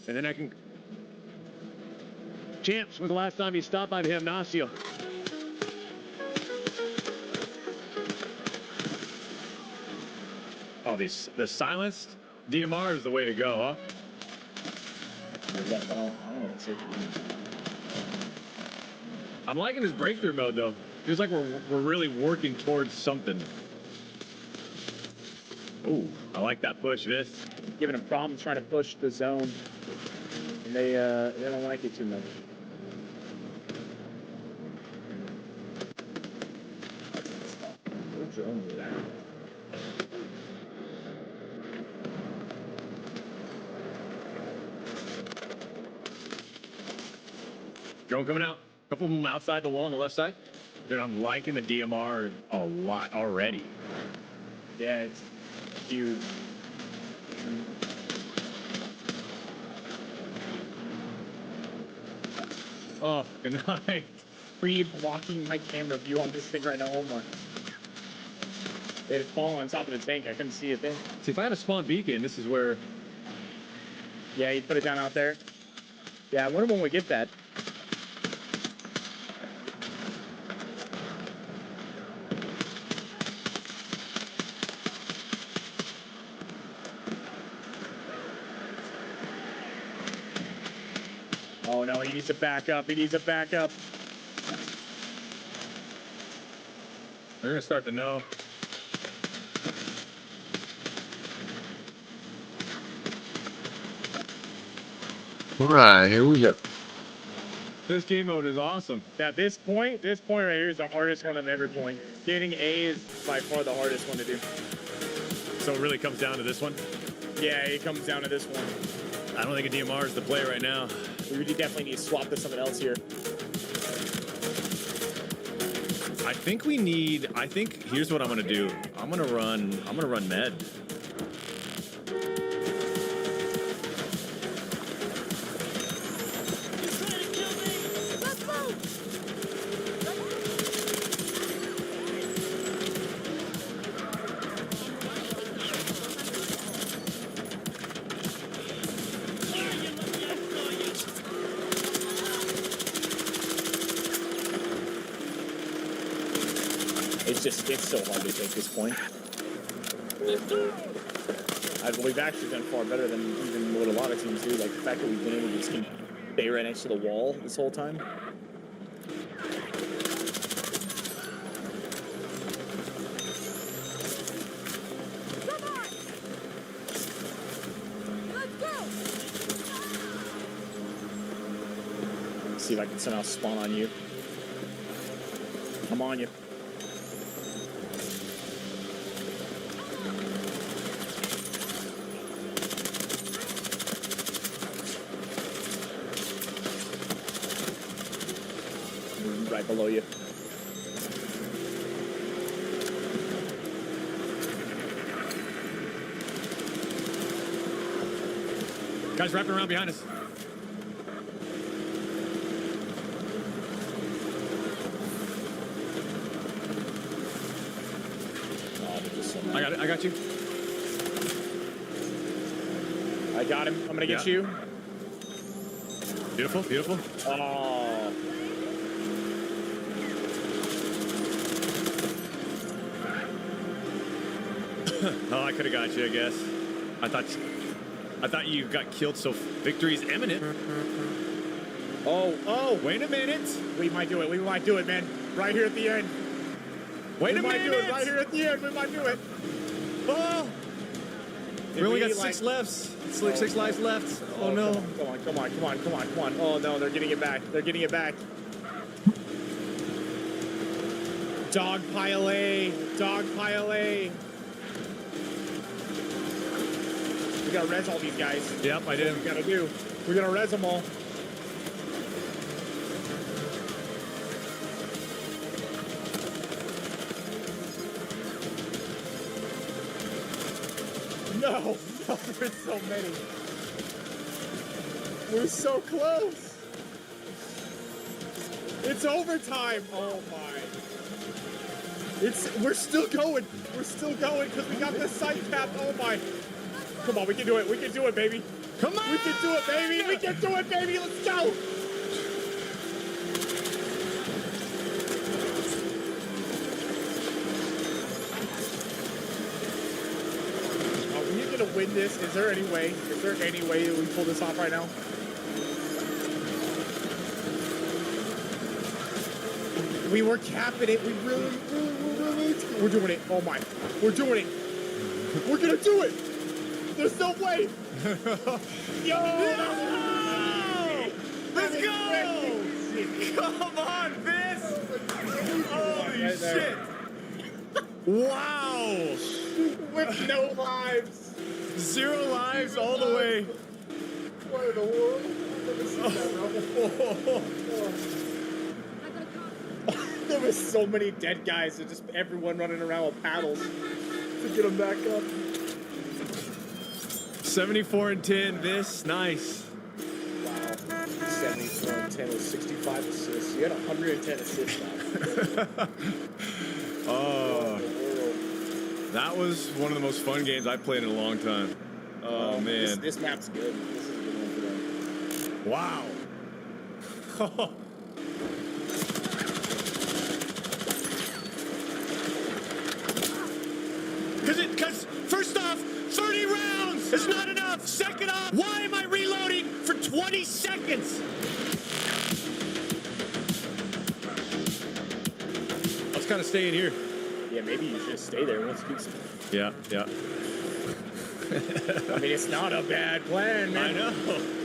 And then I can... Champs, when's the last time you stopped by the gimnasio? Oh, the silenced DMR is the way to go, huh? I'm liking this breakthrough mode, though. Feels like we're really working towards something. Ooh, I like that push, Vis. Giving them problems trying to push the zone, and they don't like it too much. What zone was that? Drone coming out. A couple of them outside the wall on the left side. Dude, I'm liking the DMR a lot already. Yeah, it's huge. Oh, good night. Free blocking my camera view on this thing right now. Oh my. It had fallen on top of the tank. I couldn't see it there. See, if I had a spawn beacon, this is where... Yeah, you put it down out there. Yeah, I wonder when we get that. Oh no, he needs to back up. He needs to back up. They're gonna start to know. All right, here we go. This game mode is awesome. At this point right here is the hardest one of every point. Getting A is by far the hardest one to do. So it really comes down to this one? Yeah, it comes down to this one. I don't think a DMR is the play right now. We definitely need to swap to something else here. I think here's what I'm gonna do. I'm gonna run med. It's so hard to take this point. We've actually done far better than even what a lot of teams do. Like the fact that we've been able to just stay right next to the wall this whole time. Come on! Let's go! See if I can somehow spawn on you. I'm on you. Right below you. Guys wrapping around behind us. I got you. I got him. I'm gonna get you. Beautiful, beautiful. Oh. Oh, I could have got you, I guess. I thought you got killed, so victory's imminent. Oh, wait a minute. We might do it. We might do it, man. Right here at the end. Wait a minute. We might do it right here at the end. We might do it. Oh. We only got 6 left. It's like 6 lives left. Oh no. Come on. Oh no, they're getting it back. Dog pile A. We gotta res all these guys. Yep, I did. We gotta do. We're gonna res them all. No, there's so many. We're so close. It's overtime. Oh my. We're still going. Because we got this sight cap. Oh my. Come on, we can do it. We can do it, baby. Come on! We can do it, baby! We can do it, baby! Let's go! Are we gonna win this? Is there any way? Is there any way that we pull this off right now? We were capping it. We're doing it. Oh my. We're doing it. We're gonna do it. There's no way. Yo! Let's go! Come on, Fizz! Holy shit! Wow! With no lives. 0 lives all the way. What in the world? I've never seen that, bro. There was so many dead guys and just everyone running around with paddles to get them back up. 74 and 10. This nice. Wow. 74 and 10 with 65 assists. You had 110 assists now. Oh, that was one of the most fun games I've played in a long time. Oh man. This map's good. This is a good one for them. Wow. Because first off, 30 rounds is not enough. Second off, why am I reloading for 20 seconds? Let's kind of stay in here. Yeah, maybe you should stay there once you Yeah. I mean, it's not a bad plan, man. I know.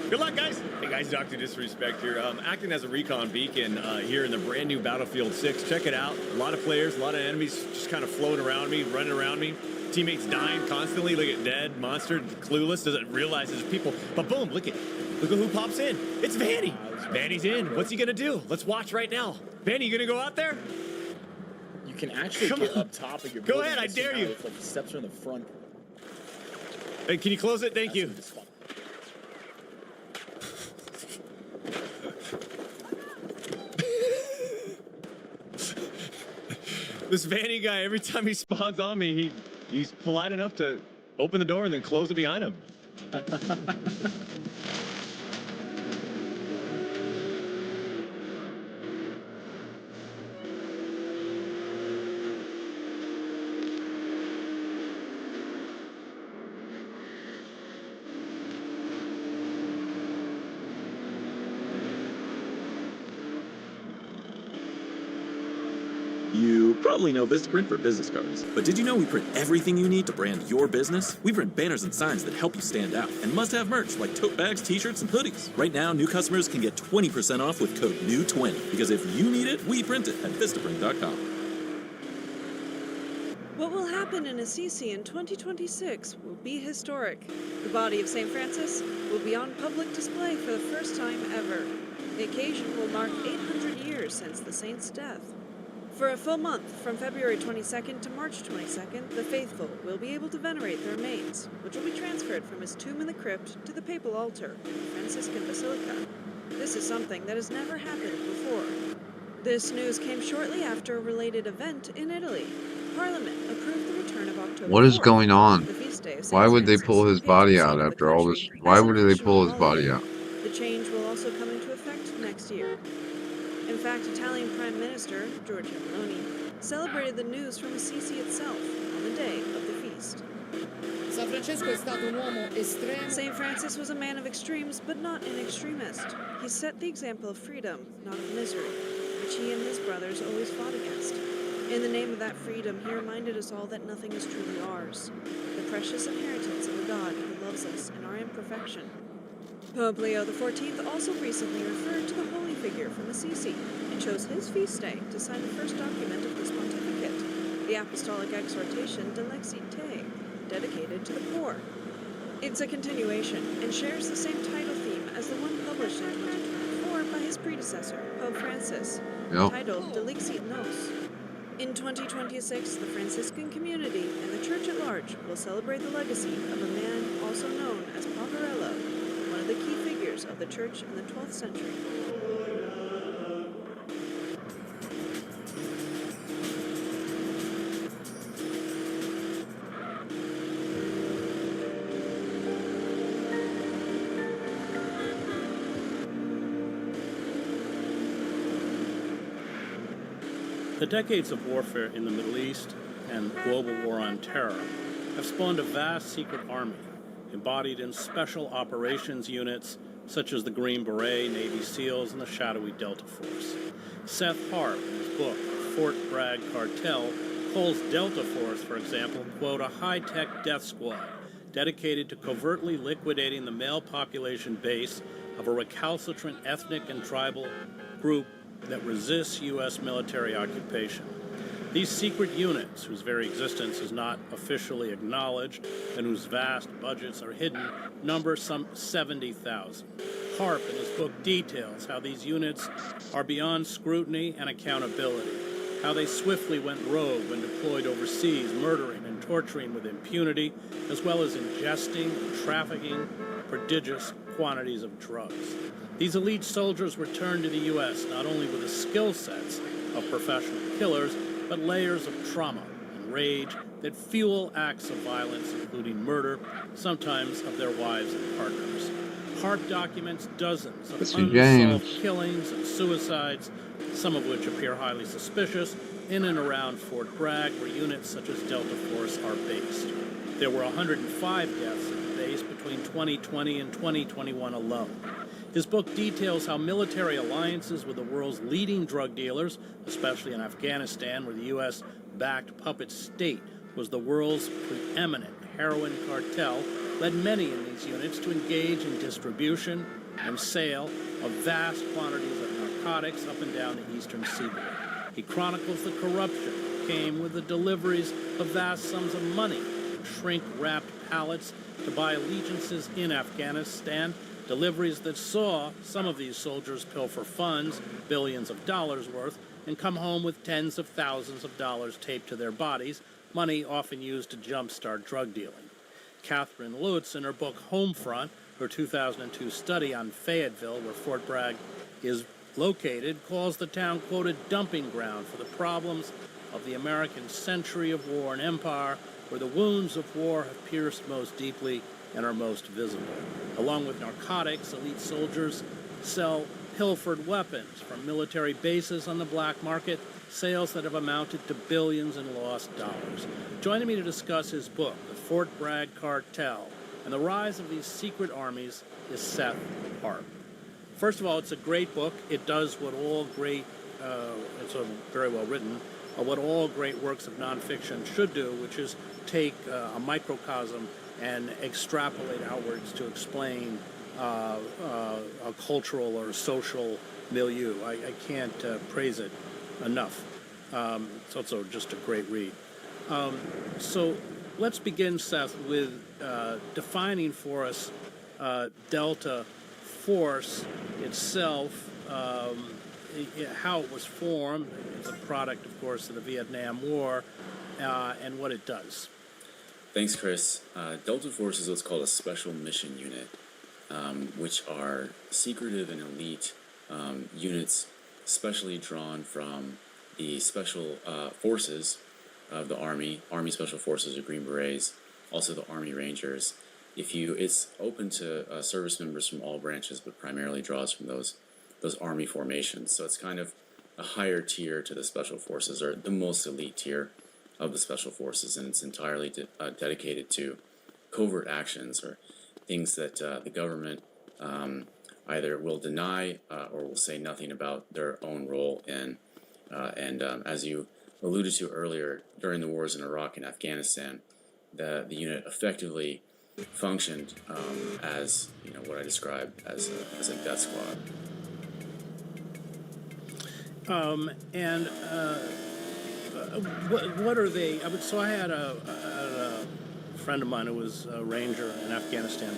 Good luck, guys. Hey, guys, Dr. Disrespect here. Acting as a recon beacon here in the brand new Battlefield 6. Check it out. A lot of players, a lot of enemies just kind of floating around me, running around me. Teammates dying constantly. Look at Dead, Monster, Clueless, doesn't realize there's people. But boom, look at who pops in. It's Vanny. Vanny's in. What's he going to do? Let's watch right now. Vanny, you going to go out there? You can actually get up top of your Go building. ahead, I dare you. It's like the steps are in the front. Hey, can you close it? Thank you. This Vanny guy, every time he spawns on me, he's polite enough to open the door and then close it behind him. You probably know Vistaprint for business cards. But did you know we print everything you need to brand your business? We print banners and signs that help you stand out, and must-have merch like tote bags, t-shirts, and hoodies. Right now, new customers can get 20% off with code NEW20, because if you need it, we print it at Vistaprint.com. What will happen in Assisi in 2026 will be historic. The body of St. Francis will be on public display for the first time ever. The occasion will mark 800 years since the saint's death. For a full month, from February 22nd to March 22nd, the faithful will be able to venerate their remains, which will be transferred from his tomb in the crypt to the papal altar in the Franciscan Basilica. This is something that has never happened before. This news came shortly after a related event in Italy. Parliament approved the return of October What is 4th, going on? the feast day of St. Why would they Francis, pull his patron body saint out of the after all this? country, Why as a would they national pull his body holiday. out? The change will also come into effect next year. In fact, Italian Prime Minister Giorgia Meloni celebrated the news from Assisi itself on the day of the feast. San Francesco è stato un uomo estremo. St. Francis was a man of extremes, but not an extremist. He set the example of freedom, not of misery, which he and his brothers always fought against. In the name of that freedom, he reminded us all that nothing is truly ours, the precious inheritance of a God who loves us in our imperfection. Pope Leo XIV also recently referred to the holy figure from Assisi and chose his feast day to sign the first document of this pontificate, the Apostolic Exhortation de Lexite, dedicated to the poor. It's a continuation and shares the same title theme as the one published in 2024 by his predecessor, Pope Francis, titled De Lixit Nos. In 2026, the Franciscan community and the Church at large will celebrate the legacy of a man also known as Paparello, one of the key figures of the Church in the 12th century. The decades of warfare in the Middle East and global war on terror have spawned a vast secret army embodied in special operations units such as the Green Beret, Navy SEALs, and the shadowy Delta Force. Seth Harp, in his book, Fort Bragg Cartel, calls Delta Force, for example, quote, a high-tech death squad dedicated to covertly liquidating the male population base of a recalcitrant ethnic and tribal group that resists U.S. military occupation. These secret units, whose very existence is not officially acknowledged and whose vast budgets are hidden, number some 70,000. Harp, in his book, details how these units are beyond scrutiny and accountability, how they swiftly went rogue when deployed overseas, murdering and torturing with impunity, as well as ingesting and trafficking prodigious quantities of drugs. These elite soldiers returned to the U.S. not only with the skill sets of professional killers, but layers of trauma and rage that fuel acts of violence, including murder, sometimes of their wives and partners. Harp documents dozens of unsolved killings and suicides, some of which appear highly suspicious, in and around Fort Bragg, where units such as Delta Force are based. There were 105 deaths at the base between 2020 and 2021 alone. His book details how military alliances with the world's leading drug dealers, especially in Afghanistan, where the U.S.-backed puppet state was the world's preeminent heroin cartel, led many in these units to engage in distribution and sale of vast quantities of narcotics up and down the eastern seaboard. He chronicles the corruption that came with the deliveries of vast sums of money, shrink-wrapped pallets to buy allegiances in Afghanistan, deliveries that saw some of these soldiers pilfer funds, billions of dollars worth, and come home with tens of thousands of dollars taped to their bodies, money often used to jumpstart drug dealing. Catherine Lutz, in her book Homefront, her 2002 study on Fayetteville, where Fort Bragg is located, calls the town, quote, a dumping ground for the problems of the American century of war and empire, where the wounds of war have pierced most deeply and are most visible. Along with narcotics, elite soldiers sell pilfered weapons from military bases on the black market, sales that have amounted to billions in lost dollars. Joining me to discuss his book, The Fort Bragg Cartel, and the rise of these secret armies is Seth Harp. First of all, it's a great book. It does what all great, it's very well written, what all great works of nonfiction should do, which is take a microcosm and extrapolate outwards to explain a cultural or social milieu. I can't praise it enough. It's also just a great read. So let's begin, Seth, with defining for us Delta Force itself, how it was formed. It's a product, of course, of the Vietnam War, and what it does. Thanks, Chris. Delta Force is what's called a special mission unit, which are secretive and elite units specially drawn from the special forces of the Army Special Forces or Green Berets, also the Army Rangers. It's open to service members from all branches, but primarily draws from those Army formations. So it's kind of a higher tier to the Special Forces, or the most elite tier of the Special Forces, and it's entirely dedicated to covert actions or things that the government either will deny or will say nothing about their own role in. And as you alluded to earlier, during the wars in Iraq and Afghanistan, the unit effectively functioned as what I described as a death squad. What are they? So I had a friend of mine who was a ranger in Afghanistan,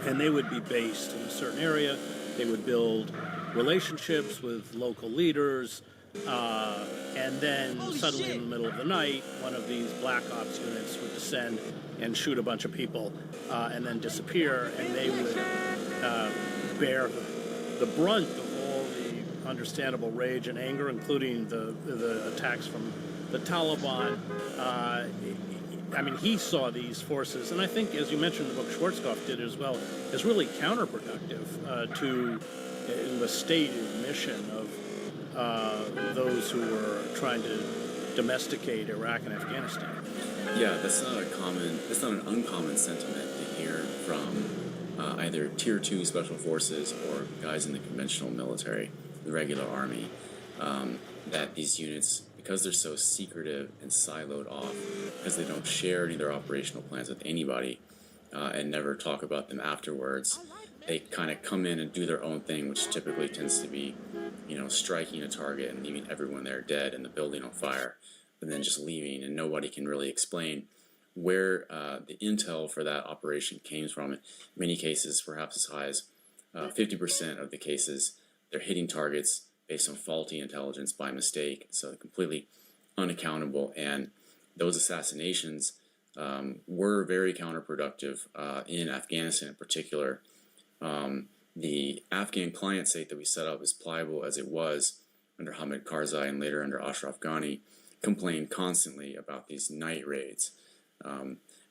and they would be based in a certain area. They would build relationships with local leaders, and then suddenly in the middle of the night, one of these black ops units would descend and shoot a bunch of people, and then disappear, and they would bear the brunt of all the understandable rage and anger, including the attacks from the Taliban. I mean, he saw these forces, and I think, as you mentioned, the book Schwarzkopf did as well, is really counterproductive to the stated mission those who were trying to domesticate Iraq and Afghanistan. Yeah, that's not an uncommon sentiment to hear from either Tier 2 Special Forces or guys in the conventional military, the regular Army, that these units, because they're so secretive and siloed off, because they don't share any of their operational plans with anybody and never talk about them afterwards, they kind of come in and do their own thing, which typically tends to be, striking a target and leaving everyone there dead and the building on fire, and then just leaving, and nobody can really explain where the intel for that operation came from. In many cases, perhaps as high as 50% of the cases, they're hitting targets based on faulty intelligence by mistake, so completely unaccountable. And those assassinations were very counterproductive in Afghanistan in particular. The Afghan client state that we set up, as pliable as it was under Hamid Karzai and later under Ashraf Ghani, complained constantly about these night raids.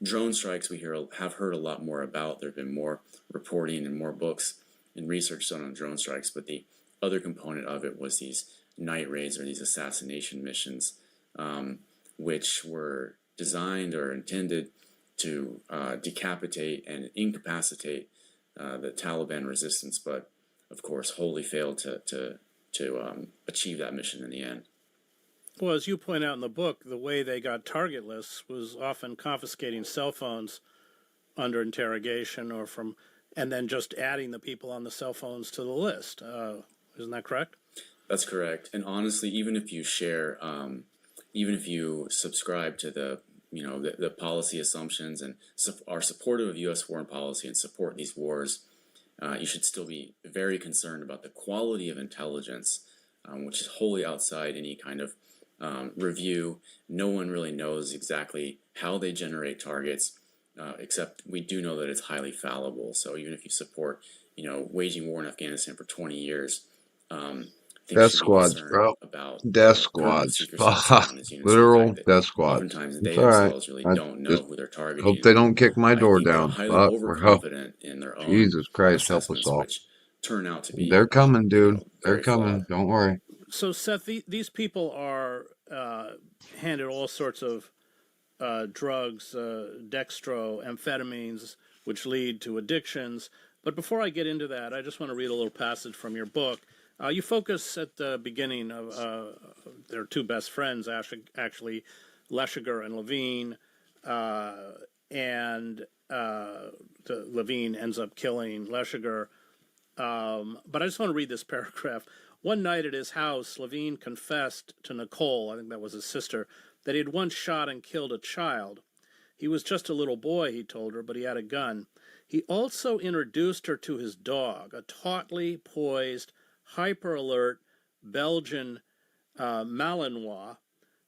Drone strikes we have heard a lot more about. There have been more reporting and more books and research done on drone strikes, but the other component of it was these night raids or these assassination missions, which were designed or intended to decapitate and incapacitate the Taliban resistance, but of course wholly failed to achieve that mission in the end. Well, as you point out in the book, the way they got target lists was often confiscating cell phones under interrogation and then just adding the people on the cell phones to the list. Isn't that correct? That's correct. And honestly, even if you share, even if you subscribe to the policy assumptions and are supportive of U.S. foreign policy and support these wars, you should still be very concerned about the quality of intelligence, which is wholly outside any kind of review. No one really knows exactly how they generate targets, except we do know that it's highly fallible. So even if you support, waging war in Afghanistan for 20 years, Death squads, bro. Death squads. Literal death squads. Oftentimes they It's all right. themselves really don't know who they're targeting. Hope they don't kick my door They're down. highly overconfident in their own Jesus Christ, help us assessments, all. which turn out to be They're coming, dude. They're very coming. flawed. Don't worry. So, Seth, these people are handed all sorts of drugs, dextro, amphetamines, which lead to addictions. But before I get into that, I just want to read a little passage from your book. You focus at the beginning of their two best friends, actually, Leshiger and Levine, and Levine ends up killing Leshiger. But I just want to read this paragraph. One night at his house, Levine confessed to Nicole, I think that was his sister, that he had once shot and killed a child. He was just a little boy, he told her, but he had a gun. He also introduced her to his dog, a tautly poised, hyper-alert Belgian Malinois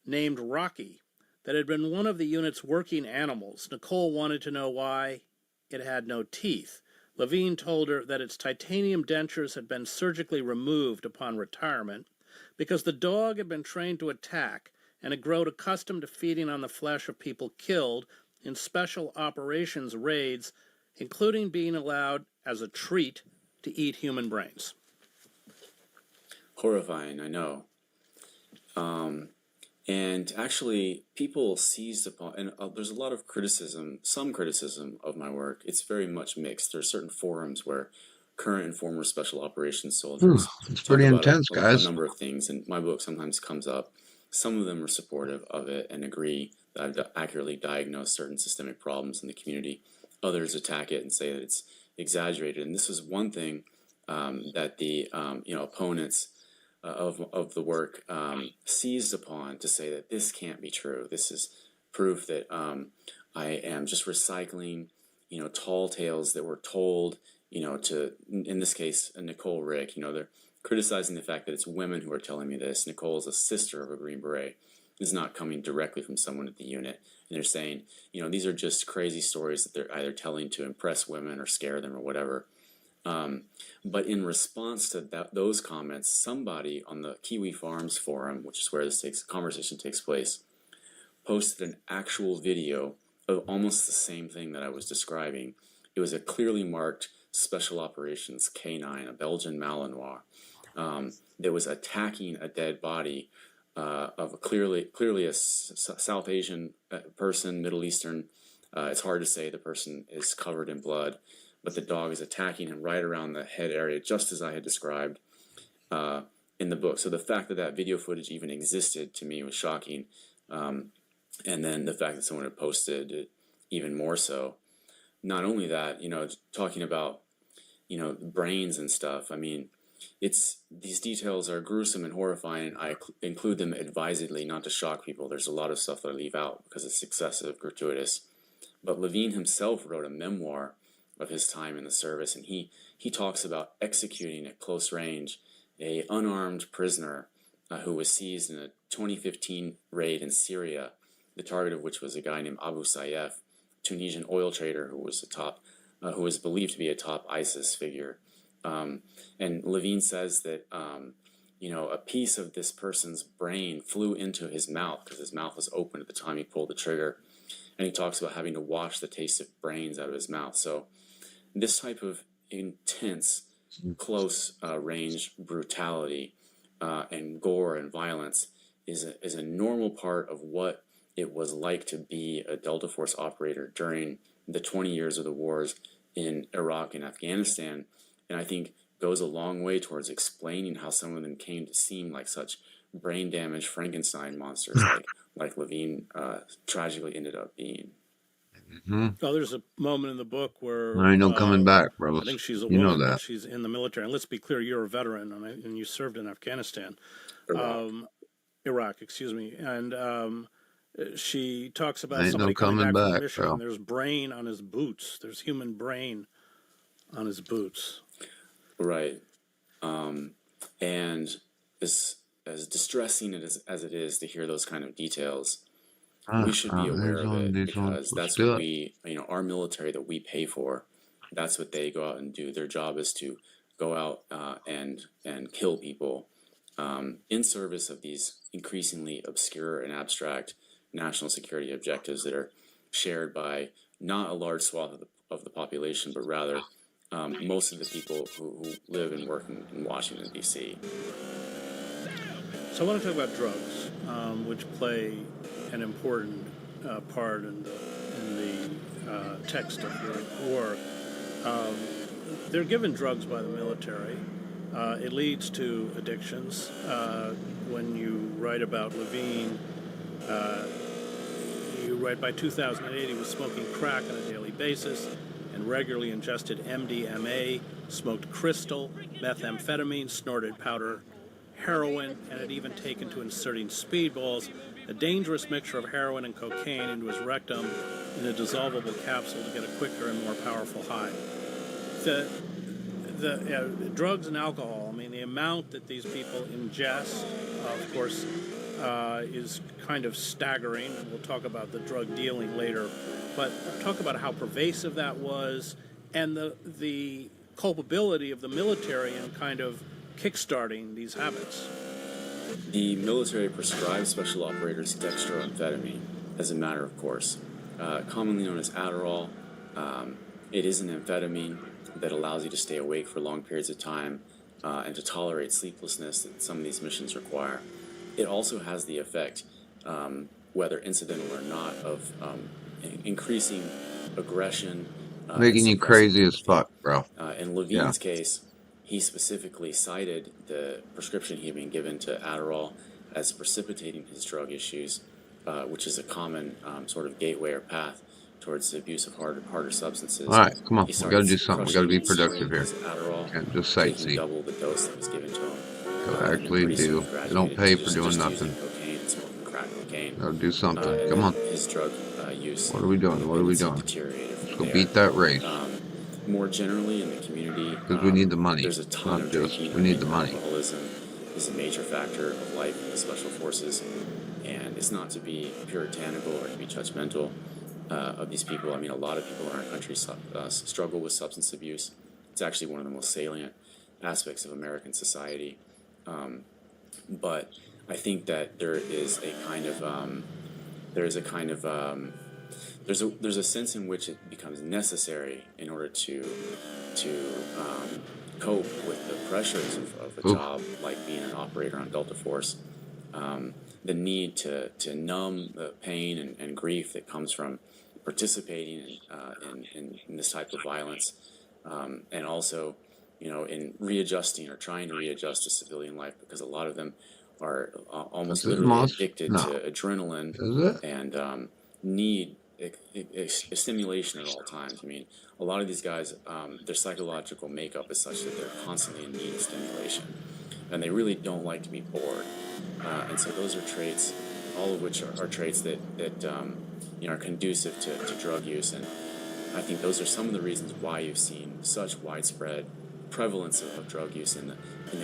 named Rocky that had been one of the unit's working animals. Nicole wanted to know why it had no teeth. Levine told her that its titanium dentures had been surgically removed upon retirement because the dog had been trained to attack and had grown accustomed to feeding on the flesh of people killed in special operations raids, including being allowed as a treat to eat human brains. Horrifying, I know. And actually, people seized upon, and there's a lot of criticism, some criticism of my work. It's very much mixed. There are certain forums where current and former special operations soldiers It's talk pretty about intense, a guys. number of things, and my book sometimes comes up. Some of them are supportive of it and agree that I've accurately diagnosed certain systemic problems in the community. Others attack it and say that it's exaggerated. And this is one thing that the opponents of the work seized upon to say that this can't be true. This is proof that I am just recycling, tall tales that were told, to, in this case, Nicole Rick. They're criticizing the fact that it's women who are telling me this. Nicole is a sister of a Green Beret. This is not coming directly from someone at the unit. And they're saying, these are just crazy stories that they're either telling to impress women or scare them or whatever. But in response to those comments, somebody on the Kiwi Farms forum, which is where this conversation takes place, posted an actual video of almost the same thing that I was describing. It was a clearly marked Special Operations K9, a Belgian Malinois, that was attacking a dead body of clearly a South Asian person, Middle Eastern. It's hard to say the person is covered in blood, but the dog is attacking him right around the head area, just as I had described in the book. So the fact that that video footage even existed to me was shocking. And then the fact that someone had posted it even more so. Not only that, talking about, brains and stuff. I mean, these details are gruesome and horrifying. I include them advisedly, not to shock people. There's a lot of stuff that I leave out because it's excessive, gratuitous. But Levine himself wrote a memoir of his time in the service, and he talks about executing at close range a unarmed prisoner who was seized in a 2015 raid in Syria, the target of which was a guy named Abu Sayyaf, Tunisian oil trader who was believed to be a top ISIS figure. And Levine says that a piece of this person's brain flew into his mouth because his mouth was open at the time he pulled the trigger. And he talks about having to wash the taste of brains out of his mouth. So this type of intense, close range brutality and gore and violence is a normal part of what it was like to be a Delta Force operator during the 20 years of the wars in Iraq and Afghanistan. And I think goes a long way towards explaining how some of them came to seem like such brain damaged Frankenstein monsters like Levine tragically ended up being. Oh, there's a moment in the book where I ain't no coming back, bro. I think she's a You know woman. that. She's in the military. And let's be clear, you're a veteran, and you served in Afghanistan, Iraq, excuse me. And she talks about Ain't somebody no coming coming back from back, a mission, bro. and there's brain on his boots. There's human brain on his boots. Right. And as distressing as it is to hear those kind of details, we should be aware of it because that's what our military that we pay for, that's what they go out and do. Their job is to go out and kill people in service of these increasingly obscure and abstract national security objectives that are shared by not a large swath of the population, but rather most of the people who live and work in Washington, D.C. So I want to talk about drugs, which play an important part in the text of your work. They're given drugs by the military. It leads to addictions. When you write about Levine, you write by 2008 he was smoking crack on a daily basis and regularly ingested MDMA, smoked crystal, methamphetamine, snorted powder, heroin, and had even taken to inserting speedballs, a dangerous mixture of heroin and cocaine, into his rectum in a dissolvable capsule to get a quicker and more powerful high. The drugs and alcohol, I mean, the amount that these people ingest, of course, is kind of staggering, and we'll talk about the drug dealing later, but talk about how pervasive that was and the culpability of the military in kind of kickstarting these habits. The military prescribes special operators dextroamphetamine as a matter of course, commonly known as Adderall. It is an amphetamine that allows you to stay awake for long periods of time and to tolerate sleeplessness that some of these missions require. It also has the effect, whether incidental or not, of increasing aggression. Making you crazy as fuck, bro. In Levine's case, he specifically cited the prescription he had been given to Adderall as precipitating his drug issues, which is a common sort of gateway or path towards the abuse of harder substances. All right, come on. We gotta do something. We gotta be productive here. Adderall, Can't just sightsee. double the dose that was given to him. Gotta actually do. They don't pay for doing nothing. Cocaine and smoking crack cocaine. Gotta do something. Come on. His drug use. What are we doing? What are we doing? Let's go beat that race. More generally in the community, Because we need the money. there's a ton Not of just, drinking. we need the money. Alcoholism is a major factor of life in the special forces, and it's not to be puritanical or to be judgmental of these people. I mean, a lot of people in our country struggle with substance abuse. It's actually one of the most salient aspects of American society. But I think that there's a sense in which it becomes necessary in order to cope with the pressures of a job like being an operator on Delta Force. The need to numb the pain and grief that comes from participating in this type of violence, and also, in readjusting or trying to readjust to civilian life, because a lot of them are almost Is it literally moss? addicted No. to adrenaline Is it? and need a stimulation at all times. I mean, a lot of these guys, their psychological makeup is such that they're constantly in need of stimulation, and they really don't like to be bored. And so those are traits, all of which are traits that are conducive to drug use. And I think those are some of the reasons why you've seen such widespread prevalence of drug use in the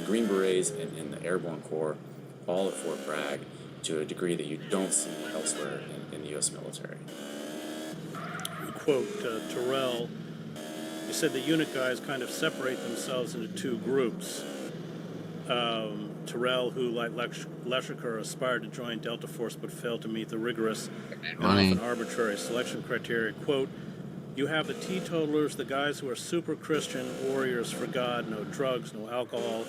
Green Berets and in the Airborne Corps, all at Fort Bragg, to a degree that you don't see elsewhere in the U.S. military. Quote Terrell, he said the unit guys kind of separate themselves into two groups. Terrell, who, like Leshiker, aspired to join Delta Force but failed to meet the rigorous and often arbitrary selection criteria. Quote, you have the teetotalers, the guys who are super Christian warriors for God, no drugs, no alcohol,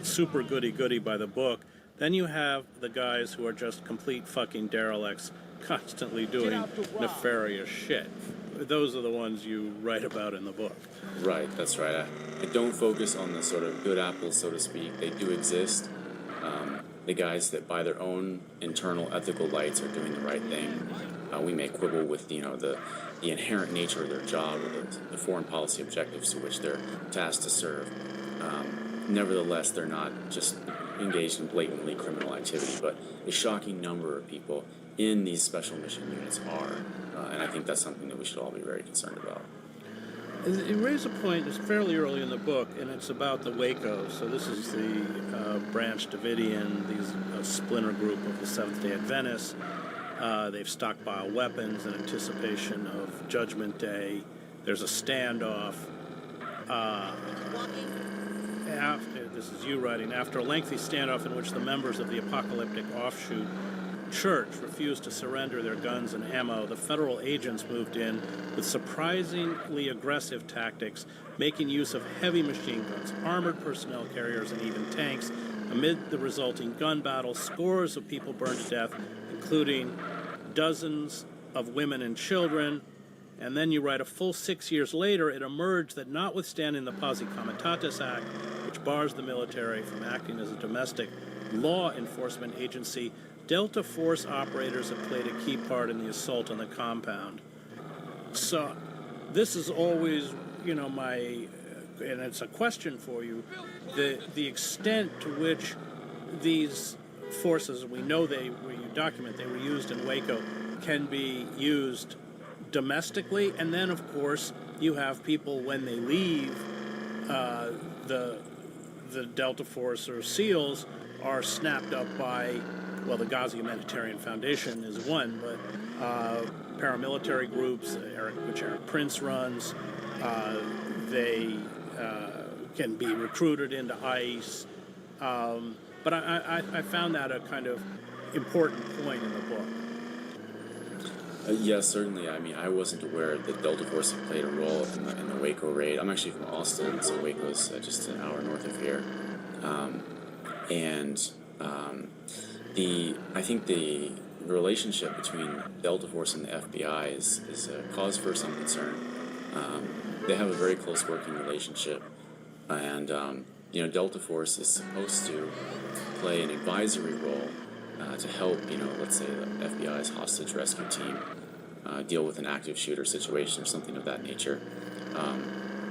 super goody-goody by the book. Then you have the guys who are just complete fucking derelicts, constantly doing nefarious shit. Those are the ones you write about in the book. Right, that's right. I don't focus on the sort of good apples, so to speak. They do exist. The guys that by their own internal ethical lights are doing the right thing. We may quibble with the inherent nature of their job or the foreign policy objectives to which they're tasked to serve. Nevertheless, they're not just engaged in blatantly criminal activity, but a shocking number of people in these special mission units are. And I think that's something that we should all be very concerned about. You raise a point that's fairly early in the book, and it's about the Waco. So this is the Branch Davidian, these splinter group of the Seventh-day Adventists. They've stockpiled weapons in anticipation of Judgment Day. There's a standoff. This is you writing. After a lengthy standoff in which the members of the apocalyptic offshoot church refused to surrender their guns and ammo, the federal agents moved in with surprisingly aggressive tactics, making use of heavy machine guns, armored personnel carriers, and even tanks. Amid the resulting gun battle, scores of people burned to death, including dozens of women and children. And then you write, a full 6 years later, it emerged that notwithstanding the Posse Comitatus Act, which bars the military from acting as a domestic law enforcement agency, Delta Force operators have played a key part in the assault on the compound. So this is always, my, and it's a question for you, the extent to which these forces, we know you document they were used in Waco, can be used domestically, and then of course you have people when they leave the Delta Force or SEALs are snapped up by, well, the Gaza Humanitarian Foundation is one, but paramilitary groups, which Eric Prince runs, they can be recruited into ICE. But I found that a kind of important point in the book. Yes, certainly. I mean, I wasn't aware that Delta Force had played a role in the Waco raid. I'm actually from Austin, so Waco's just an hour north of here. I think the relationship between Delta Force and the FBI is a cause for some concern. They have a very close working relationship, and Delta Force is supposed to play an advisory role to help, let's say the FBI's hostage rescue team deal with an active shooter situation or something of that nature.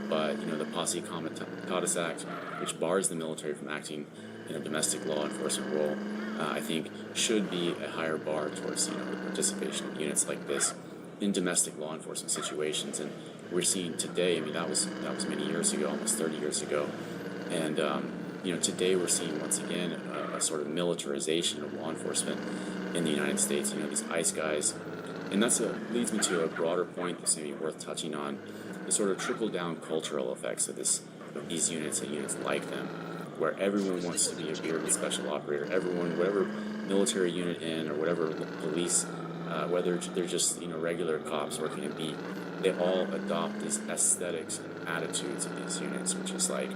But the Posse Comitatus Act, which bars the military from acting in a domestic law enforcement role, I think should be a higher bar towards the participation of units like this in domestic law enforcement situations. And we're seeing today, I mean, that was many years ago, almost 30 years ago, and today we're seeing once again a sort of militarization of law enforcement in the United States. These ICE guys, and leads me to a broader point that's maybe worth touching on, the sort of trickle-down cultural effects of these units and units like them, where everyone wants to be a bearded special operator. Everyone, whatever military unit in or whatever police, whether they're just regular cops working a beat, they all adopt these aesthetics attitudes of these units, which is like,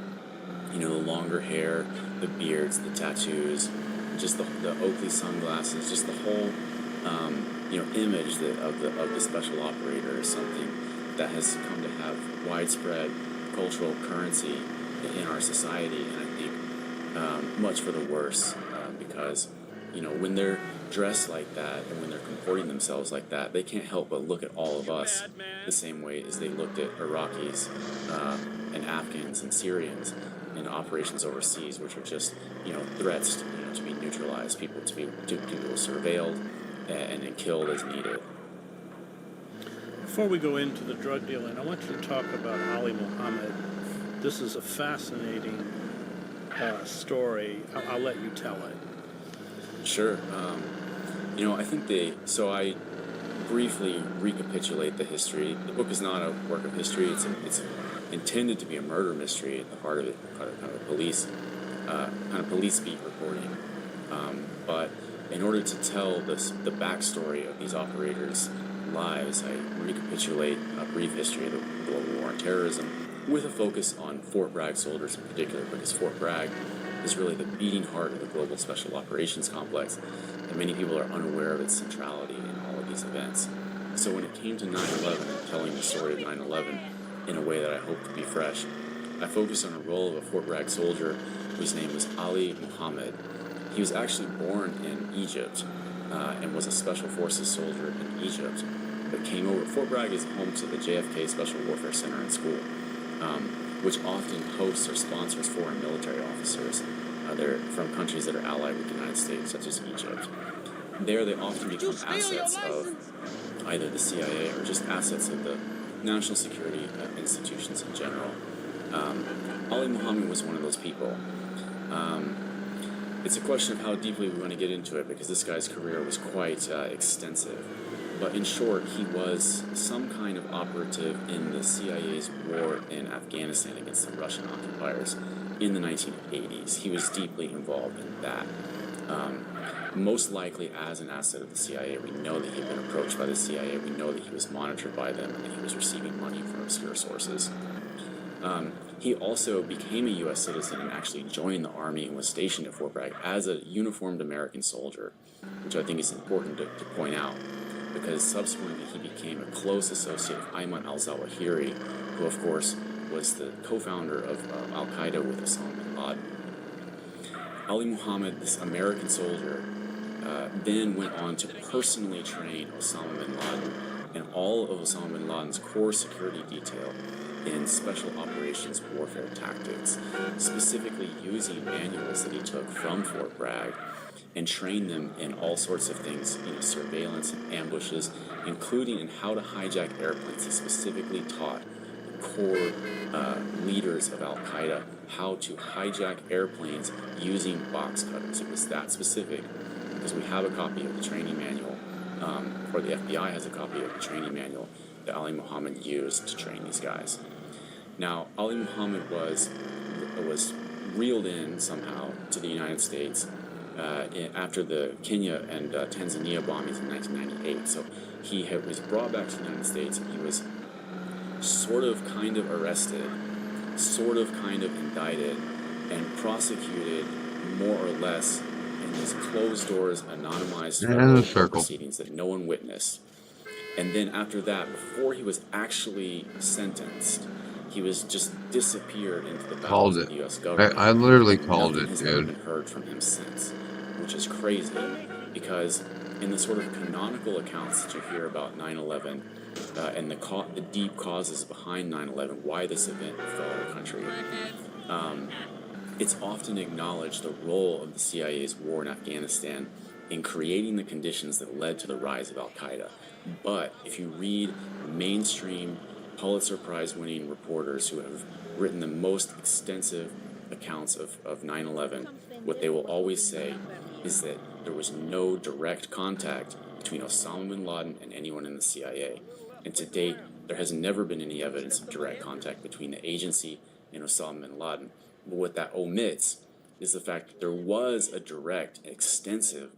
you know, the longer hair, the beards, the tattoos, just the Oakley sunglasses, just the whole, you know, image of the special operator is something that has come to have widespread cultural currency in our society, and I think much for the worse, because, you know, when they're dressed like that and when they're comporting themselves like that, they can't help but look at all of us the same way as they looked at Iraqis and Afghans and Syrians in operations overseas, which are just, you know, threats, you know, to be neutralized, people to be surveilled and then killed as needed. Before we go into the drug dealing, I want you to talk about Ali Muhammad. This is a fascinating story. I'll let you tell it. Sure. You know, I think so I briefly recapitulate the history. The book is not a work of history. It's intended to be a murder mystery at the heart of it, kind of police beat reporting. But in order to tell the backstory of these operators' lives, I recapitulate a brief history of the global war on terrorism with a focus on Fort Bragg soldiers in particular, because Fort Bragg is really the beating heart of the global special operations complex, and many people are unaware of its centrality in all of these events. So when it came to 9/11 and telling the story of 9/11 in a way that I hope to be fresh, I focused on the role of a Fort Bragg soldier whose name was Ali Muhammad. He was actually born in Egypt and was a Special Forces soldier in Egypt, but came over. Fort Bragg is home to the JFK Special Warfare Center and School, which often hosts or sponsors foreign military officers. They're from countries that are allied with the United States, such as Egypt. There, they often become assets of either the CIA or just assets of the national security institutions in general. Ali Muhammad was one of those people. It's a question of how deeply we want to get into it, because this guy's career was quite extensive. But in short, he was some kind of operative in the CIA's war in Afghanistan against the Russian occupiers in the 1980s. He was deeply involved in that. Most likely as an asset of the CIA. We know that he had been approached by the CIA. We know that he was monitored by them and that he was receiving money from obscure sources. He also became a U.S. citizen and actually joined the Army and was stationed at Fort Bragg as a uniformed American soldier, which I think is important to point out, because subsequently he became a close associate of Ayman al-Zawahiri, who of course was the co-founder of Al-Qaeda with Osama bin Laden. Ali Muhammad, this American soldier, then went on to personally train Osama bin Laden and all of Osama bin Laden's core security detail in special operations warfare tactics, specifically using manuals that he took from Fort Bragg and trained them in all sorts of things, you know, surveillance and ambushes, including in how to hijack airplanes. He specifically taught the core leaders of Al-Qaeda how to hijack airplanes using box cutters. It was that specific, because we have a copy of the training manual, or the FBI has a copy of the training manual that Ali Muhammad used to train these guys. Now, Ali Muhammad was reeled in somehow to the United States after the Kenya and Tanzania bombings in 1998. So he was brought back to the United States, and he was sort of kind of arrested, sort of kind of indicted, and prosecuted more or less in these closed doors, anonymized federal court proceedings that no one witnessed. And then after that, before he was actually sentenced, he was just disappeared into the bowels of the U.S. government. I literally called Nothing it, has ever dude. been heard from him since, which is crazy, because in the sort of canonical accounts that you hear about 9/11 and the deep causes behind 9/11, why this event befell our country, it's often acknowledged the role of the CIA's war in Afghanistan in creating the conditions that led to the rise of Al-Qaeda. But if you read mainstream Pulitzer Prize-winning reporters who have written the most extensive accounts of 9/11, what they will always say is that there was no direct contact between Osama bin Laden and anyone in the CIA. And to date, there has never been any evidence of direct contact between the agency and Osama bin Laden. But what that omits is the fact that there was a direct, extensive,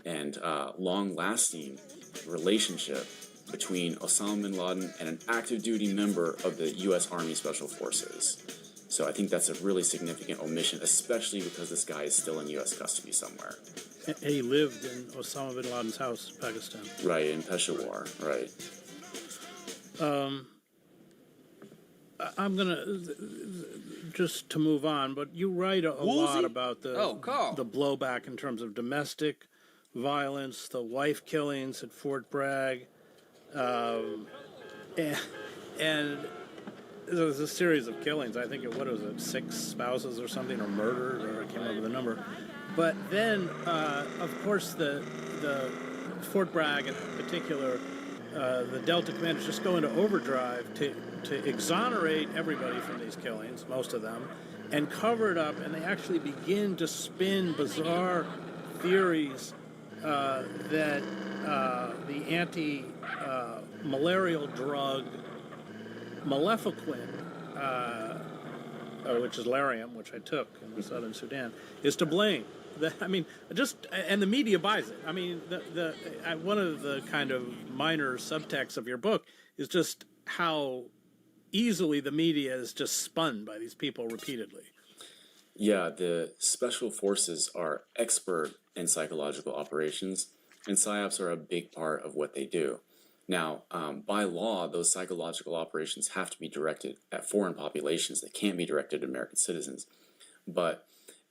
and long-lasting relationship between Osama bin Laden and an active duty member of the U.S. Army Special Forces. So I think that's a really significant omission, especially because this guy is still in U.S. custody somewhere. He lived in Osama bin Laden's house in Pakistan. Right, in Peshawar, right. I'm going to, just to move on, but you write a lot about the blowback in terms of domestic violence, the wife killings at Fort Bragg, and there was a series of killings. I think what was it, 6 spouses or something, or murdered, or I can't remember the number. But then, of course, the Fort Bragg in particular, the Delta commanders just go into overdrive to exonerate everybody from these killings, most of them, and cover it up, and they actually begin to spin bizarre theories that the anti-malarial drug Malefiquin, which is Lariam, which I took in the southern Sudan, is to blame. And the media buys it. I mean, one of the kind of minor subtexts of your book is just how easily the media is just spun by these people repeatedly. Yeah, the special forces are expert in psychological operations, and PSYOPs are a big part of what they do. Now, by law, those psychological operations have to be directed at foreign populations. They can't be directed at American citizens. But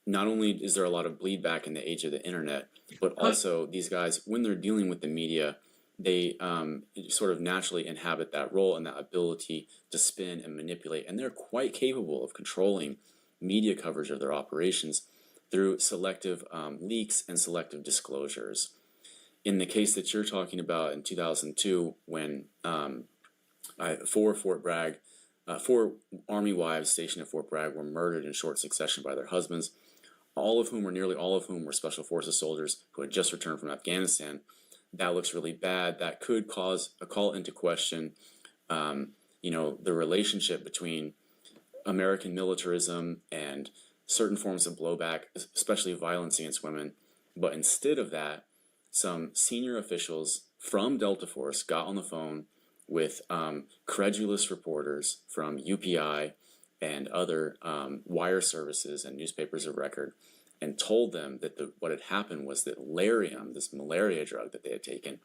not only is there a lot of bleed back in the age of the internet, but also these guys, when they're dealing with the media, they sort of naturally inhabit that role and that ability to spin and manipulate. And they're quite capable of controlling media coverage of their operations through selective leaks and selective disclosures. In the case that you're talking about in 2002, when 4 Army wives stationed at Fort Bragg were murdered in short succession by their husbands, nearly all of whom were Special Forces soldiers who had just returned from Afghanistan. That looks really bad. That could cause a call into question, the relationship between American militarism and certain forms of blowback, especially violence against women. But instead of that, some senior officials from Delta Force got on the phone with credulous reporters from UPI and other wire services and newspapers of record, and told them that what had happened was that Lariam, this malaria drug that they had taken,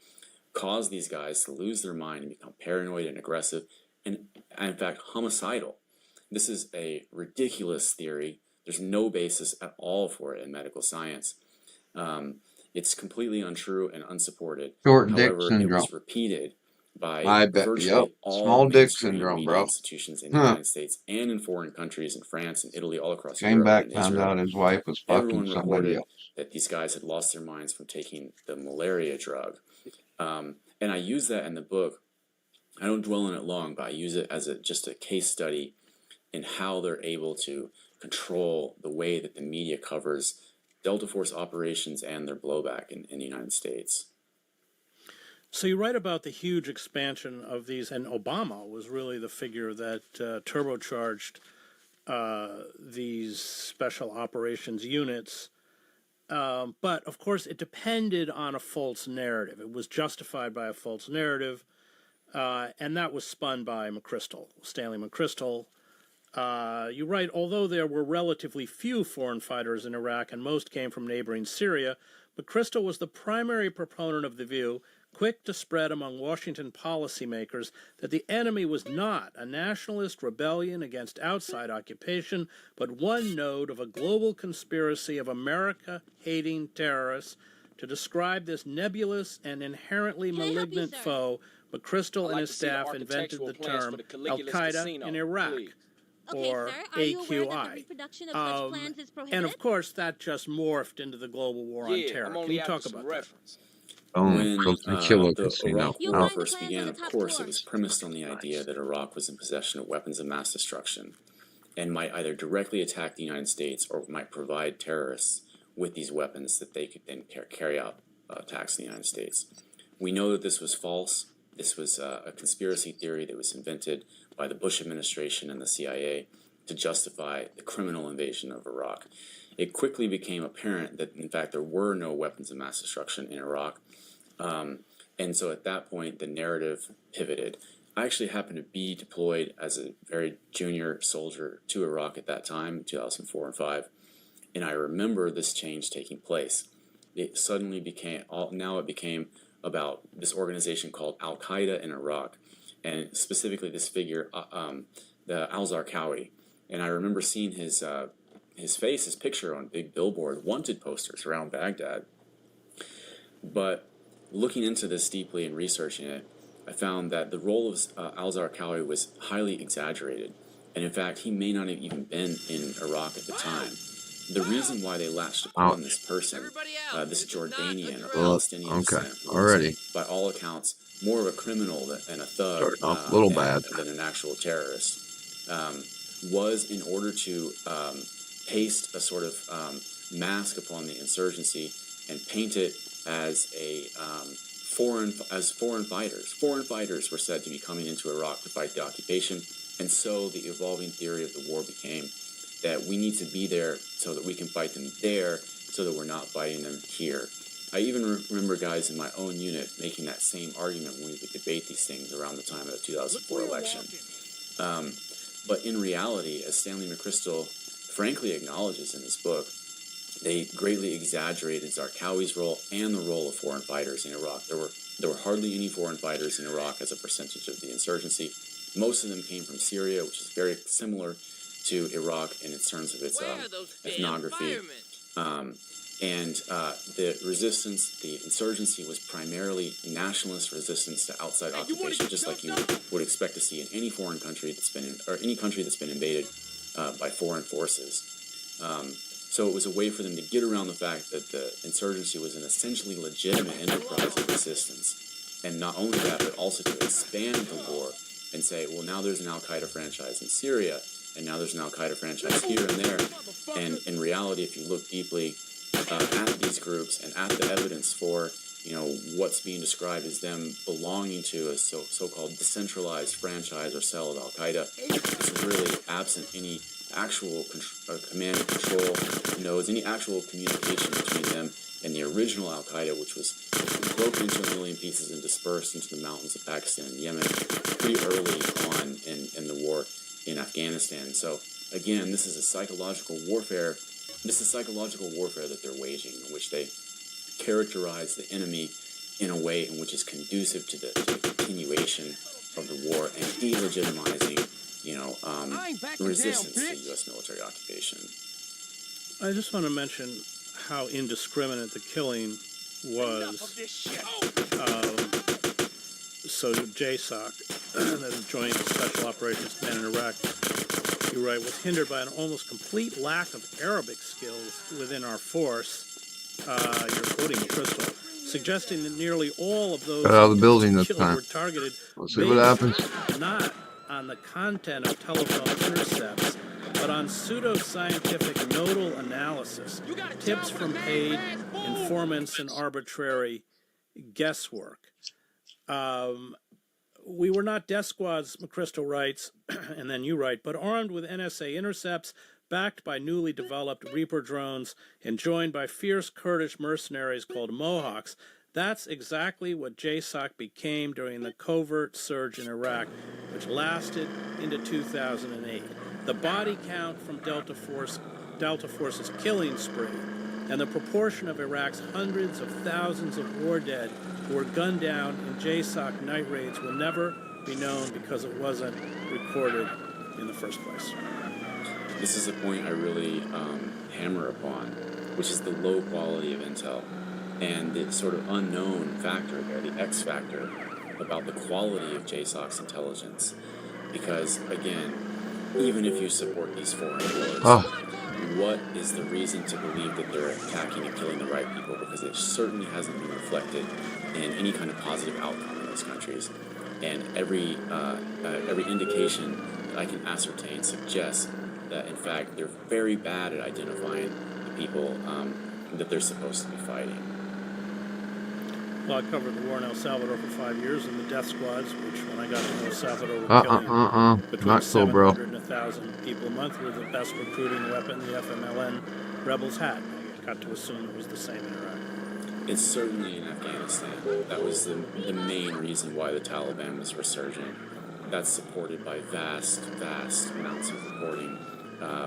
caused these guys to lose their mind and become paranoid and aggressive and in fact, homicidal. This is a ridiculous theory. There's no basis at all for it in medical science. It's completely untrue and unsupported. Short dick However, syndrome. it was repeated by I bet. virtually Yep. all Small dick mainstream syndrome, media bro. institutions in the United States and in foreign countries, in France and Italy, all across Came Europe back, and found Israel. out his wife was fucking Everyone somebody reported else. that these guys had lost their minds from taking the malaria drug. And I use that in the book. I don't dwell on it long, but I use it as just a case study in how they're able to control the way that the media covers Delta Force operations and their blowback in the United States. So you write about the huge expansion of these, and Obama was really the figure that turbocharged these special operations units. But, of course, it depended on a false narrative. It was justified by a false narrative, and that was spun by Stanley McChrystal. You write, although there were relatively few foreign fighters in Iraq and most came from neighboring Syria, McChrystal was the primary proponent of the view, quick to spread among Washington policymakers, that the enemy was not a nationalist rebellion against outside occupation, but one node of a global conspiracy of America-hating terrorists. To describe this nebulous and inherently malignant foe, McChrystal and his staff invented the term Al-Qaeda in Iraq. Okay, Or sir, are you aware that the AQI. reproduction of such plans is prohibited? And of course, that just morphed into the global war on terror. Can you talk about that? When the killer the casino. Iraq You'll War find the first plans began, on of the top course, floor. it was premised on the idea that Iraq was in possession of weapons of mass destruction and might either directly attack the United States or might provide terrorists with these weapons that they could then carry out attacks in the United States. We know that this was false. This was a conspiracy theory that was invented by the Bush administration and the CIA to justify the criminal invasion of Iraq. It quickly became apparent that, in fact, there were no weapons of mass destruction in Iraq. And so at that point, the narrative pivoted. I actually happened to be deployed as a very junior soldier to Iraq at that time, 2004 and 5. And I remember this change taking place. It suddenly became, now it became about this organization called Al-Qaeda in Iraq, and specifically this figure, the al-Zarqawi. And I remember seeing his face, his picture on big billboard, wanted posters around Baghdad. But looking into this deeply and researching it, I found that the role of al-Zarqawi was highly exaggerated. And in fact, he may not have even been in Iraq at the time. The reason why they latched upon this person, this Jordanian or Palestinian descent, already, by all accounts, more of a criminal and a thug a little bad than an actual terrorist, was in order to paste a sort of mask upon the insurgency and paint it as a foreign fighters. Foreign fighters were said to be coming into Iraq to fight the occupation, and so the evolving theory of the war became that we need to be there so that we can fight them there, so that we're not fighting them here. I even remember guys in my own unit making that same argument when we would debate these things around the time of the 2004 election. But in reality, as Stanley McChrystal frankly acknowledges in his book, they greatly exaggerated Zarqawi's role and the role of foreign fighters in Iraq. There were hardly any foreign fighters in Iraq as a percentage of the insurgency. Most of them came from Syria, which is very similar to Iraq in terms of its ethnography. And the resistance, the insurgency, was primarily nationalist resistance to outside occupation, just like you would expect to see in any foreign country that's been, or any country that's been invaded by foreign forces. So it was a way for them to get around the fact that the insurgency was an essentially legitimate enterprise of resistance. And not only that, but also to expand the war and say, well, now there's an Al-Qaeda franchise in Syria, and now there's an Al-Qaeda franchise here and there. And in reality, if you look deeply at these groups and at the evidence for, what's being described as them belonging to a so-called decentralized franchise or cell of Al-Qaeda, it's really absent any actual command and control nodes, any actual communication between them and the original Al-Qaeda, which was broken into a million pieces and dispersed into the mountains of Pakistan and Yemen pretty early on in the war in Afghanistan. So again, this is a psychological warfare. This is psychological warfare that they're waging, in which they characterize the enemy in a way in which is conducive to the continuation of the war and delegitimizing, resistance to U.S. military occupation. I just want to mention how indiscriminate the killing was. So JSOC, the Joint Special Operations Command in Iraq, you write, was hindered by an almost complete lack of Arabic skills within our force. You're quoting Crystal, suggesting that nearly all of those got out of the building this killed time. were targeted We'll see what happens. not on the content of telephone intercepts, but on pseudo-scientific nodal analysis, tips from paid informants, and arbitrary guesswork. We were not death squads, McChrystal writes, and then you write, but armed with NSA intercepts, backed by newly developed Reaper drones, and joined by fierce Kurdish mercenaries called Mohawks. That's exactly what JSOC became during the covert surge in Iraq, which lasted into 2008. The body count from Delta Force's killing spree, and the proportion of Iraq's hundreds of thousands of war dead who were gunned down in JSOC night raids will never be known because it wasn't recorded in the first place. This is a point I really hammer upon, which is the low quality of intel and the sort of unknown factor there, the X factor, about the quality of JSOC's intelligence. Because, again, even if you support these foreign wars, what is the reason to believe that they're attacking and killing the right people? Because it certainly hasn't been reflected in any kind of positive outcome in those countries. And every indication that I can ascertain suggests that, in fact, they're very bad at identifying the people that they're supposed to be fighting. Well, I covered the war in El Salvador for 5 years in the death squads, which when I got to El Salvador were killing between not so, bro. 700 and 1,000 people a month, were the best recruiting weapon the FMLN rebels had. I got to assume it was the same in Iraq. It's certainly in Afghanistan. That was the main reason why the Taliban was resurgent. That's supported by vast amounts of reporting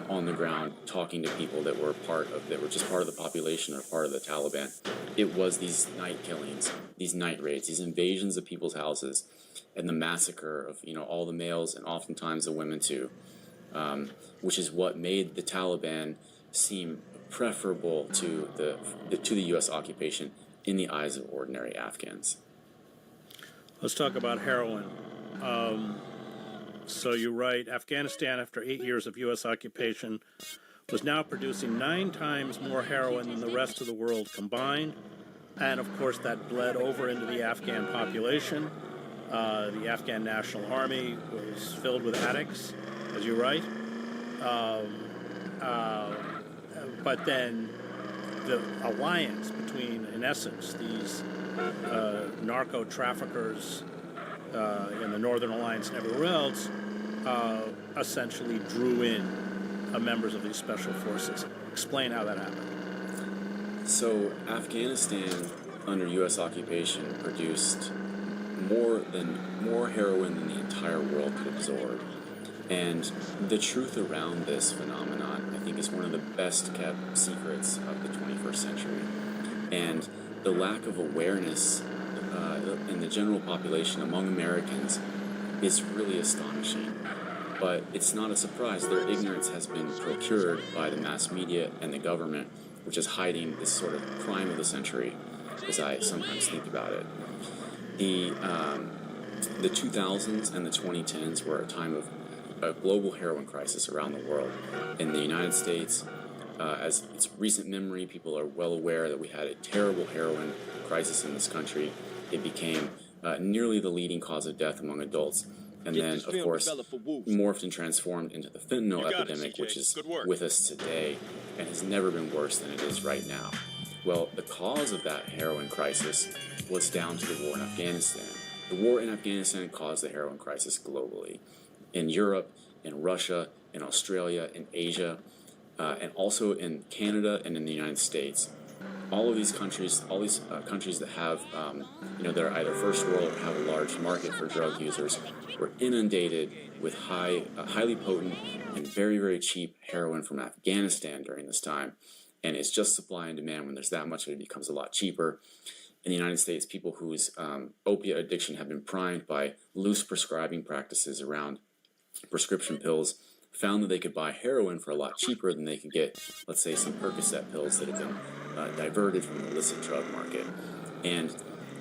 on the ground, talking to people that were just part of the population or part of the Taliban. It was these night killings, these night raids, these invasions of people's houses, and the massacre of all the males and oftentimes the women too, which is what made the Taliban seem preferable to the U.S. occupation in the eyes of ordinary Afghans. Let's talk about heroin. So you write, Afghanistan, after 8 years of U.S. occupation, was now producing 9 times more heroin than the rest of the world combined. And of course, that bled over into the Afghan population. The Afghan National Army was filled with addicts, as you write. But then the alliance between, in essence, these narco traffickers in the Northern Alliance and everywhere else essentially drew in members of these special forces. Explain how that happened. So Afghanistan, under U.S. occupation, produced more heroin than the entire world could absorb. And the truth around this phenomenon, I think, is one of the best kept secrets of the 21st century. And the lack of awareness in the general population among Americans is really astonishing. But it's not a surprise. Their ignorance has been procured by the mass media and the government, which is hiding this sort of crime of the century, as I sometimes think about it. The 2000s and the 2010s were a time of a global heroin crisis around the world. In the United States, as it's recent memory, people are well aware that we had a terrible heroin crisis in this country. It became nearly the leading cause of death among adults. And then, of course, morphed and transformed into the fentanyl epidemic, which is with us today and has never been worse than it is right now. Well, the cause of that heroin crisis was down to the war in Afghanistan. The war in Afghanistan caused the heroin crisis globally. In Europe, in Russia, in Australia, in Asia, and also in Canada and in the United States. All these countries that have, that are either first world or have a large market for drug users, were inundated with highly potent and very, very cheap heroin from Afghanistan during this time. And it's just supply and demand. When there's that much of it, it becomes a lot cheaper. In the United States, people whose opiate addiction have been primed by loose prescribing practices around prescription pills found that they could buy heroin for a lot cheaper than they could get, let's say, some Percocet pills that have been diverted from the illicit drug market. And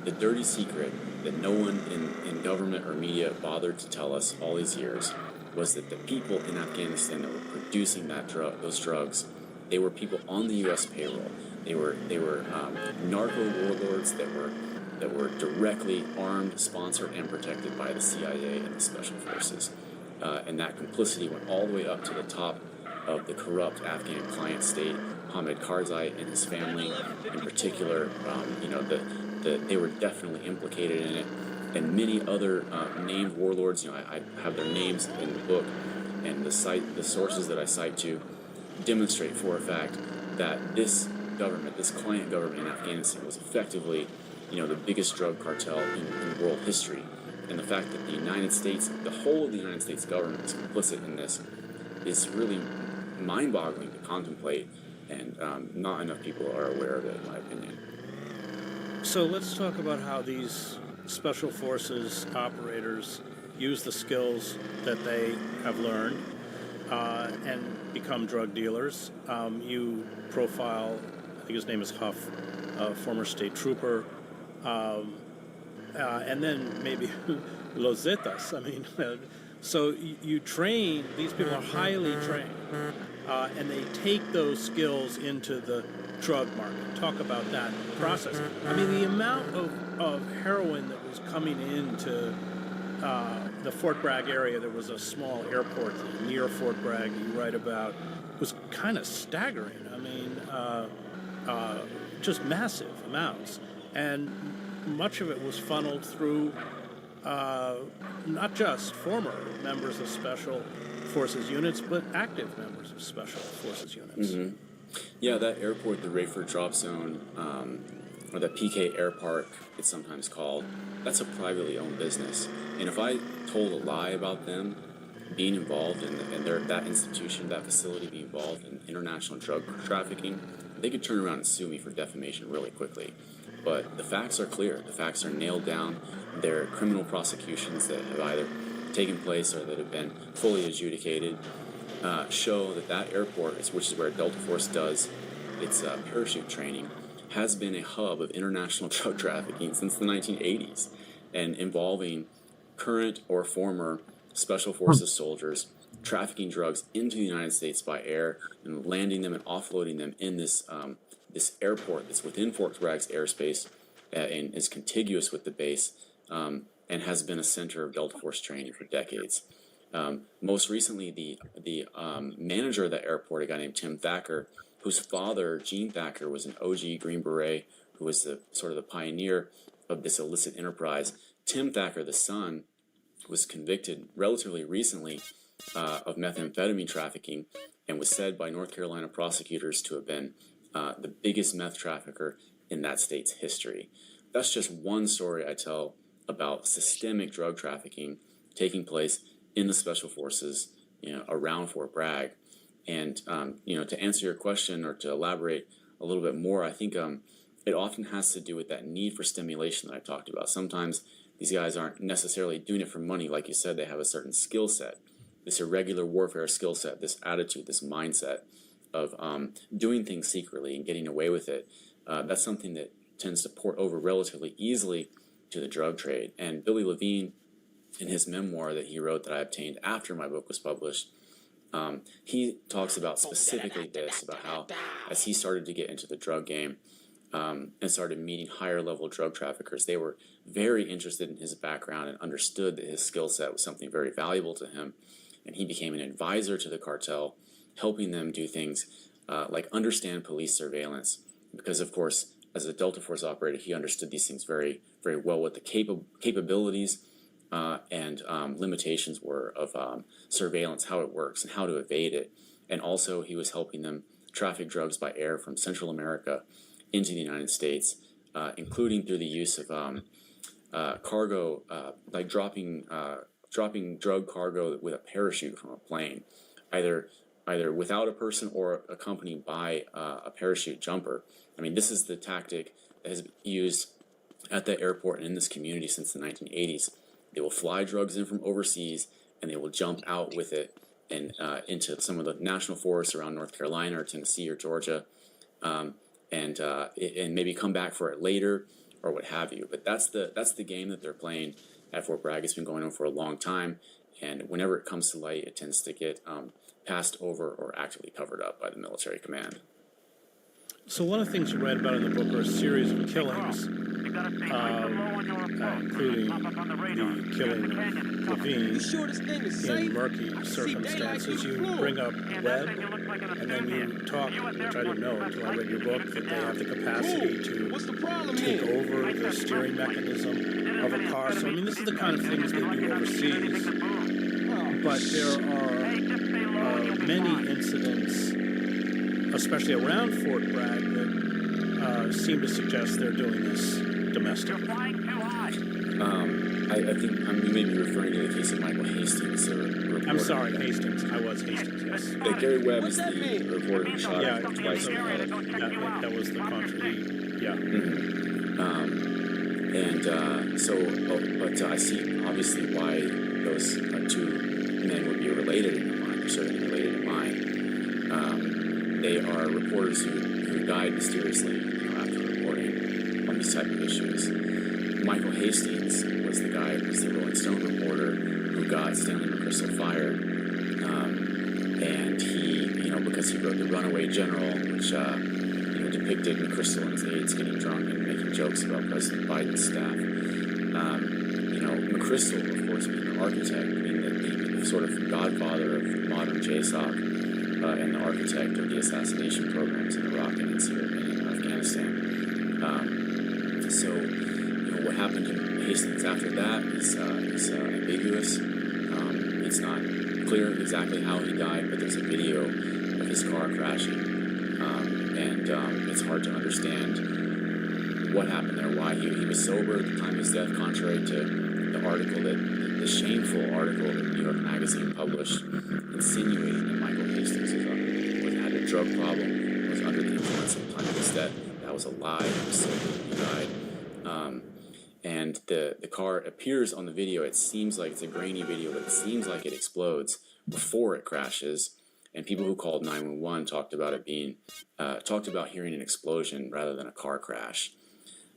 the dirty secret that no one in government or media bothered to tell us all these years was that the people in Afghanistan that were producing those drugs, they were people on the U.S. payroll. They were narco warlords that were directly armed, sponsored, and protected by the CIA and the special forces. And that complicity went all the way up to the top of the corrupt Afghan client state, Hamid Karzai and his family in particular. They were definitely implicated in it, and many other named warlords. I have their names in the book, and the sources that I cite to demonstrate for a fact that this client government in Afghanistan was effectively, the biggest drug cartel in world history. And the fact that the United States, the whole of the United States government is complicit in this is really mind-boggling to contemplate, and not enough people are aware of it, in my opinion. So let's talk about how these special forces operators use the skills that they have learned and become drug dealers. You profile, I think his name is Huff, a former state trooper, and then maybe Los Zetas. So you train, these people are highly trained, and they take those skills into the drug market. Talk about that process. The amount of heroin that was coming into the Fort Bragg area, there was a small airport near Fort Bragg you write about, was kind of staggering. Just massive amounts. And much of it was funneled through not just former members of Special Forces units, but active members of Special Forces units. Mm-hmm. Yeah, that airport, the Rayford Drop Zone, or the PK Air Park, it's sometimes called, that's a privately owned business. And if I told a lie about them being involved in that institution, that facility being involved in international drug trafficking, they could turn around and sue me for defamation really quickly. But the facts are clear. The facts are nailed down. There are criminal prosecutions that have either taken place or that have been fully adjudicated, show that airport, which is where Delta Force does its parachute training, has been a hub of international drug trafficking since the 1980s, and involving current or former Special Forces soldiers trafficking drugs into the United States by air and landing them and offloading them in this airport that's within Fort Bragg's airspace and is contiguous with the base, and has been a center of Delta Force training for decades. Most recently, the manager of the airport, a guy named Tim Thacker, whose father, Gene Thacker, was an OG Green Beret, who was the pioneer of this illicit enterprise. Tim Thacker, the son, was convicted relatively recently of methamphetamine trafficking, and was said by North Carolina prosecutors to have been the biggest meth trafficker in that state's history. That's just one story I tell about systemic drug trafficking taking place in the Special Forces, around Fort Bragg. And to answer your question or to elaborate a little bit more, I think it often has to do with that need for stimulation that I talked about. Sometimes these guys aren't necessarily doing it for money. Like you said, they have a certain skill set, this irregular warfare skill set, this attitude, this mindset of doing things secretly and getting away with it. That's something that tends to port over relatively easily to the drug trade. And Billy Levine, in his memoir that he wrote that I obtained after my book was published, he talks about specifically this, about how as he started to get into the drug game and started meeting higher level drug traffickers, they were very interested in his background and understood that his skill set was something very valuable to him. And he became an advisor to the cartel, helping them do things like understand police surveillance. Because, of course, as a Delta Force operator, he understood these things very, very well, what the capabilities and limitations were of surveillance, how it works, and how to evade it. And also, he was helping them traffic drugs by air from Central America into the United States, including through the use of cargo, like dropping drug cargo with a parachute from a plane, either without a person or accompanied by a parachute jumper. I mean, this is the tactic that has been used at the airport and in this community since the 1980s. They will fly drugs in from overseas, and they will jump out with it and into some of the national forests around North Carolina or Tennessee or Georgia, and maybe come back for it later or what have you. But that's the game that they're playing at Fort Bragg. It's been going on for a long time, and whenever it comes to light, it tends to get passed over or actively covered up by the military command. So one of the things you write about in the book are a series of killings, including the killing of Levine in murky circumstances. You bring up Webb, and then you talk, which I didn't know until I read your book, that they have the capacity to take over the steering mechanism of a car. So, I mean, this is the kind of things they do overseas. But there are many incidents, especially around Fort Bragg, that seem to suggest they're doing this domestically. I think you may be referring to the case of Michael Hastings. I'm sorry, Hastings. I was Hastings, yes. Gary Webb is the reporter who shot Yeah, twice. that was the country. Yeah. But I see obviously why those two men would be related in your mind, or certainly related in mine. They are reporters who died mysteriously after reporting on these type of issues. Michael Hastings was the guy who was the Rolling Stone reporter who got Stanley McChrystal fired. And he, because he wrote The Runaway General, which depicted McChrystal and his aides getting drunk and making jokes about President Biden's staff. McChrystal, of course, being the architect, being the sort of godfather of modern JSOC, and the architect of the assassination programs in Iraq and in Syria and in Afghanistan. What happened to Hastings after that is ambiguous. It's not clear exactly how he died, but there's a video of his car crashing, and it's hard to understand what happened there, why he was sober at the time of his death, contrary to the article the shameful article that New York Magazine published, insinuating that Michael Hastings had a drug problem, was under the influence at the time of his death. That was a lie. He was sober when he died. And the car appears on the video. It seems like it's a grainy video, but it seems like it explodes before it crashes. And people who called 911 talked about hearing an explosion rather than a car crash.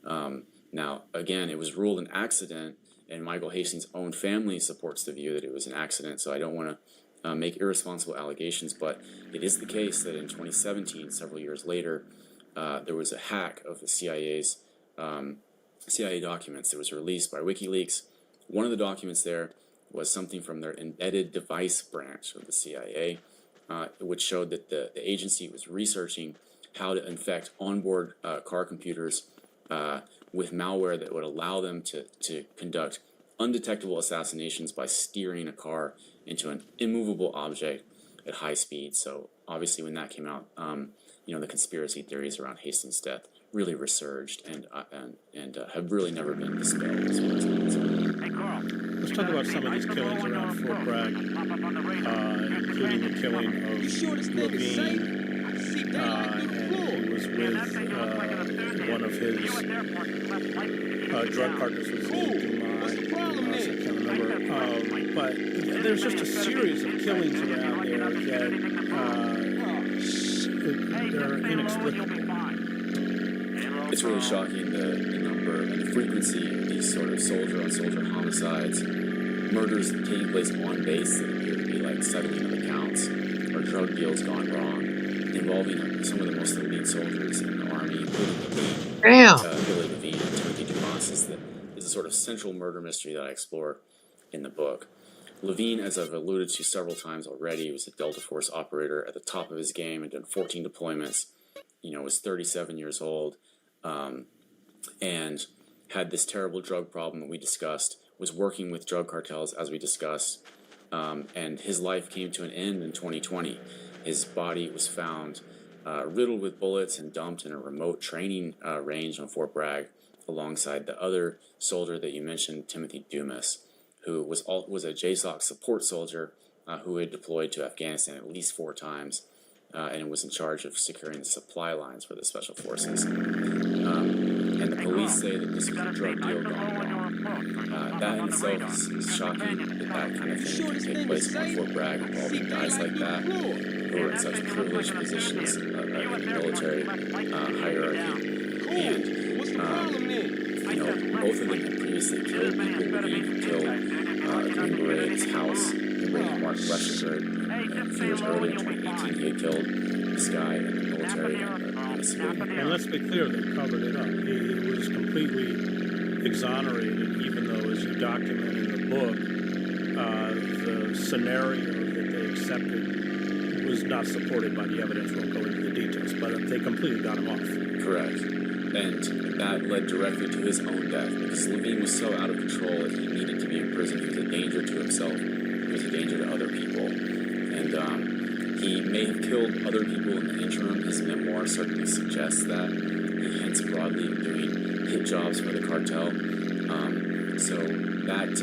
Now, again, it was ruled an accident, and Michael Hastings' own family supports the view that it was an accident. So I don't want to make irresponsible allegations, but it is the case that in 2017, several years later, there was a hack of the CIA's CIA documents that was released by WikiLeaks. One of the documents there was something from their embedded device branch of the CIA, which showed that the agency was researching how to infect onboard car computers with malware that would allow them to conduct undetectable assassinations by steering a car into an immovable object at high speed. So obviously when that came out, the conspiracy theories around Hastings' death really resurged and have really never been dispelled as far as I'm concerned. Let's talk about some of these killings around Fort Bragg, including the killing of Levine, and he was with one of his drug partners, was named Dumas. I can't remember. But there's just a series of killings around there that they're inexplicable. It's really shocking the number and the frequency of these sort of soldier-on-soldier homicides, murders taking place on base that appear to be like settling of accounts or drug deals gone wrong, involving some of the most elite soldiers in the Army, including Levine, Billy Levine and Timothy Dumas is a sort of central murder mystery that I explore in the book. Levine, as I've alluded to several times already, was a Delta Force operator at the top of his game and done 14 deployments, was 37 years old, and had this terrible drug problem that we discussed, was working with drug cartels as we discussed, and his life came to an end in 2020. His body was found riddled with bullets and dumped in a remote training range on Fort Bragg alongside the other soldier that you mentioned, Timothy Dumas, who was a JSOC support soldier who had deployed to Afghanistan at least 4 times and was in charge of securing the supply lines for the Special Forces. And the police say that this was a drug deal gone wrong. That in itself is shocking that kind of thing can take place on Fort Bragg involving guys like that who are in such privileged positions in the military hierarchy. And both of them had previously killed people. Levine killed a Green Beret at his house. Mark Lesher, a few years earlier in 2018, he had killed this guy in the military on a civilian. And let's be clear, they covered it up. He was completely exonerated, even though, as you document in the book, the scenario that they accepted was not supported by the evidence. Won't go into the details, but they completely got him off. Correct. And that led directly to his own death, because Levine was so out of control that he needed to be in prison. He was a danger to himself. He was a danger to other people. And he may have killed other people in the interim. His memoir certainly suggests that. He hints broadly at doing hit jobs for the cartel. So that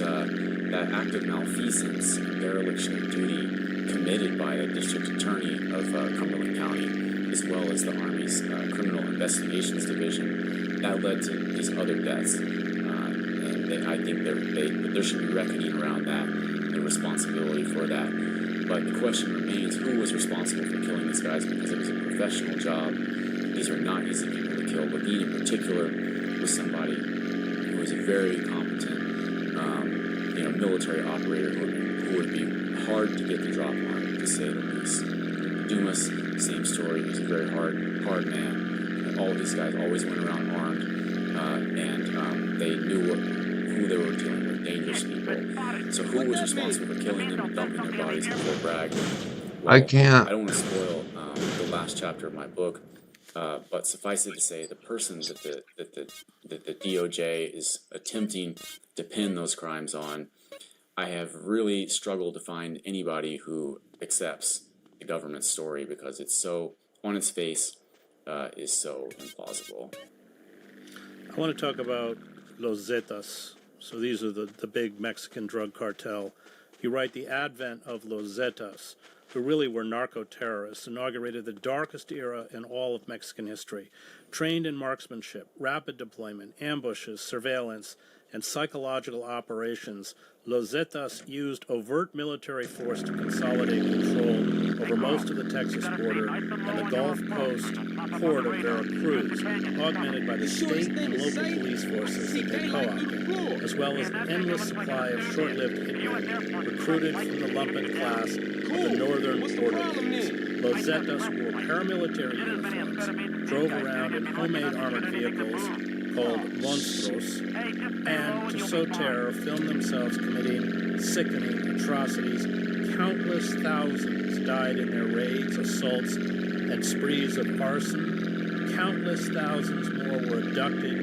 act of malfeasance and dereliction of duty committed by the district attorney of Cumberland County, as well as the Army's Criminal Investigations Division, that led to these other deaths. And I think there should be reckoning around that, the responsibility for that. But the question remains, who was responsible for killing these guys? Because it was a professional job. These are not easy people to kill. Levine in particular was somebody who was a very competent military operator who would be hard to get the drop on, to say the least. Dumas, same story. He was a very hard man. And all these guys always went around armed, and they knew who they were dealing with, dangerous people. So who was responsible for killing them and dumping their bodies in Fort Bragg? Well, I can't. I don't want to spoil the last chapter of my book, but suffice it to say, the person that the DOJ is attempting to pin those crimes on, I have really struggled to find anybody who accepts the government's story, because it's so, on its face, is so implausible. I want to talk about Los Zetas. So these are the big Mexican drug cartel. You write, the advent of Los Zetas, who really were narco-terrorists, inaugurated the darkest era in all of Mexican history. Trained in marksmanship, rapid deployment, ambushes, surveillance, and psychological operations, Los Zetas used overt military force to consolidate control over most of the Texas border and the Gulf Coast port of Veracruz, augmented by the state and local police forces that they co-opted, as well as an endless supply of short-lived hitmen recruited from the lumpen class of the northern border gangs. Los Zetas wore paramilitary uniforms, drove around in homemade armored vehicles called monstros, and to sow terror, filmed themselves committing sickening atrocities. Countless thousands died in their raids, assaults, and sprees of arson. Countless thousands more were abducted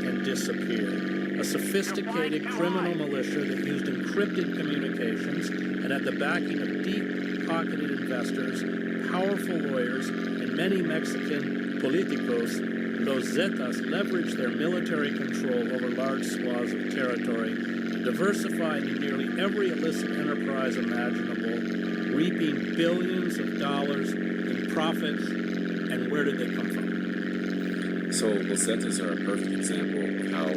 and disappeared. A sophisticated criminal militia that used encrypted communications and had the backing of deep-pocketed investors, powerful lawyers, and many Mexican politicos, Los Zetas leveraged their military control over large swaths of territory to diversify into nearly every illicit enterprise imaginable, reaping billions of dollars in profits. And where did they come from? So Los Zetas are a perfect example of how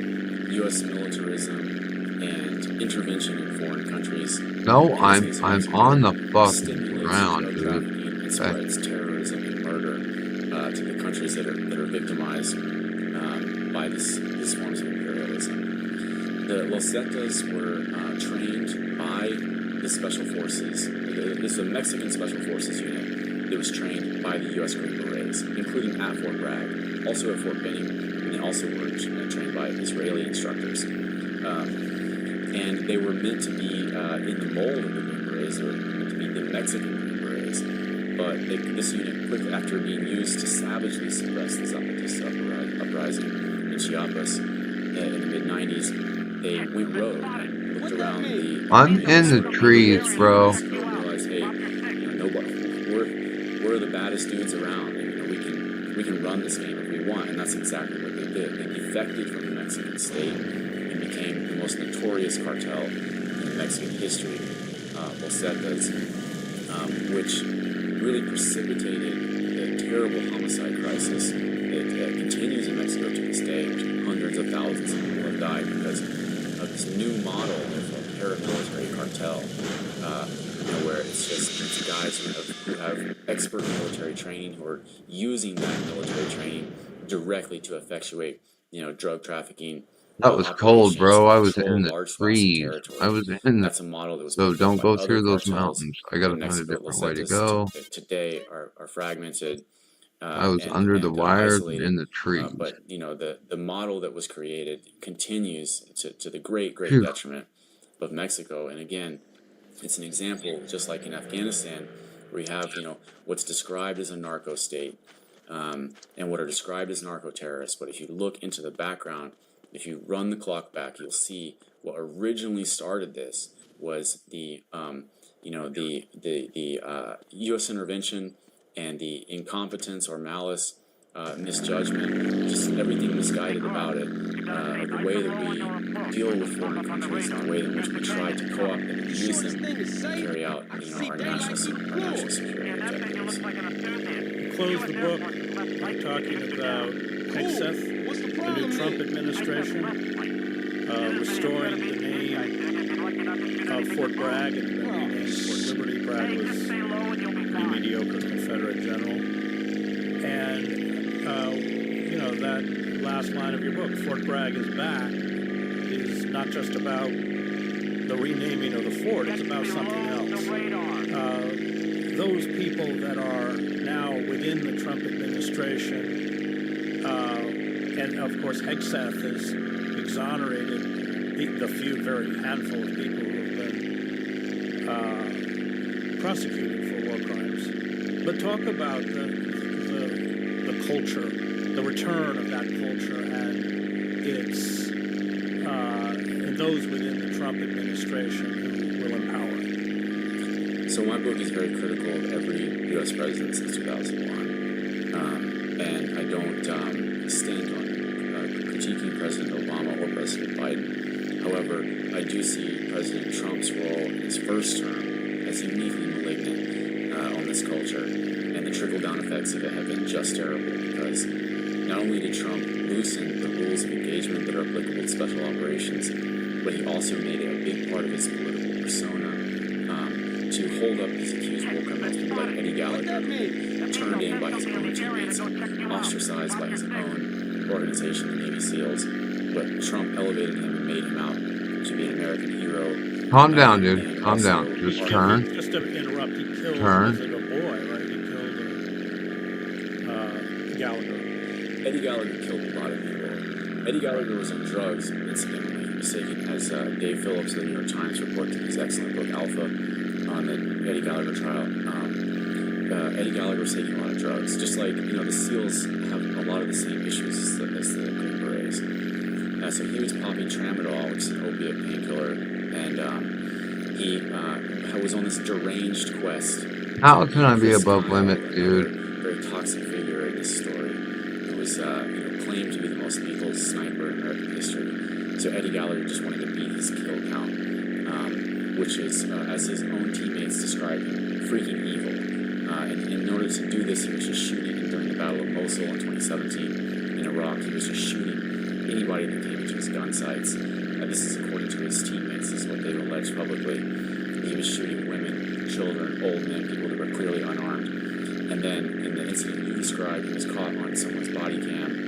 U.S. militarism and intervention in foreign countries. No, I'm on the fucking stimulates ground, drug dude. trafficking and spreads terrorism and murder to the countries that are victimized by these forms of imperialism. The Los Zetas were trained by the special forces. This is a Mexican special forces unit that was trained by the U.S. Green Berets, including at Fort Bragg, also at Fort Benning, and they also were trained by Israeli instructors. And they were meant to be in the mold of the Green Berets. They were meant to be the Mexican Green Berets. But this unit, quickly after being used to savagely suppress the Zapatista uprising in Chiapas in the mid-90s, they went rogue and looked around the... I'm in the trees, bro. And realized, hey, we're the baddest dudes around, and we can run this game if we want, and that's exactly what they did. They defected from the Mexican state and became the most notorious cartel in Mexican history, Los Zetas, which really precipitated the terrible homicide crisis that continues in Mexico to this day, which hundreds of thousands of people have died because of this new model of a paramilitary cartel, where it's guys who have expert military training, who are using that military training directly to effectuate, drug trafficking. That was cold, bro. I was in the trees. I was in the... That's a model that was So don't go through those cartels mountains. I gotta find a different way to go. Today are fragmented. I was under the wires and in the trees. But the model that was created continues to the great detriment of Mexico. And again, it's an example, just like in Afghanistan, where you have what's described as a narco state, and what are described as narco terrorists. But if you look into the background, if you run the clock back, you'll see what originally started this was the U.S. intervention and the incompetence or malice, misjudgment, just everything misguided about it, the way that we deal with foreign countries, and the way in which we try to co-opt them and use them to carry out our national security objectives. Close the book by talking about Hegseth, the new Trump administration, restoring the name of Fort Bragg and the renamed Fort Liberty. Bragg was pretty mediocre Confederate general. And, that last line of your book, Fort Bragg is back, is not just about the renaming of the fort, it's about something else. Those people that are now within the Trump administration, and of course Hegseth is exonerated the few very handful of people who have been prosecuted for war crimes. But talk about the culture, the return of that culture, and its and those within the Trump administration who will empower it. So my book is very critical of every U.S. president since 2001, and I don't stand on critiquing President President Biden. However, I do see President Trump's role in his first term as uniquely malignant on this culture, and the trickle-down effects of it have been just terrible because not only did Trump loosen the rules of engagement that are applicable to special operations, but he also made it a big part of his political persona to hold up these accused war criminals, people like Eddie Gallagher, turned in by his own teammates, ostracized by his own organization, the Navy SEALs. But Trump elevated him and made him out to be an American hero. Calm down, dude. Calm down. Just turn. Just to interrupt, he killed Turn. as like a boy, right? He killed Gallagher. Eddie Gallagher killed a lot of people. Eddie Gallagher was on drugs, incidentally. He was taking, as Dave Phillips of the New York Times reported in his excellent book Alpha on the Eddie Gallagher trial. Eddie Gallagher was taking a lot of drugs. Just like, the SEALs have a lot of the same issues as the Green Berets. So he was popping tramadol, which is an opiate painkiller, and he was on this deranged quest. How can I be above limit, dude? Very toxic figure in this story, who was claimed to be the most lethal sniper in American history. So Eddie Gallagher just wanted to beat his kill count, which is, as his own teammates described him, freaking evil. And in order to do this, he was just shooting. And during the Battle of Mosul in 2017 in Iraq, he was just shooting anybody that came into his gun sights. This is according to his teammates. This is what they've alleged publicly. He was shooting women, children, old men, people that were clearly unarmed. And then, in the incident you described, he was caught on someone's body cam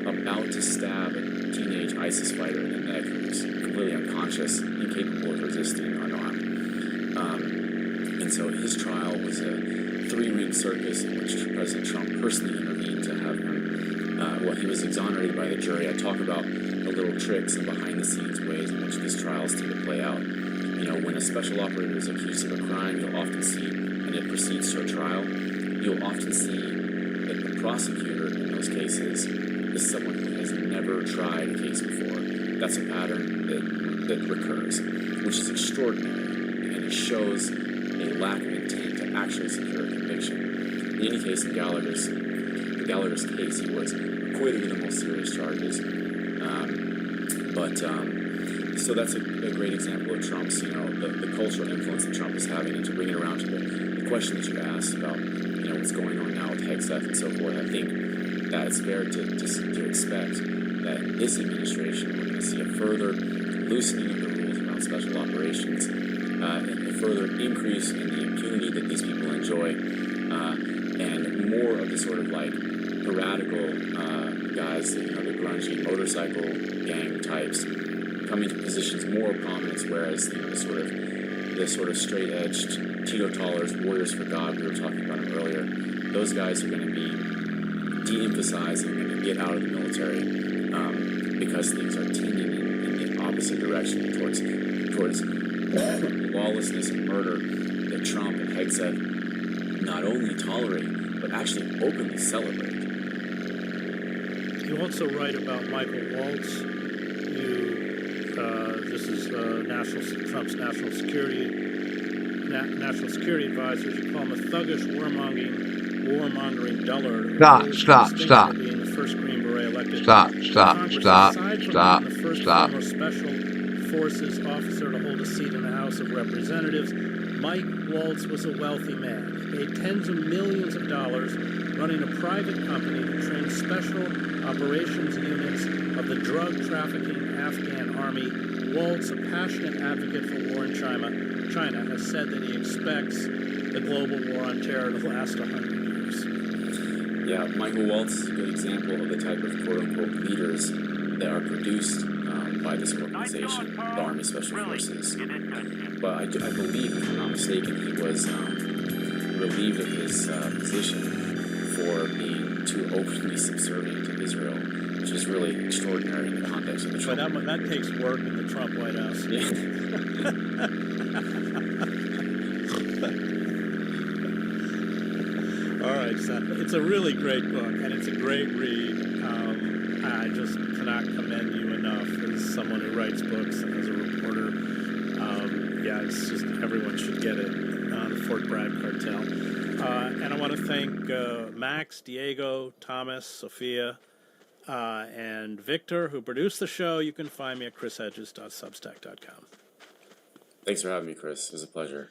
about to stab a teenage ISIS fighter in the neck who was completely unconscious, incapable of resisting, unarmed. And so his trial was a three-ring circus in which President Trump personally intervened to have him. He was exonerated by the jury. I talk about the little tricks and behind-the-scenes ways in which these trials tend to play out. When a special operator is accused of a crime, you'll often see, and it proceeds to a trial, you'll often see that the prosecutor in those cases is someone who has never tried a case before. That's a pattern that recurs, which is extraordinary, and it shows a lack of intent to actually secure a conviction. In any case, in Gallagher's case, he was acquitted of the most serious charges. So that's a great example of Trump's, the cultural influence that Trump is having. And to bring it around to the question that you asked about, what's going on now with Hegseth and so forth, I think that it's fair to expect that in this administration, we're going to see a further loosening of the rules around special operations, a further increase in the impunity that these people enjoy, and more of the sort of like piratical guys, the grungy motorcycle gang types, coming to positions more of prominence, whereas the sort of straight-edged teetotalers, warriors for God, we were talking about them earlier, those guys are going to be de-emphasized and going to get out of the military because things are tending in the opposite direction towards lawlessness and murder that Trump and Hegseth not only tolerate but actually openly celebrate. You also write about Michael Waltz, this is Trump's national security advisor. You call him a thuggish, warmongering dullard. Stop. Being the first Green Beret elected. Stop. The first former special forces officer to hold a seat in the House of Representatives, Mike Waltz was a wealthy man, paid tens of millions of dollars, running a private company that trained special operations units of the drug trafficking Afghan army. Waltz, a passionate advocate for war in China, has said that he expects the global war on terror to last 100 years. Yeah, Michael Waltz is a good example of the type of quote-unquote leaders that are produced by this organization, the Army Special Forces. But I believe, if I'm not mistaken, he was relieved of his position for being too openly subservient to Israel, which is really extraordinary in the context of the Trump. But that takes work in the Trump White House. Yeah. All right, so it's a really great book, and it's a great read. I just cannot commend you enough as someone who writes books and as a reporter. It's just everyone should get it on the Fort Bragg Cartel. And I want to thank Max, Diego, Thomas, Sophia, And Victor, who produced the show, you can find me at chrishedges.substack.com. Thanks for having me, Chris. It was a pleasure.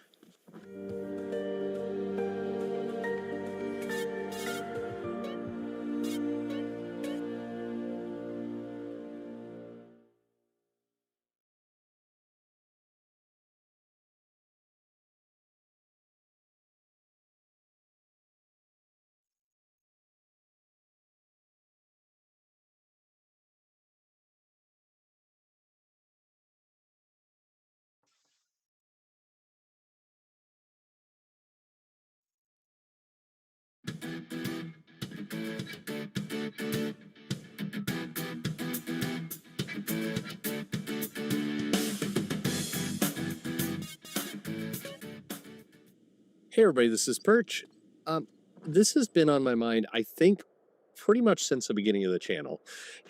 Hey everybody, this is Perch. This has been on my mind, I think, pretty much since the beginning of the channel.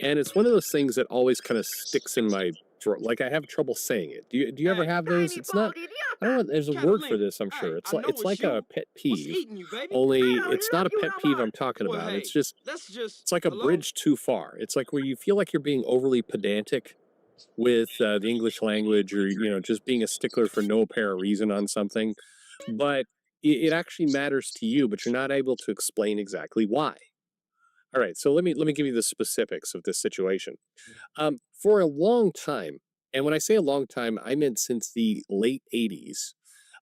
And it's one of those things that always kind of sticks in my throat. Like I have trouble saying it. Do you ever have those? It's not, I don't know, there's a word for this, I'm sure. It's like a pet peeve. Only it's not a pet peeve I'm talking about. It's just, it's like a bridge too far. It's like where you feel like you're being overly pedantic with the English language, or, just being a stickler for no apparent reason on something. But it actually matters to you, but you're not able to explain exactly why. All right, so let me give you the specifics of this situation. For a long time, and when I say a long time, I meant since the late 80s,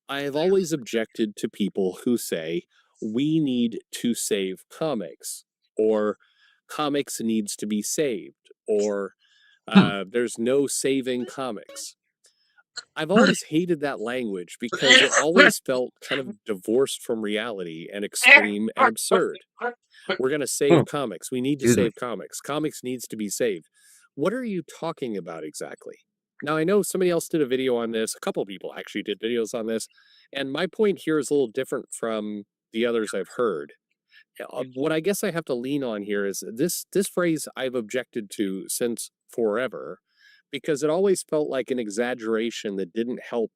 I have always objected to people who say we need to save comics, or comics needs to be saved, or there's no saving comics. I've always hated that language because it always felt kind of divorced from reality and extreme and absurd. We're going to save comics. We need to save comics. Comics needs to be saved. What are you talking about exactly? Now, I know somebody else did a video on this. A couple of people actually did videos on this. And my point here is a little different from the others I've heard. What I guess I have to lean on here is this phrase I've objected to since forever, because it always felt like an exaggeration that didn't help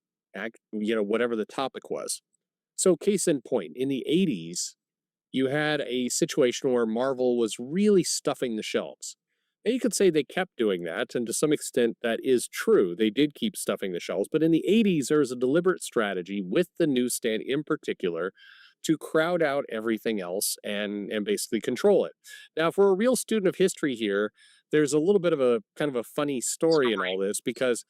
whatever the topic was. So case in point, in the 80s, you had a situation where Marvel was really stuffing the shelves. And you could say they kept doing that, and to some extent that is true. They did keep stuffing the shelves, but in the 80s, there was a deliberate strategy with the newsstand in particular to crowd out everything else and basically control it. Now, for a real student of history here, there's a little bit of a kind of a funny story in all this, because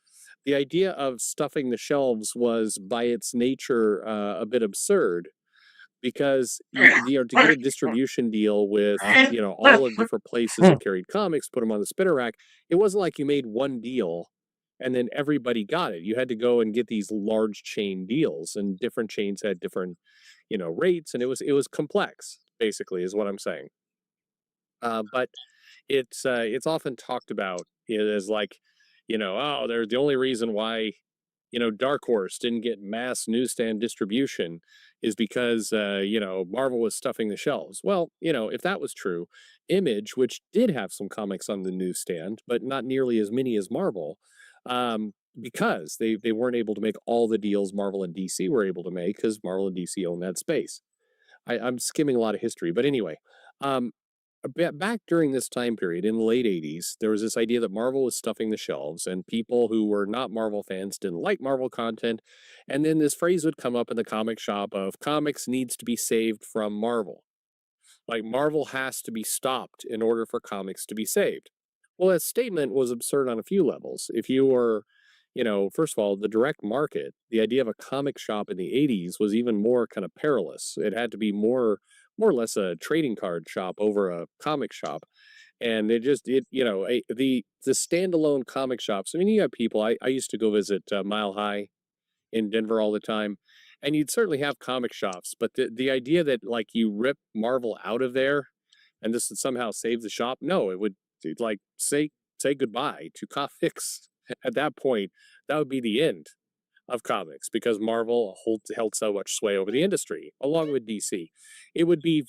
the idea of stuffing the shelves was by its nature a bit absurd, because to get a distribution deal with all the different places that carried comics, put them on the spinner rack. It wasn't like you made one deal and then everybody got it. You had to go and get these large chain deals, and different chains had different rates, and it was complex, basically, is what I'm saying. But it's often talked about as like, oh, they're the only reason why Dark Horse didn't get mass newsstand distribution is because, Marvel was stuffing the shelves. Well, if that was true, Image, which did have some comics on the newsstand, but not nearly as many as Marvel, because they weren't able to make all the deals Marvel and DC were able to make, because Marvel and DC own that space. I'm skimming a lot of history, but anyway, back during this time period in the late 80s, there was this idea that Marvel was stuffing the shelves, and people who were not Marvel fans didn't like Marvel content. And then this phrase would come up in the comic shop of comics needs to be saved from Marvel. Like Marvel has to be stopped in order for comics to be saved. Well, that statement was absurd on a few levels. If you were, first of all, the direct market, the idea of a comic shop in the 80s was even more kind of perilous. It had to be more or less a trading card shop over a comic shop. And the standalone comic shops. I mean, you have people, I used to go visit Mile High in Denver all the time, and you'd certainly have comic shops, but the idea that like you rip Marvel out of there and this would somehow save the shop, no, it would like say goodbye to comics. At that point, that would be the end of comics, because Marvel held so much sway over the industry, along with DC. It would be,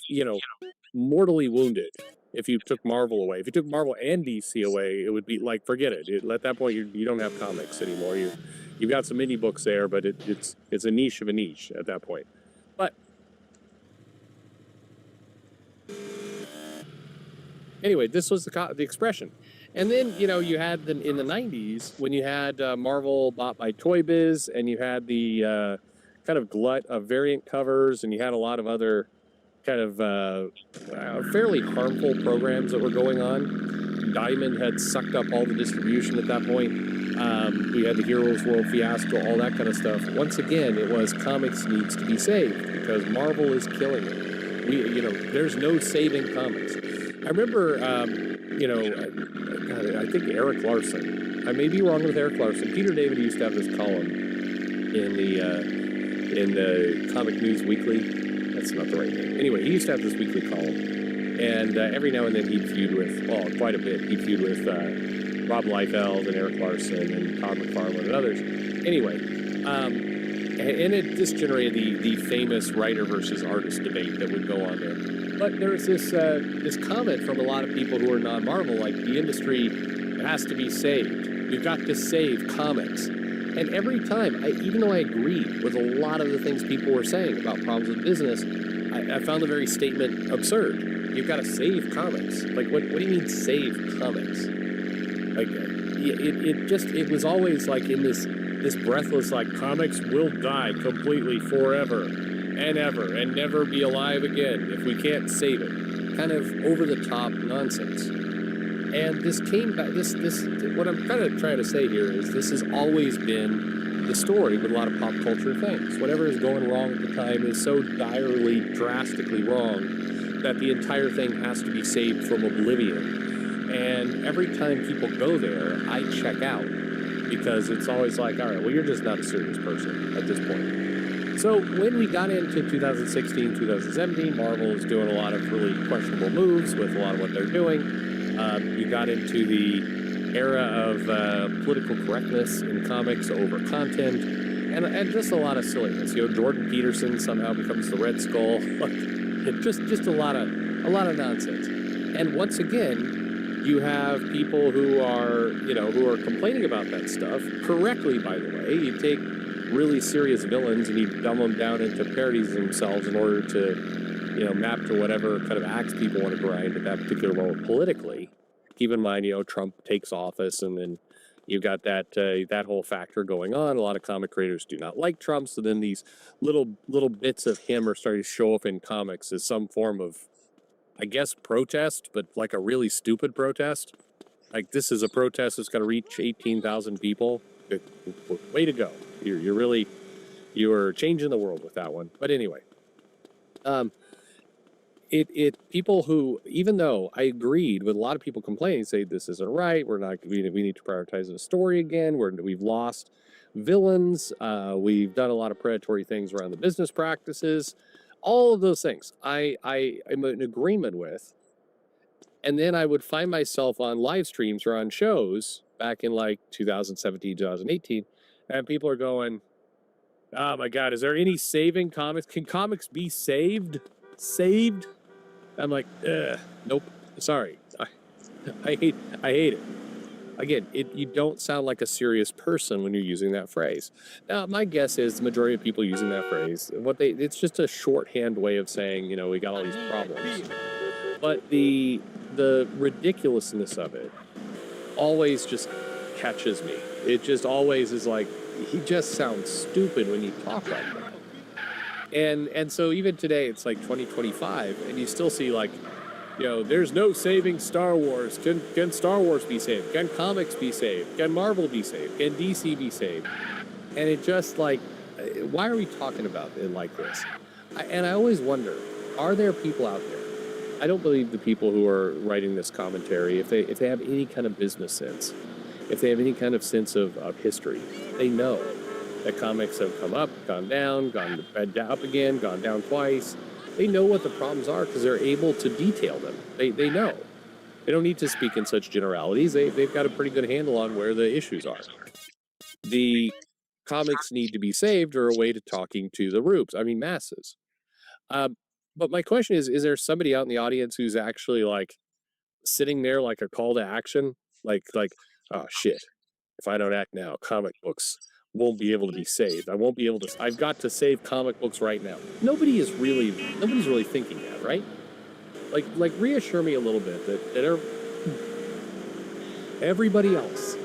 mortally wounded if you took Marvel away. If you took Marvel and DC away, it would be like, forget it. At that point, you don't have comics anymore. You've got some indie books there, but it's a niche of a niche at that point. But Anyway, this was the expression. And then, you had in the 90s when you had Marvel bought by Toy Biz, and you had the kind of glut of variant covers, and you had a lot of other kind of fairly harmful programs that were going on. Diamond had sucked up all the distribution at that point. We had the Heroes World fiasco, all that kind of stuff. Once again, it was comics needs to be saved because Marvel is killing it. There's no saving comics. I remember, I think Eric Larson. I may be wrong with Eric Larson. Peter David used to have this column in the Comic News Weekly. That's not the right name. Anyway, he used to have this weekly column, and every now and then he'd feud with, quite a bit. He'd feud with Rob Liefeld and Eric Larson and Todd McFarlane and others. Anyway, and it just generated the famous writer versus artist debate that would go on there. But there's this comment from a lot of people who are non-Marvel, like the industry has to be saved. We've got to save comics. And every time, even though I agreed with a lot of the things people were saying about problems with business, I found the very statement absurd. You've got to save comics. Like, what do you mean save comics? Like, it was always like in this breathless, like, comics will die completely forever and ever and never be alive again if we can't save it. Kind of over-the-top nonsense. And this came back, what I'm kind of trying to say here is this has always been the story with a lot of pop culture things. Whatever is going wrong at the time is so direly, drastically wrong that the entire thing has to be saved from oblivion. And every time people go there, I check out because it's always like, all right, well, you're just not a serious person at this point. So when we got into 2016, 2017, Marvel is doing a lot of really questionable moves with a lot of what they're doing. You got into the era of political correctness in comics over content, and just a lot of silliness. Jordan Peterson somehow becomes the Red Skull. just a lot of nonsense. And once again, you have people who are complaining about that stuff correctly. By the way, you take really serious villains and you dumb them down into parodies of themselves in order to map to whatever kind of axe people want to grind at that particular moment politically. Keep in mind, Trump takes office, and then you've got that whole factor going on. A lot of comic creators do not like Trump, so then these little bits of him are starting to show up in comics as some form of, I guess, protest, but like a really stupid protest. Like, this is a protest that's going to reach 18,000 people. Way to go. You're changing the world with that one. But anyway, people who, even though I agreed with a lot of people complaining, say this isn't right, we need to prioritize the story again, we've lost villains, we've done a lot of predatory things around the business practices, all of those things I am in agreement with. And then I would find myself on live streams or on shows back in like 2017, 2018, and people are going, oh my God, is there any saving comics? Can comics be saved? I'm like, nope, sorry. I hate it. Again, you don't sound like a serious person when you're using that phrase. Now, my guess is the majority of people using that phrase, it's just a shorthand way of saying, we got all these problems. But the ridiculousness of it always just catches me. It just always is like, he just sounds stupid when you talk like that. And so even today, it's like 2025, and you still see like, there's no saving Star Wars. Can Star Wars be saved? Can comics be saved? Can Marvel be saved? Can DC be saved? And it just like, why are we talking about it like this? And I always wonder, are there people out there? I don't believe the people who are writing this commentary, if they have any kind of business sense, if they have any kind of sense of history, they know that comics have come up, gone down, gone up again, gone down twice. They know what the problems are because they're able to detail them. They know. They don't need to speak in such generalities. They've got a pretty good handle on where the issues are. The comics need to be saved are a way to talking to the masses. But my question is there somebody out in the audience who's actually like sitting there like a call to action? Like, oh shit, if I don't act now, comic books won't be able to be saved. I've got to save comic books right now. Nobody's really thinking that, right? like reassure me a little bit that everybody else.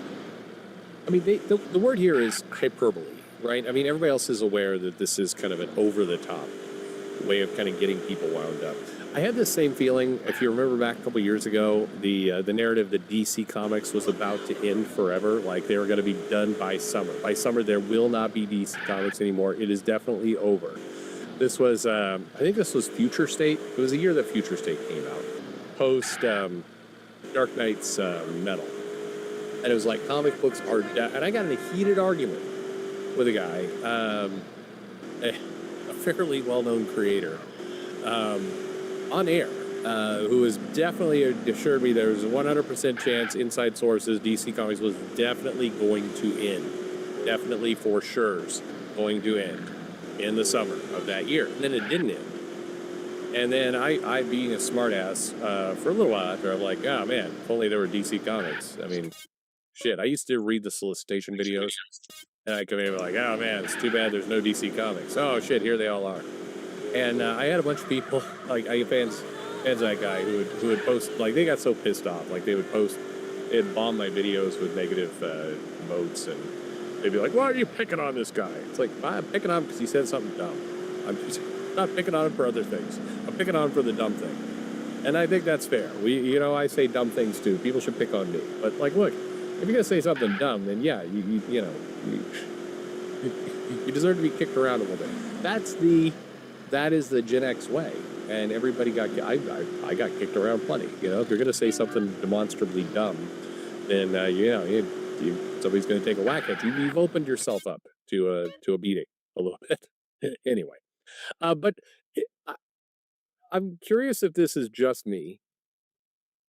I mean, the word here is hyperbole, right? I mean, everybody else is aware that this is kind of an over-the-top way of kind of getting people wound up. I had this same feeling, if you remember back a couple years ago, the narrative that DC Comics was about to end forever, like they were going to be done by summer. By summer, there will not be DC Comics anymore. It is definitely over. This was, I think this was Future State. It was the year that Future State came out, post Dark Knight's Metal. And it was like, comic books are dead. And I got in a heated argument with a guy, a fairly well-known creator, on air, who was definitely assured me there was a 100% chance, inside sources, DC Comics was definitely going to end. Definitely for sure's going to end in the summer of that year. And then it didn't end. And then I being a smartass, for a little while after, I'm like, oh man, if only there were DC Comics. I mean, shit, I used to read the solicitation videos, and I come in and be like, oh man, it's too bad there's no DC Comics. Oh shit, here they all are. And I had a bunch of people, like fans of that guy who would post, like they got so pissed off, like they would post, they'd bomb my videos with negative votes, and they'd be like, why are you picking on this guy? It's like, I'm picking on him because he said something dumb. I'm just not picking on him for other things. I'm picking on him for the dumb thing. And I think that's fair. I say dumb things too. People should pick on me. But like, look, if you're gonna say something dumb, then yeah, you deserve to be kicked around a little bit. That is the Gen X way, and everybody I got kicked around plenty. If you're gonna say something demonstrably dumb, then somebody's gonna take a whack at you. You've opened yourself up to a beating a little bit. Anyway, but I'm curious if this is just me,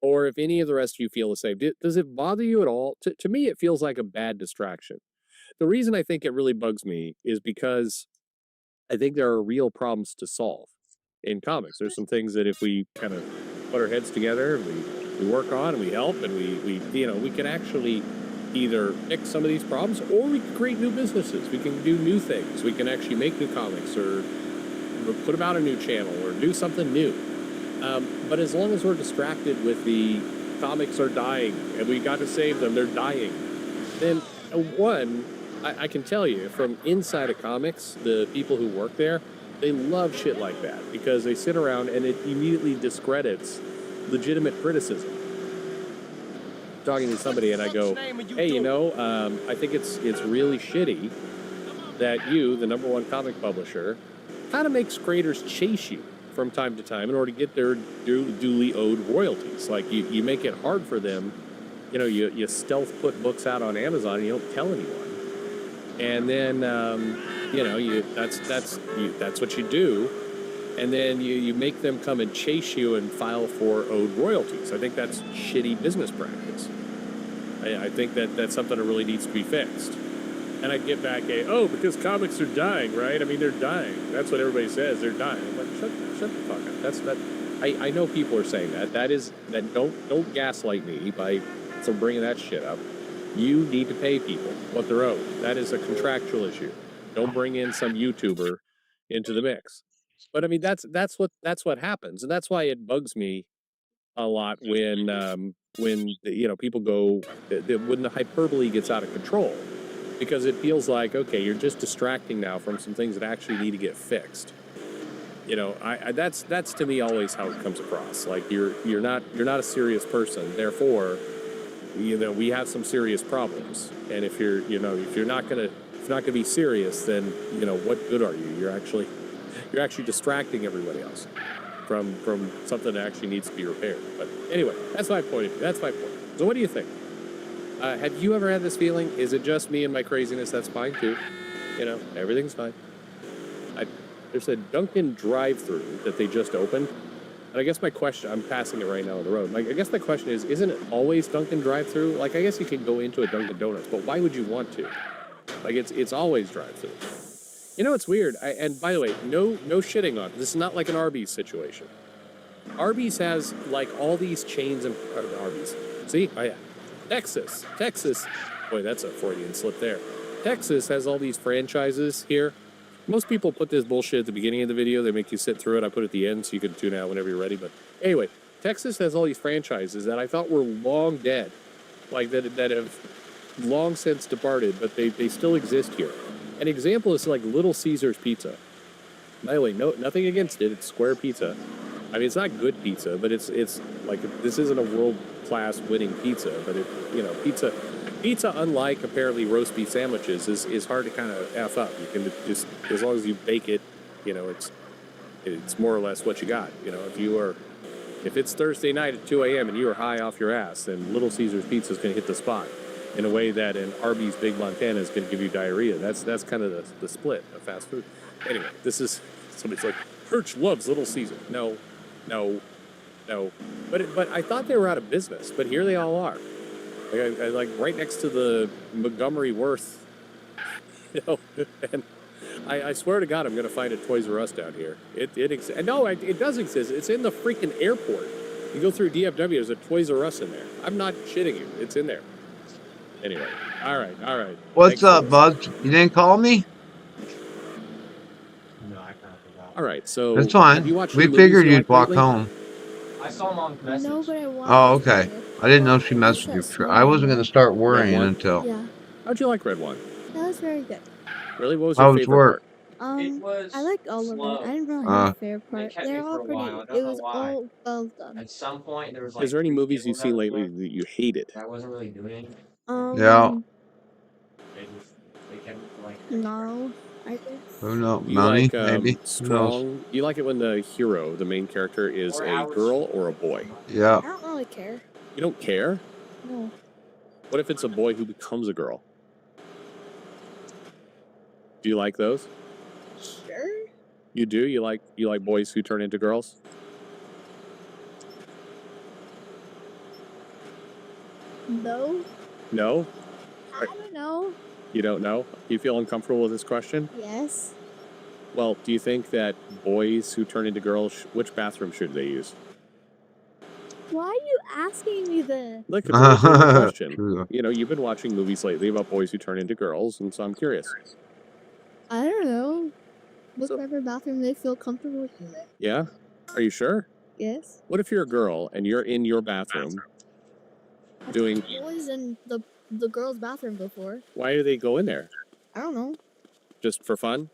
or if any of the rest of you feel the same. Does it bother you at all? To me, it feels like a bad distraction. The reason I think it really bugs me is because I think there are real problems to solve in comics. There's some things that if we kind of put our heads together, we work on, and we help, and we can actually either fix some of these problems, or we can create new businesses. We can do new things. We can actually make new comics, or put them out a new channel, or do something new. But as long as we're distracted with the comics are dying and we got to save them, they're dying, then I can tell you from inside of comics, the people who work there, they love shit like that because they sit around and it immediately discredits legitimate criticism. Talking to somebody and I go, hey, I think it's really shitty that you, the #1 comic publisher, kind of makes creators chase you from time to time in order to get their duly owed royalties. Like you make it hard for them. You stealth put books out on Amazon and you don't tell anyone. And then that's what you do, and then you make them come and chase you and file for owed royalties. I think that's shitty business practice. I think that's something that really needs to be fixed. And I get back because comics are dying, right? I mean, they're dying. That's what everybody says. They're dying. I'm like, shut the fuck up. I know people are saying that. Don't gaslight me by bringing that shit up. You need to pay people what they're owed. That is a contractual issue. Don't bring in some YouTuber into the mix. But I mean, that's what happens, and that's why it bugs me a lot when people go when the hyperbole gets out of control, because it feels like, okay, you're just distracting now from some things that actually need to get fixed. That's to me always how it comes across. Like you're not a serious person, therefore. We have some serious problems, and if you're not gonna be serious, then what good are you? You're actually distracting everybody else from something that actually needs to be repaired. But anyway, that's my point. So what do you think? Have you ever had this feeling? Is it just me and my craziness? That's fine too. Everything's fine. There's a Dunkin' drive-through that they just opened. And I guess my question, I'm passing it right now on the road. Like, I guess my question is, isn't it always Dunkin' drive-thru? Like, I guess you can go into a Dunkin' Donuts, but why would you want to? Like, it's always drive-thru. It's weird. And by the way, no shitting on it. This is not like an Arby's situation. Arby's has like all these chains and Arby's. See? Oh yeah. Texas. Boy, that's a Freudian slip there. Texas has all these franchises here, Most people put this bullshit at the beginning of the video. They make you sit through it. I put it at the end so you can tune out whenever you're ready. But anyway, Texas has all these franchises that I thought were long dead, like that have long since departed, but they still exist here. An example is like Little Caesars Pizza. By the way, nothing against it. It's square pizza. I mean, it's not good pizza, but it's like, this isn't a world-class winning pizza, but pizza, unlike apparently roast beef sandwiches, is hard to kind of F up. You can just, as long as you bake it, it's more or less what you got. If it's Thursday night at 2 a.m. and you are high off your ass, then Little Caesars Pizza is going to hit the spot in a way that an Arby's Big Montana is going to give you diarrhea. That's kind of the split of fast food. Anyway, this is, somebody's like, Perch loves Little Caesar. No. But I thought they were out of business, but here they all are. I like right next to the Montgomery Worth, and I swear to God, I'm going to find a Toys R Us down here. It does exist. It's in the freaking airport. You go through DFW, there's a Toys R Us in there. I'm not shitting you. It's in there. Anyway, all right. What's up, bud? You didn't call me? All right, so that's fine. We figured you'd walk home. I saw Mom's message. No, but I wanted Oh, okay. I didn't know she messaged you. I wasn't going to start worrying until. Yeah. How'd you like Red One? That was very good. Really? What was your favorite part? I liked all of it. I didn't really have a favorite part. They're all pretty. It was all well done. At some point, there was like. Is there any movies you've seen lately that you hated? I wasn't really doing. Yeah. They kept like. No, I guess. Oh no, You money, like maybe. strong? You like it when the hero, the main character, is a girl or a boy? Yeah. I don't really care. You don't care? No. What if it's a boy who becomes a girl? Do you like those? Sure. You do? You like boys who turn into girls? No. No? I don't know. You don't know? You feel uncomfortable with this question? Yes. Well, do you think that boys who turn into girls, which bathroom should they use? Why are you asking me this? Look, it's a legitimate question. True. You've been watching movies lately about boys who turn into girls, and so I'm curious. I don't know. Whatever bathroom they feel comfortable with. Yeah? Are you sure? Yes. What if you're a girl and you're in your bathroom doing... Boys in the girls' bathroom before. Why do they go in there? I don't know. Just for fun?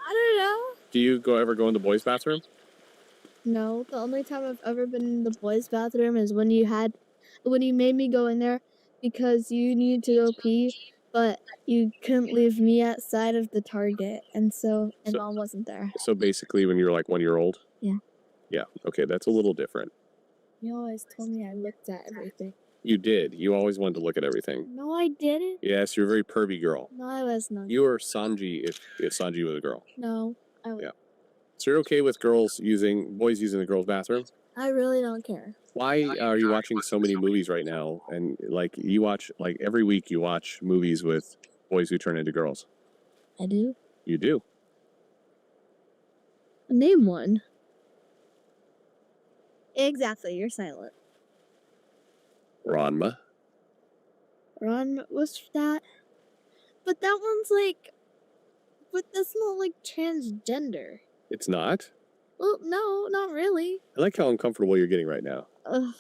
I don't know. Do you ever go in the boys' bathroom? No, the only time I've ever been in the boys' bathroom is when you made me go in there because you needed to go pee, but you couldn't leave me outside of the Target, and Mom wasn't there. So basically when you were like 1 year old? Yeah. Yeah, okay, that's a little different. You always told me I looked at everything. You did. You always wanted to look at everything. No, I didn't. Yes, you're a very pervy girl. No, I was not. You were Sanji if Sanji was a girl. No, I was. Yeah. So you're okay with boys using the girls' bathroom? I really don't care. Why are you watching so many movies right now? And you watch every week you watch movies with boys who turn into girls. I do. You do. Name one. Exactly, you're silent. Ranma. Ranma was that? But that one's but that's not transgender. It's not? Well, no, not really. I like how uncomfortable you're getting right now. Ugh.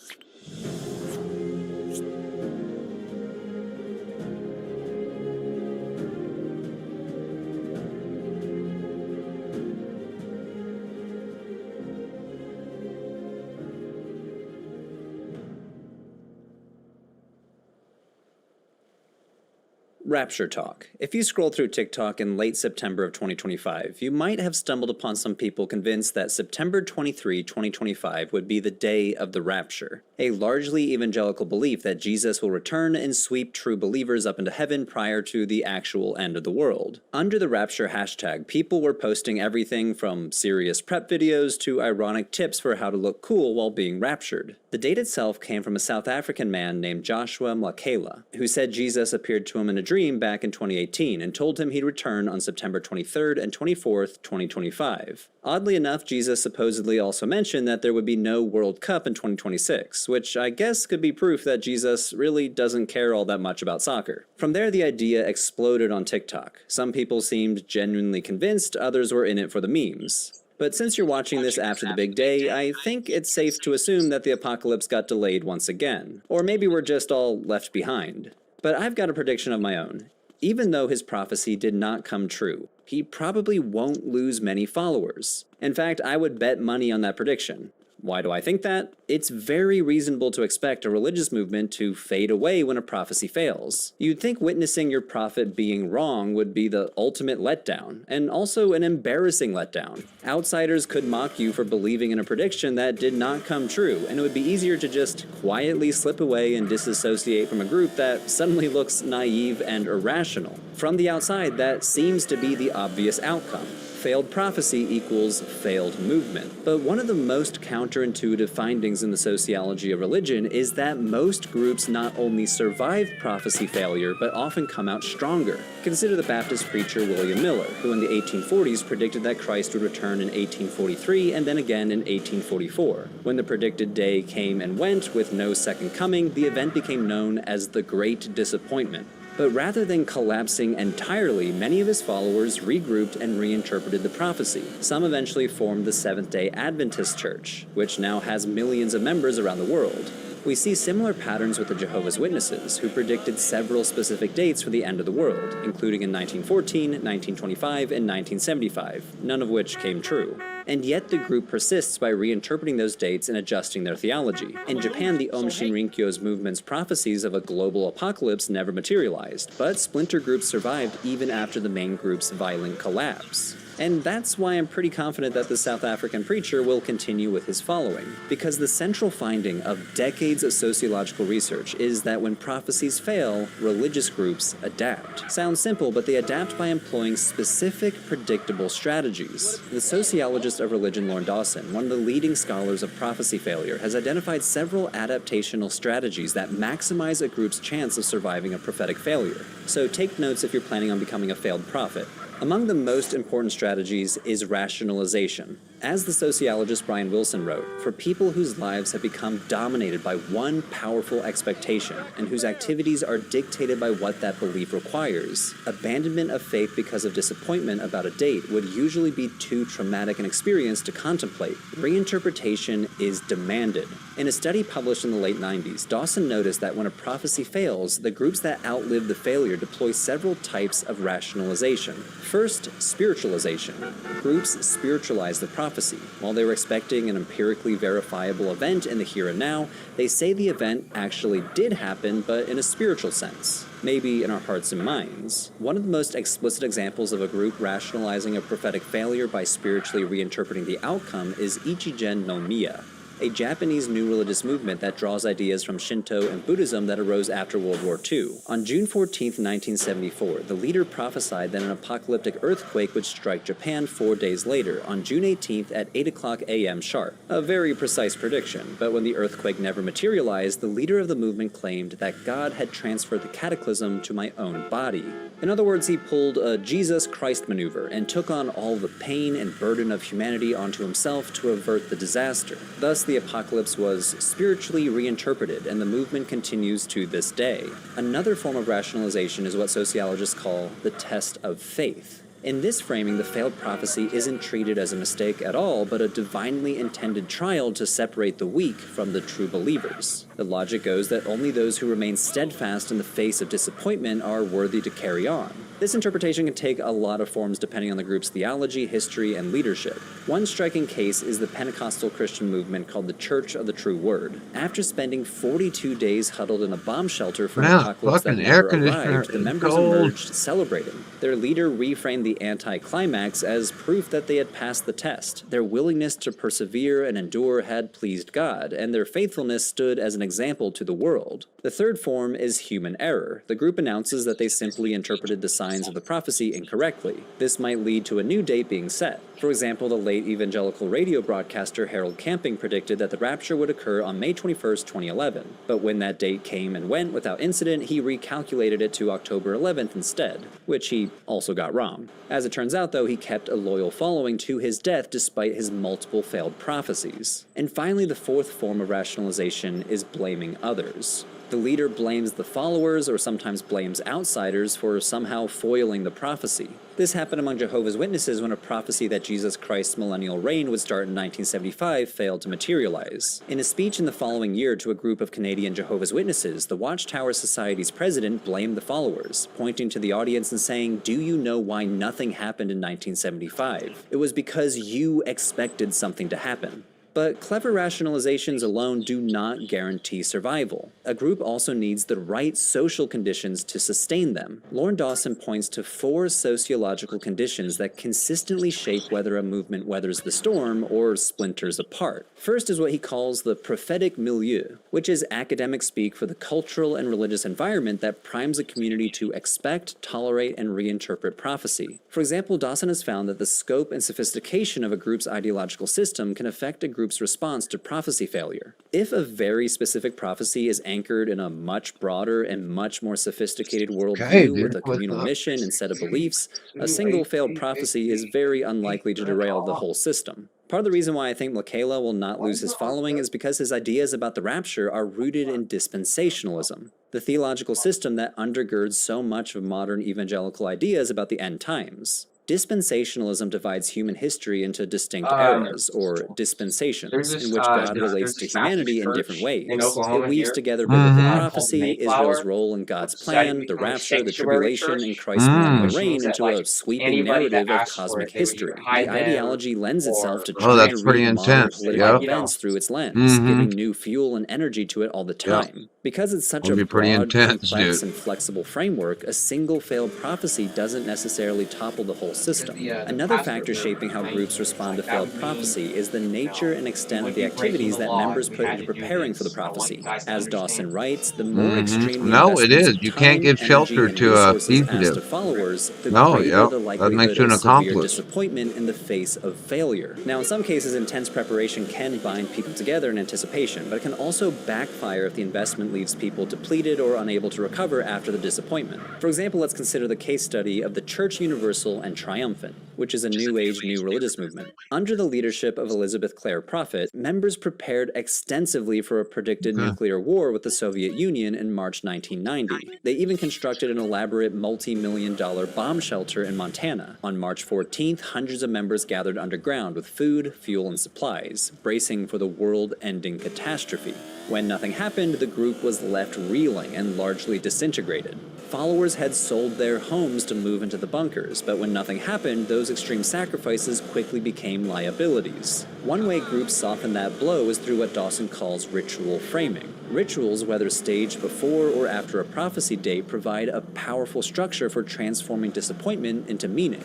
Rapture Talk. If you scroll through TikTok in late September of 2025, you might have stumbled upon some people convinced that September 23, 2025 would be the day of the rapture, a largely evangelical belief that Jesus will return and sweep true believers up into heaven prior to the actual end of the world. Under the rapture hashtag, people were posting everything from serious prep videos to ironic tips for how to look cool while being raptured. The date itself came from a South African man named Joshua Mlakela, who said Jesus appeared to him in a dream dream back in 2018 and told him he'd return on September 23rd and 24th, 2025. Oddly enough, Jesus supposedly also mentioned that there would be no World Cup in 2026, which I guess could be proof that Jesus really doesn't care all that much about soccer. From there, the idea exploded on TikTok. Some people seemed genuinely convinced, others were in it for the memes. But since you're watching this after the big day, I think it's safe to assume that the apocalypse got delayed once again. Or maybe we're just all left behind. But I've got a prediction of my own. Even though his prophecy did not come true, he probably won't lose many followers. In fact, I would bet money on that prediction. Why do I think that? It's very reasonable to expect a religious movement to fade away when a prophecy fails. You'd think witnessing your prophet being wrong would be the ultimate letdown, and also an embarrassing letdown. Outsiders could mock you for believing in a prediction that did not come true, and it would be easier to just quietly slip away and disassociate from a group that suddenly looks naive and irrational. From the outside, that seems to be the obvious outcome. Failed prophecy equals failed movement. But one of the most counterintuitive findings in the sociology of religion is that most groups not only survive prophecy failure, but often come out stronger. Consider the Baptist preacher William Miller, who in the 1840s predicted that Christ would return in 1843 and then again in 1844. When the predicted day came and went with no second coming, the event became known as the Great Disappointment. But rather than collapsing entirely, many of his followers regrouped and reinterpreted the prophecy. Some eventually formed the Seventh-day Adventist Church, which now has millions of members around the world. We see similar patterns with the Jehovah's Witnesses, who predicted several specific dates for the end of the world, including in 1914, 1925, and 1975, none of which came true. And yet the group persists by reinterpreting those dates and adjusting their theology. In Japan, the Om Shinrikyo's movement's prophecies of a global apocalypse never materialized, but splinter groups survived even after the main group's violent collapse. And that's why I'm pretty confident that the South African preacher will continue with his following. Because the central finding of decades of sociological research is that when prophecies fail, religious groups adapt. Sounds simple, but they adapt by employing specific, predictable strategies. The sociologist of religion Lorne Dawson, one of the leading scholars of prophecy failure, has identified several adaptational strategies that maximize a group's chance of surviving a prophetic failure. So take notes if you're planning on becoming a failed prophet. Among the most important strategies is rationalization. As the sociologist Brian Wilson wrote, for people whose lives have become dominated by one powerful expectation and whose activities are dictated by what that belief requires, abandonment of faith because of disappointment about a date would usually be too traumatic an experience to contemplate. Reinterpretation is demanded. In a study published in the late 90s, Dawson noticed that when a prophecy fails, the groups that outlive the failure deploy several types of rationalization. First, spiritualization. Groups spiritualize the prophecy. While they were expecting an empirically verifiable event in the here and now, they say the event actually did happen, but in a spiritual sense. Maybe in our hearts and minds. One of the most explicit examples of a group rationalizing a prophetic failure by spiritually reinterpreting the outcome is Ichigen no Miya, a Japanese new religious movement that draws ideas from Shinto and Buddhism that arose after World War II. On June 14, 1974, the leader prophesied that an apocalyptic earthquake would strike Japan 4 days later, on June 18th at 8 o'clock a.m. sharp. A very precise prediction, but when the earthquake never materialized, the leader of the movement claimed that God had transferred the cataclysm to my own body. In other words, he pulled a Jesus Christ maneuver and took on all the pain and burden of humanity onto himself to avert the disaster. Thus, the apocalypse was spiritually reinterpreted, and the movement continues to this day. Another form of rationalization is what sociologists call the test of faith. In this framing, the failed prophecy isn't treated as a mistake at all, but a divinely intended trial to separate the weak from the true believers. The logic goes that only those who remain steadfast in the face of disappointment are worthy to carry on. This interpretation can take a lot of forms depending on the group's theology, history, and leadership. One striking case is the Pentecostal Christian movement called the Church of the True Word. After spending 42 days huddled in a bomb shelter for an apocalypse that never arrived, the members emerged celebrating. Their leader reframed the anti-climax as proof that they had passed the test. Their willingness to persevere and endure had pleased God, and their faithfulness stood as an example to the world. The third form is human error. The group announces that they simply interpreted the signs signs of the prophecy incorrectly. This might lead to a new date being set. For example, the late evangelical radio broadcaster Harold Camping predicted that the rapture would occur on May 21st, 2011. But when that date came and went without incident, he recalculated it to October 11th instead, which he also got wrong. As it turns out, though, he kept a loyal following to his death despite his multiple failed prophecies. And finally, the fourth form of rationalization is blaming others. The leader blames the followers or sometimes blames outsiders for somehow foiling the prophecy. This happened among Jehovah's Witnesses when a prophecy that Jesus Christ's millennial reign would start in 1975 failed to materialize. In a speech in the following year to a group of Canadian Jehovah's Witnesses, the Watchtower Society's president blamed the followers, pointing to the audience and saying, "Do you know why nothing happened in 1975? It was because you expected something to happen." But clever rationalizations alone do not guarantee survival. A group also needs the right social conditions to sustain them. Lauren Dawson points to 4 sociological conditions that consistently shape whether a movement weathers the storm or splinters apart. First is what he calls the prophetic milieu, which is academic speak for the cultural and religious environment that primes a community to expect, tolerate, and reinterpret prophecy. For example, Dawson has found that the scope and sophistication of a group's ideological system can affect a group's response to prophecy failure. If a very specific prophecy is anchored in a much broader and much more sophisticated worldview with a communal mission and set of beliefs, a single failed prophecy is very unlikely to derail the whole system. Part of the reason why I think Michaela will not lose his following is because his ideas about the rapture are rooted in dispensationalism, the theological system that undergirds so much of modern evangelical ideas about the end times. Dispensationalism divides human history into distinct eras, or dispensations, in which God relates to humanity in different ways. It weaves together biblical prophecy, Israel's role in God's plan, the rapture, the tribulation, and Christ's millennial reign into a sweeping narrative of cosmic history. The ideology lends itself to try and read modern political events through its lens, giving new fuel and energy to it all the time. Because it's such a broad, complex, and flexible framework, a single failed prophecy doesn't necessarily topple the whole system. Another factor shaping how groups respond to failed prophecy is the nature and extent of the activities that members put into preparing for the prophecy. As Dawson writes, the more extreme No, it is. You can't give shelter to a fugitive. Followers, the No, greater the that makes you an likelihood of severe accomplice. disappointment in the face of failure. Now, in some cases, intense preparation can bind people together in anticipation, but it can also backfire if the investment leaves people depleted or unable to recover after the disappointment. For example, let's consider the case study of the Church Universal and Triumphant, which is a New Age new religious movement. Under the leadership of Elizabeth Clare Prophet, members prepared extensively for a predicted nuclear war with the Soviet Union in March 1990. They even constructed an elaborate multi-million-dollar bomb shelter in Montana. On March 14th, hundreds of members gathered underground with food, fuel, and supplies, bracing for the world-ending catastrophe. When nothing happened, the group was left reeling and largely disintegrated. Followers had sold their homes to move into the bunkers, but when nothing happened, those extreme sacrifices quickly became liabilities. One way groups soften that blow is through what Dawson calls ritual framing. Rituals, whether staged before or after a prophecy date, provide a powerful structure for transforming disappointment into meaning.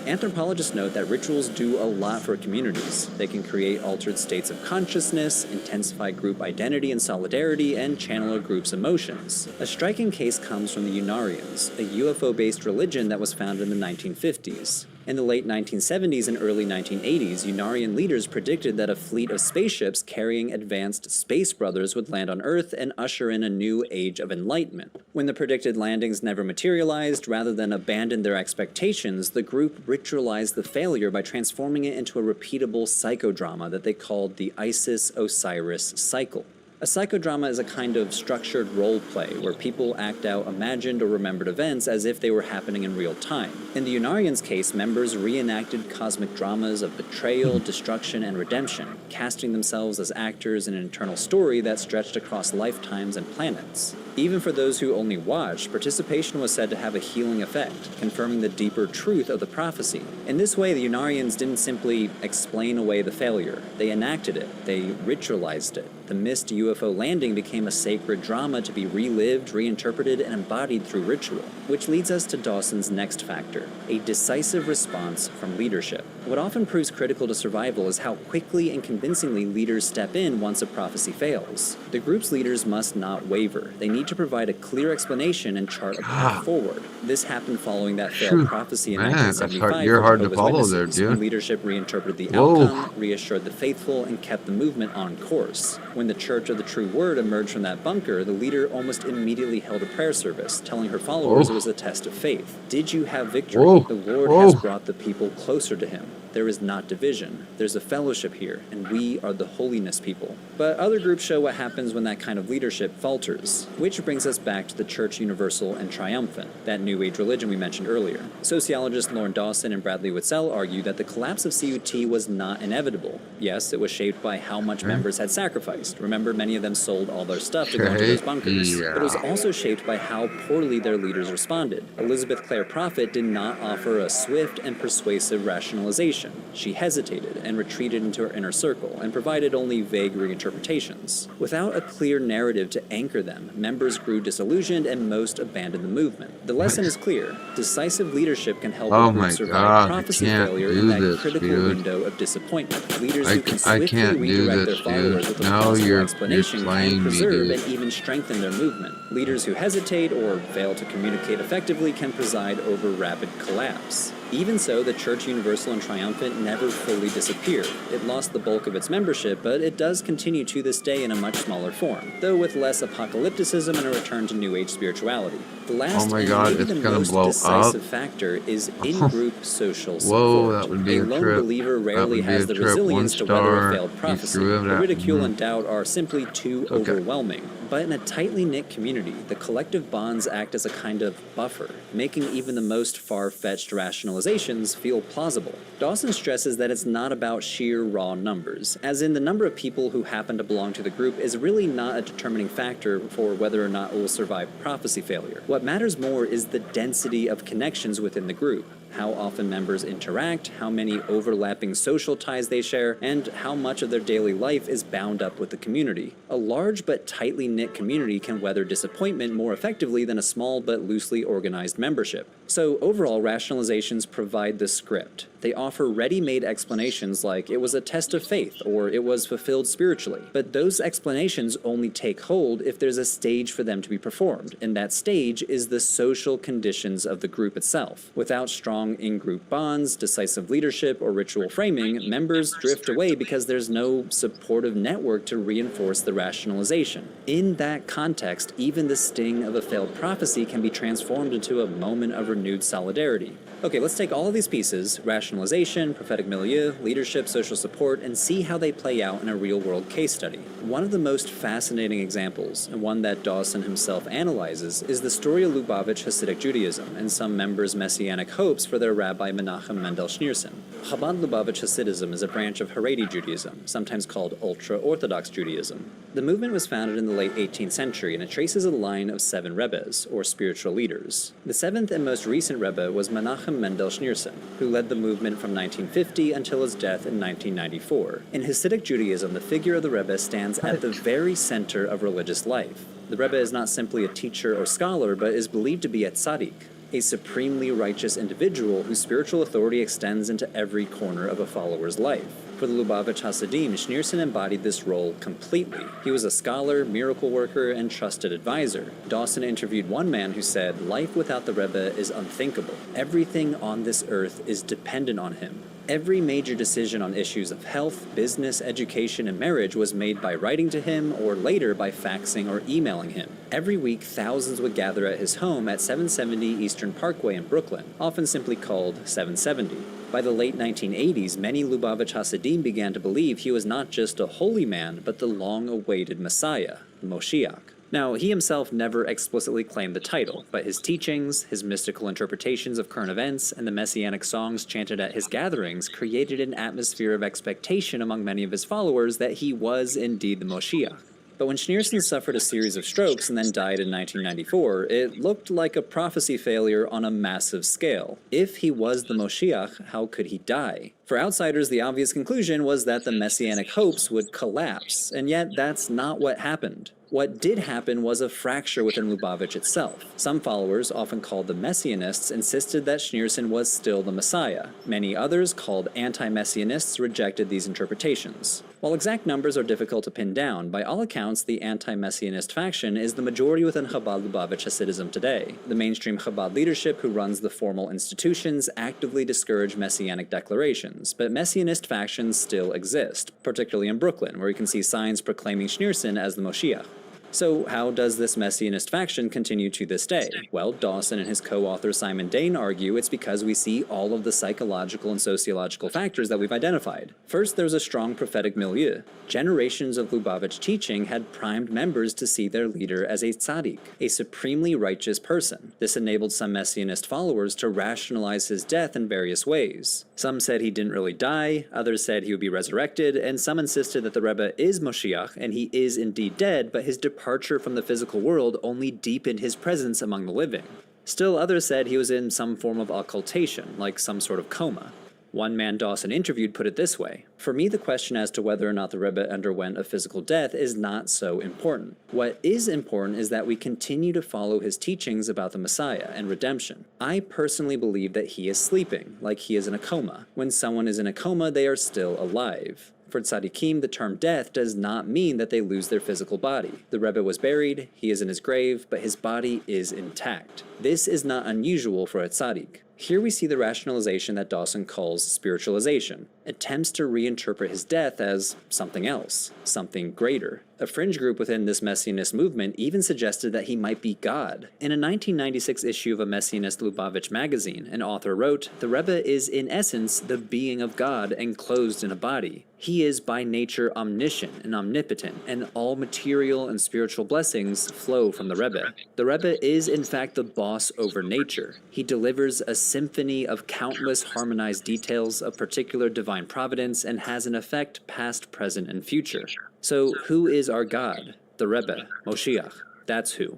Anthropologists note that rituals do a lot for communities. They can create altered states of consciousness, intensify group identity and solidarity, and channel a group's emotions. A striking case comes from the Unarians, a UFO-based religion that was founded in the 1950s. In the late 1970s and early 1980s, Unarian leaders predicted that a fleet of spaceships carrying advanced space brothers would land on Earth and usher in a new age of enlightenment. When the predicted landings never materialized, rather than abandon their expectations, the group ritualized the failure by transforming it into a repeatable psychodrama that they called the Isis-Osiris cycle. A psychodrama is a kind of structured role play where people act out imagined or remembered events as if they were happening in real time. In the Unarians' case, members reenacted cosmic dramas of betrayal, destruction, and redemption, casting themselves as actors in an internal story that stretched across lifetimes and planets. Even for those who only watched, participation was said to have a healing effect, confirming the deeper truth of the prophecy. In this way, the Unarians didn't simply explain away the failure. They enacted it. They ritualized it. the missed UFO landing became a sacred drama to be relived, reinterpreted, and embodied through ritual. Which leads us to Dawson's next factor, a decisive response from leadership. What often proves critical to survival is how quickly and convincingly leaders step in once a prophecy fails. The group's leaders must not waver. They need to provide a clear explanation and chart a path forward. This happened following that failed prophecy in 1975 you're for hard to Jehovah's follow Witnesses, there, when dude. leadership reinterpreted the Whoa. outcome, reassured the faithful, and kept the movement on course. When the Church of the True Word emerged from that bunker, the leader almost immediately held a prayer service, telling her followers it was a test of faith. Did you have victory? The Lord has brought the people closer to him. There is not division. There's a fellowship here, and we are the holiness people. But other groups show what happens when that kind of leadership falters, which brings us back to the Church Universal and Triumphant, that New Age religion we mentioned earlier. Sociologists Lauren Dawson and Bradley Witzel argue that the collapse of CUT was not inevitable. Yes, it was shaped by how much members had sacrificed. Remember, many of them sold all their stuff to go into those bunkers. But it was also shaped by how poorly their leaders responded. Elizabeth Clare Prophet did not offer a swift and persuasive rationalization. She hesitated and retreated into her inner circle and provided only vague reinterpretations. Without a clear narrative to anchor them, members grew disillusioned and most abandoned the movement. The lesson is clear. Decisive leadership can help a group survive prophecy failure in that critical window of disappointment. Leaders who can swiftly redirect their followers with a plausible explanation can preserve and even strengthen their movement. Leaders who hesitate or fail to communicate effectively can preside over rapid collapse. Even so, the Church Universal and Triumphant never fully disappeared. It lost the bulk of its membership, but it does continue to this day in a much smaller form, though with less apocalypticism and a return to New Age spirituality. The last and maybe the most decisive factor is in-group social support. That would be a lone believer rarely has the resilience to weather a failed prophecy. The ridicule and doubt are simply too overwhelming. But in a tightly knit community, the collective bonds act as a kind of buffer, making even the most far-fetched rationalizations feel plausible. Dawson stresses that it's not about sheer raw numbers, as in the number of people who happen to belong to the group is really not a determining factor for whether or not it will survive prophecy failure. What matters more is the density of connections within the group. How often members interact, how many overlapping social ties they share, and how much of their daily life is bound up with the community. A large but tightly knit community can weather disappointment more effectively than a small but loosely organized membership. So overall, rationalizations provide the script. They offer ready-made explanations like it was a test of faith or it was fulfilled spiritually. But those explanations only take hold if there's a stage for them to be performed, and that stage is the social conditions of the group itself. Without strong in-group bonds, decisive leadership, or ritual framing, members drift away because there's no supportive network to reinforce the rationalization. In that context, even the sting of a failed prophecy can be transformed into a moment of renewed solidarity. Okay, let's take all of these pieces, rationalization, prophetic milieu, leadership, social support, and see how they play out in a real-world case study. One of the most fascinating examples, and one that Dawson himself analyzes, is the story of Lubavitch Hasidic Judaism and some members' messianic hopes for their Rabbi Menachem Mendel Schneerson. Chabad Lubavitch Hasidism is a branch of Haredi Judaism, sometimes called ultra-Orthodox Judaism. The movement was founded in the late 18th century, and it traces a line of 7 Rebbes, or spiritual leaders. The 7th and most recent Rebbe was Menachem Mendel Schneerson, who led the movement from 1950 until his death in 1994. In Hasidic Judaism, the figure of the Rebbe stands at the very center of religious life. The Rebbe is not simply a teacher or scholar, but is believed to be a tzaddik, a supremely righteous individual whose spiritual authority extends into every corner of a follower's life. For the Lubavitch Hasidim, Schneerson embodied this role completely. He was a scholar, miracle worker, and trusted advisor. Dawson interviewed one man who said, "Life without the Rebbe is unthinkable. Everything on this earth is dependent on him." Every major decision on issues of health, business, education, and marriage was made by writing to him or later by faxing or emailing him. Every week, thousands would gather at his home at 770 Eastern Parkway in Brooklyn, often simply called 770. By the late 1980s, many Lubavitch Hasidim began to believe he was not just a holy man, but the long-awaited Messiah, Moshiach. Now, he himself never explicitly claimed the title, but his teachings, his mystical interpretations of current events, and the messianic songs chanted at his gatherings created an atmosphere of expectation among many of his followers that he was indeed the Moshiach. But when Schneerson suffered a series of strokes and then died in 1994, it looked like a prophecy failure on a massive scale. If he was the Moshiach, how could he die? For outsiders, the obvious conclusion was that the messianic hopes would collapse, and yet that's not what happened. What did happen was a fracture within Lubavitch itself. Some followers, often called the Messianists, insisted that Schneerson was still the Messiah. Many others, called anti-Messianists, rejected these interpretations. While exact numbers are difficult to pin down, by all accounts, the anti-Messianist faction is the majority within Chabad Lubavitch Hasidism today. The mainstream Chabad leadership who runs the formal institutions actively discourage Messianic declarations, but Messianist factions still exist, particularly in Brooklyn, where you can see signs proclaiming Schneerson as the Moshiach. So how does this Messianist faction continue to this day? Well, Dawson and his co-author Simon Dane argue it's because we see all of the psychological and sociological factors that we've identified. First, there's a strong prophetic milieu. Generations of Lubavitch teaching had primed members to see their leader as a tzaddik, a supremely righteous person. This enabled some Messianist followers to rationalize his death in various ways. Some said he didn't really die, others said he would be resurrected, and some insisted that the Rebbe is Moshiach and he is indeed dead, but his departure from the physical world only deepened his presence among the living. Still, others said he was in some form of occultation, like some sort of coma. One man Dawson interviewed put it this way: "For me, the question as to whether or not the Rebbe underwent a physical death is not so important. What is important is that we continue to follow his teachings about the Messiah and redemption. I personally believe that he is sleeping, like he is in a coma. When someone is in a coma, they are still alive." For tzaddikim, the term death does not mean that they lose their physical body. The Rebbe was buried, he is in his grave, but his body is intact. This is not unusual for a tzaddik. Here we see the rationalization that Dawson calls spiritualization, attempts to reinterpret his death as something else, something greater. A fringe group within this Messianist movement even suggested that he might be God. In a 1996 issue of a Messianist Lubavitch magazine, an author wrote, "The Rebbe is in essence the being of God enclosed in a body. He is by nature omniscient and omnipotent, and all material and spiritual blessings flow from the Rebbe. The Rebbe is in fact the boss over nature. He delivers a symphony of countless harmonized details of particular divine providence and has an effect past, present, and future. So who is our God? The Rebbe, Moshiach. That's who."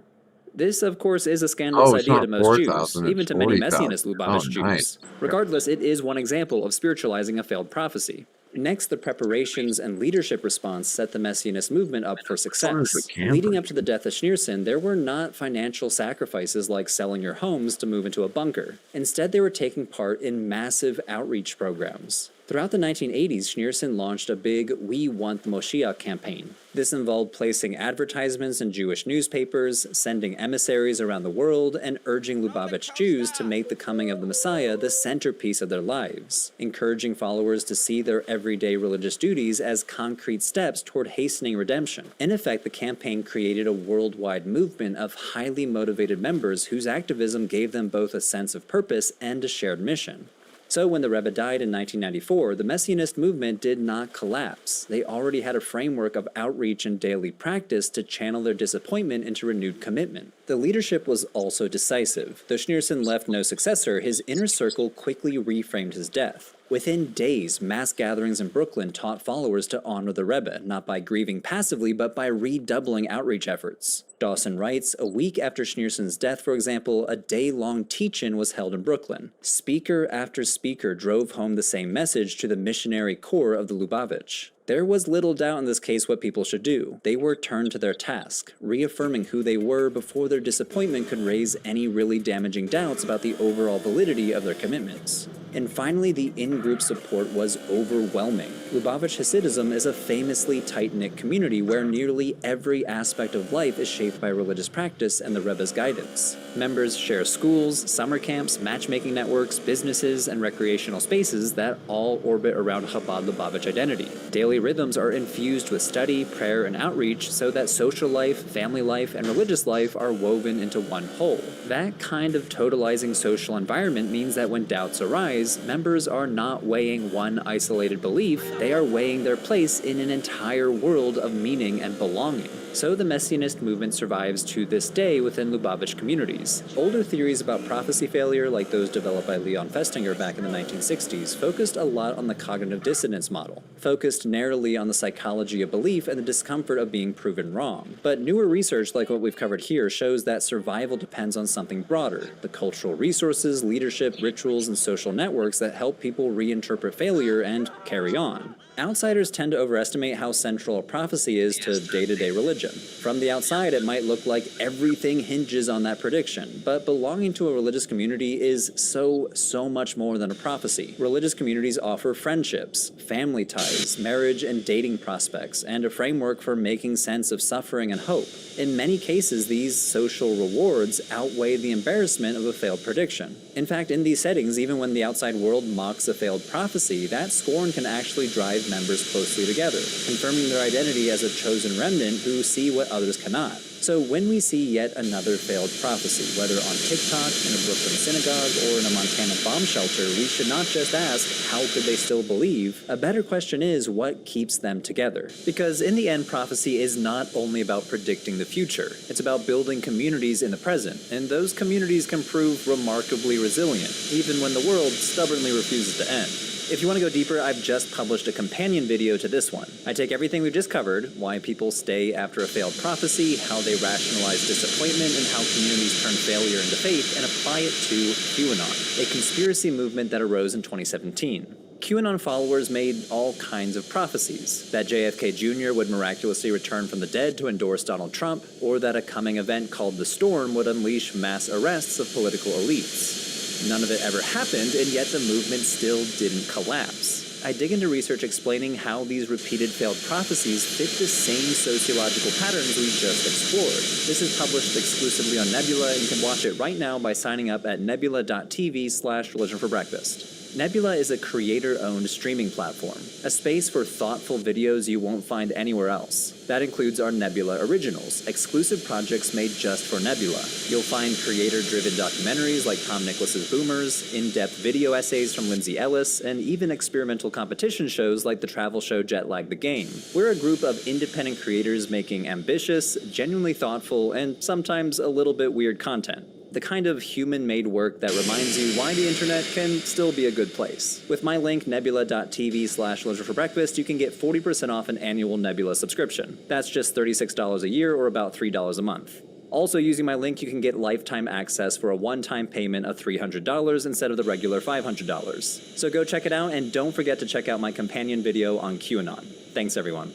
This, of course, is a scandalous idea to most Jews, even to many Messianist Lubavitch Jews. Regardless, it is one example of spiritualizing a failed prophecy. Next, the preparations and leadership response set the Messianist movement up for success. Leading up to the death of Schneerson, there were not financial sacrifices like selling your homes to move into a bunker. Instead, they were taking part in massive outreach programs. Throughout the 1980s, Schneerson launched a big "We Want the Moshiach" campaign. This involved placing advertisements in Jewish newspapers, sending emissaries around the world, and urging Lubavitch Jews to make the coming of the Messiah the centerpiece of their lives, encouraging followers to see their everyday religious duties as concrete steps toward hastening redemption. In effect, the campaign created a worldwide movement of highly motivated members whose activism gave them both a sense of purpose and a shared mission. So when the Rebbe died in 1994, the Messianist movement did not collapse. They already had a framework of outreach and daily practice to channel their disappointment into renewed commitment. The leadership was also decisive. Though Schneerson left no successor, his inner circle quickly reframed his death. Within days, mass gatherings in Brooklyn taught followers to honor the Rebbe, not by grieving passively, but by redoubling outreach efforts. Dawson writes, "A week after Schneerson's death, for example, a day-long teach-in was held in Brooklyn. Speaker after speaker drove home the same message to the missionary core of the Lubavitch. There was little doubt in this case what people should do. They were turned to their task, reaffirming who they were before their disappointment could raise any really damaging doubts about the overall validity of their commitments." And finally, the in-group support was overwhelming. Lubavitch Hasidism is a famously tight-knit community where nearly every aspect of life is shaped by religious practice and the Rebbe's guidance. Members share schools, summer camps, matchmaking networks, businesses, and recreational spaces that all orbit around Chabad Lubavitch identity. Daily rhythms are infused with study, prayer, and outreach so that social life, family life, and religious life are woven into one whole. That kind of totalizing social environment means that when doubts arise, members are not weighing one isolated belief, they are weighing their place in an entire world of meaning and belonging. So the Messianist movement survives to this day within Lubavitch communities. Older theories about prophecy failure, like those developed by Leon Festinger back in the 1960s, focused a lot on the cognitive dissonance model, focused narrowly primarily on the psychology of belief and the discomfort of being proven wrong. But newer research, like what we've covered here, shows that survival depends on something broader: the cultural resources, leadership, rituals, and social networks that help people reinterpret failure and carry on. Outsiders tend to overestimate how central a prophecy is to day-to-day religion. From the outside, it might look like everything hinges on that prediction, but belonging to a religious community is so much more than a prophecy. Religious communities offer friendships, family ties, marriage and dating prospects, and a framework for making sense of suffering and hope. In many cases, these social rewards outweigh the embarrassment of a failed prediction. In fact, in these settings, even when the outside world mocks a failed prophecy, that scorn can actually drive members closely together, confirming their identity as a chosen remnant who see what others cannot. So when we see yet another failed prophecy, whether on TikTok, in a Brooklyn synagogue, or in a Montana bomb shelter, we should not just ask, how could they still believe? A better question is, what keeps them together? Because in the end, prophecy is not only about predicting the future. It's about building communities in the present, and those communities can prove remarkably resilient, even when the world stubbornly refuses to end. If you want to go deeper, I've just published a companion video to this one. I take everything we've just covered, why people stay after a failed prophecy, how they rationalize disappointment, and how communities turn failure into faith, and apply it to QAnon, a conspiracy movement that arose in 2017. QAnon followers made all kinds of prophecies: that JFK Jr. would miraculously return from the dead to endorse Donald Trump, or that a coming event called the Storm would unleash mass arrests of political elites. None of it ever happened, and yet the movement still didn't collapse. I dig into research explaining how these repeated failed prophecies fit the same sociological patterns we just explored. This is published exclusively on Nebula, and you can watch it right now by signing up at nebula.tv/religion for breakfast. Nebula is a creator-owned streaming platform, a space for thoughtful videos you won't find anywhere else. That includes our Nebula Originals, exclusive projects made just for Nebula. You'll find creator-driven documentaries like Tom Nicholas's Boomers, in-depth video essays from Lindsay Ellis, and even experimental competition shows like the travel show Jetlag the Game. We're a group of independent creators making ambitious, genuinely thoughtful, and sometimes a little bit weird content. The kind of human-made work that reminds you why the internet can still be a good place. With my link, nebula.tv/religion for breakfast, you can get 40% off an annual Nebula subscription. That's just $36 a year, or about $3 a month. Also, using my link, you can get lifetime access for a one-time payment of $300 instead of the regular $500. So go check it out, and don't forget to check out my companion video on QAnon. Thanks, everyone.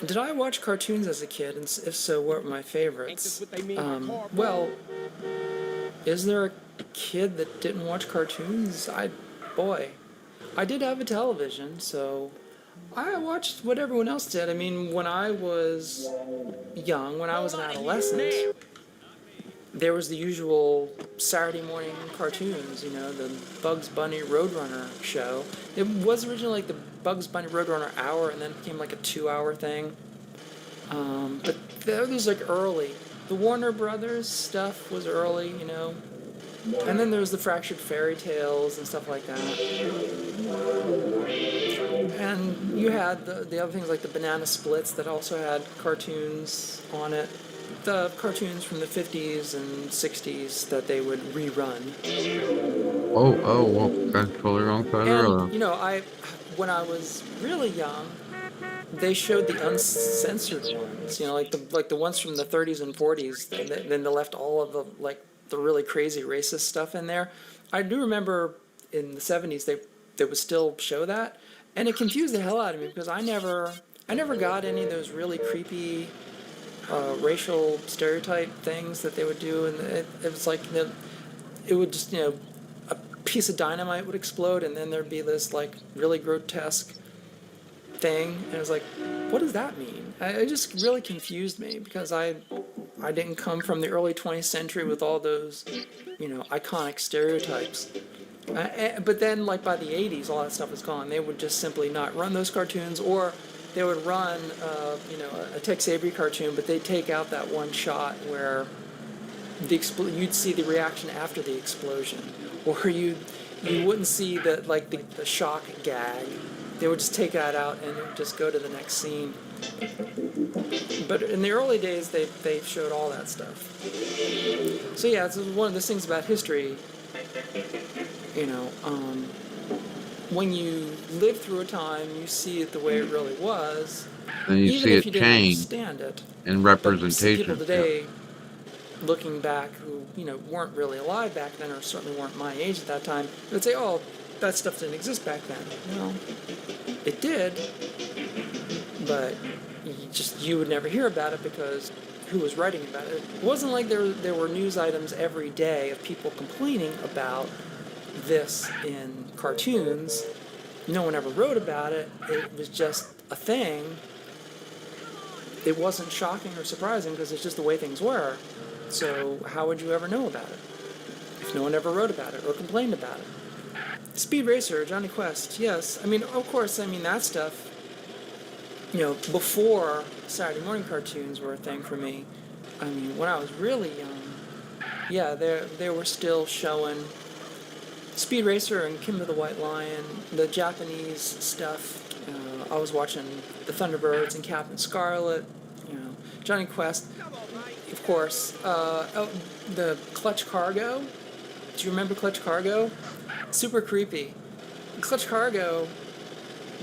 Did I watch cartoons as a kid, and if so, what were my favorites? Well, is there a kid that didn't watch cartoons? Boy, I did have a television, so I watched what everyone else did. I mean, when I was young, when I was an adolescent, there was the usual Saturday morning cartoons, you know, the Bugs Bunny Roadrunner show. It was originally like the Bugs Bunny Roadrunner hour, and then it became like a 2-hour thing. But that was like early. The Warner Brothers stuff was early, you know. And then there was the Fractured Fairy Tales and stuff like that. And you had the other things like the Banana Splits that also had cartoons on it. The cartoons from the 50s and 60s that they would rerun. Oh, that's totally wrong side of the road. And, you know, when I was really young, they showed the uncensored ones, you know, like the ones from the 30s and 40s. Then they left all of the really crazy racist stuff in there. I do remember in the 70s they would still show that, and it confused the hell out of me because I never got any of those really creepy racial stereotype things that they would do, and it was like, you know, it would just, you know, a piece of dynamite would explode, and then there'd be this like really grotesque thing, and it was like, what does that mean? It just really confused me because I didn't come from the early 20th century with all those, you know, iconic stereotypes. But then, like by the 80s, all that stuff was gone. They would just simply not run those cartoons, or they would run, you know, a Tex Avery cartoon, but they'd take out that one shot where you'd see the reaction after the explosion, or you wouldn't see the shock gag they would just take that out and it would just go to the next scene. But in the early days, they showed all that stuff. So yeah, it's one of those things about history. You know, when you live through a time, you see it the way it really was. And you even see if it you didn't change understand it. in But people representation. today, looking back, who weren't really alive back then, or certainly weren't my age at that time, would say, "Oh, that stuff didn't exist back then." No, it did, but you would never hear about it because who was writing about it? It wasn't like there were news items every day of people complaining about this in cartoons. No one ever wrote about it. It was just a thing. It wasn't shocking or surprising because it's just the way things were. So how would you ever know about it if no one ever wrote about it or complained about it? Speed Racer, Johnny Quest, yes. I mean, of course, that stuff, before Saturday morning cartoons were a thing for me. I mean, when I was really young, yeah, they were still showing Speed Racer and Kim to the White Lion, the Japanese stuff. I was watching the Thunderbirds and Captain Scarlet, Johnny Quest, of course. The Clutch Cargo. Do you remember Clutch Cargo? Super creepy. Clutch Cargo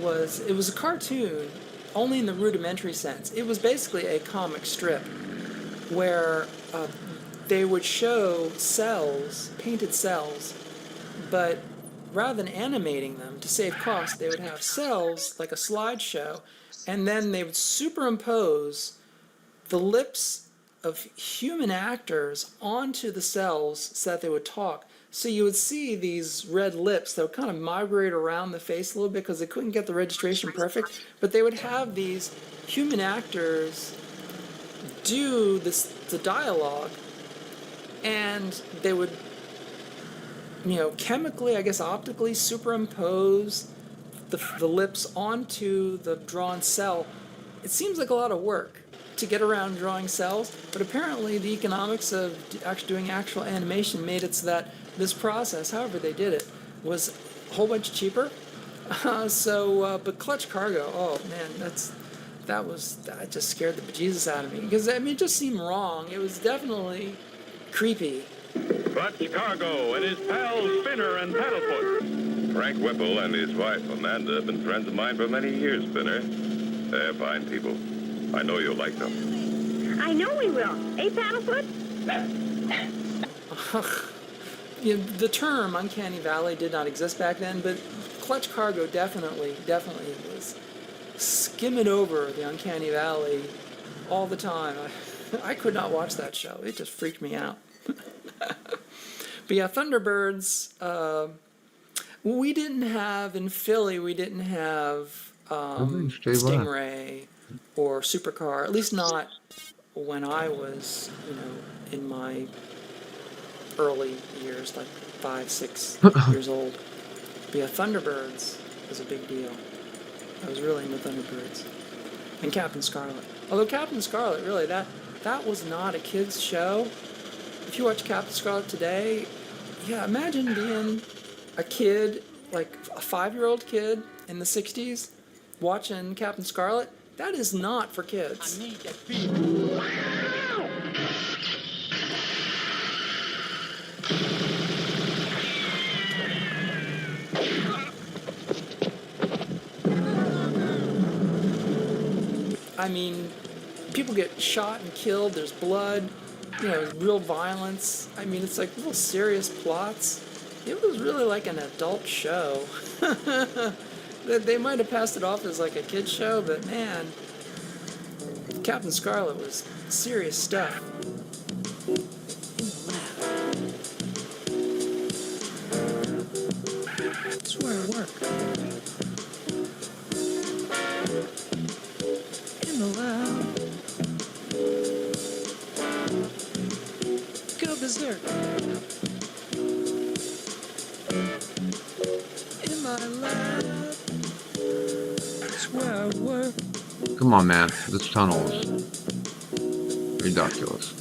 was a cartoon, only in the rudimentary sense. It was basically a comic strip where they would show cells, painted cells, but rather than animating them to save cost, they would have cells like a slideshow, and then they would superimpose the lips of human actors onto the cells so that they would talk. So you would see these red lips that would kind of migrate around the face a little bit because they couldn't get the registration perfect, but they would have these human actors do the dialogue, and they would chemically, I guess optically, superimpose the lips onto the drawn cell. It seems like a lot of work to get around drawing cells, but apparently the economics of actually doing actual animation made it so that this process, however they did it, was a whole bunch cheaper. But Clutch Cargo, oh man, that just scared the bejesus out of me, because it just seemed wrong. It was definitely creepy. Clutch Cargo and his pals Spinner and Paddlefoot. Frank Whipple and his wife Amanda have been friends of mine for many years, Spinner. They're fine people. I know you'll like them. I know we will. Eh, Paddlefoot? The term Uncanny Valley did not exist back then, but Clutch Cargo definitely was skimming over the Uncanny Valley all the time. I could not watch that show. It just freaked me out. But yeah, Thunderbirds, we didn't have, in Philly, Stingray or Supercar, at least not when I was, in my early years, like 5, 6 years old. But yeah, Thunderbirds was a big deal. I was really into Thunderbirds. And Captain Scarlet. Although Captain Scarlet, really, that was not a kid's show. If you watch Captain Scarlet today, yeah, imagine being a kid, like a 5-year-old kid in the 60s, watching Captain Scarlet. That is not for kids. I need that beat. I mean, people get shot and killed, there's blood, real violence. I mean, it's like real serious plots. It was really like an adult show. They might have passed it off as like a kid's show, but man, Captain Scarlet was serious stuff. That's where I work. In the lab. Go berserk. In my lab. That's where I work. Come on, man. This tunnel is ridiculous.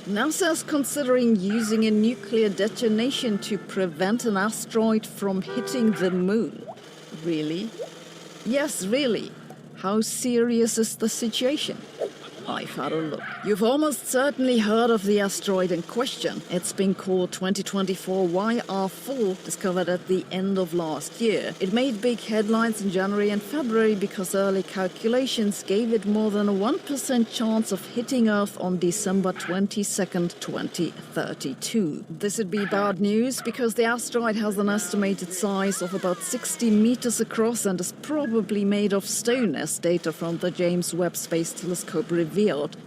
NASA's considering using a nuclear detonation to prevent an asteroid from hitting the moon. Really? Yes, really. How serious is the situation? I've had a look. You've almost certainly heard of the asteroid in question. It's been called 2024 YR4, discovered at the end of last year. It made big headlines in January and February because early calculations gave it more than a 1% chance of hitting Earth on December 22nd, 2032. This would be bad news because the asteroid has an estimated size of about 60 meters across and is probably made of stone, as data from the James Webb Space Telescope revealed.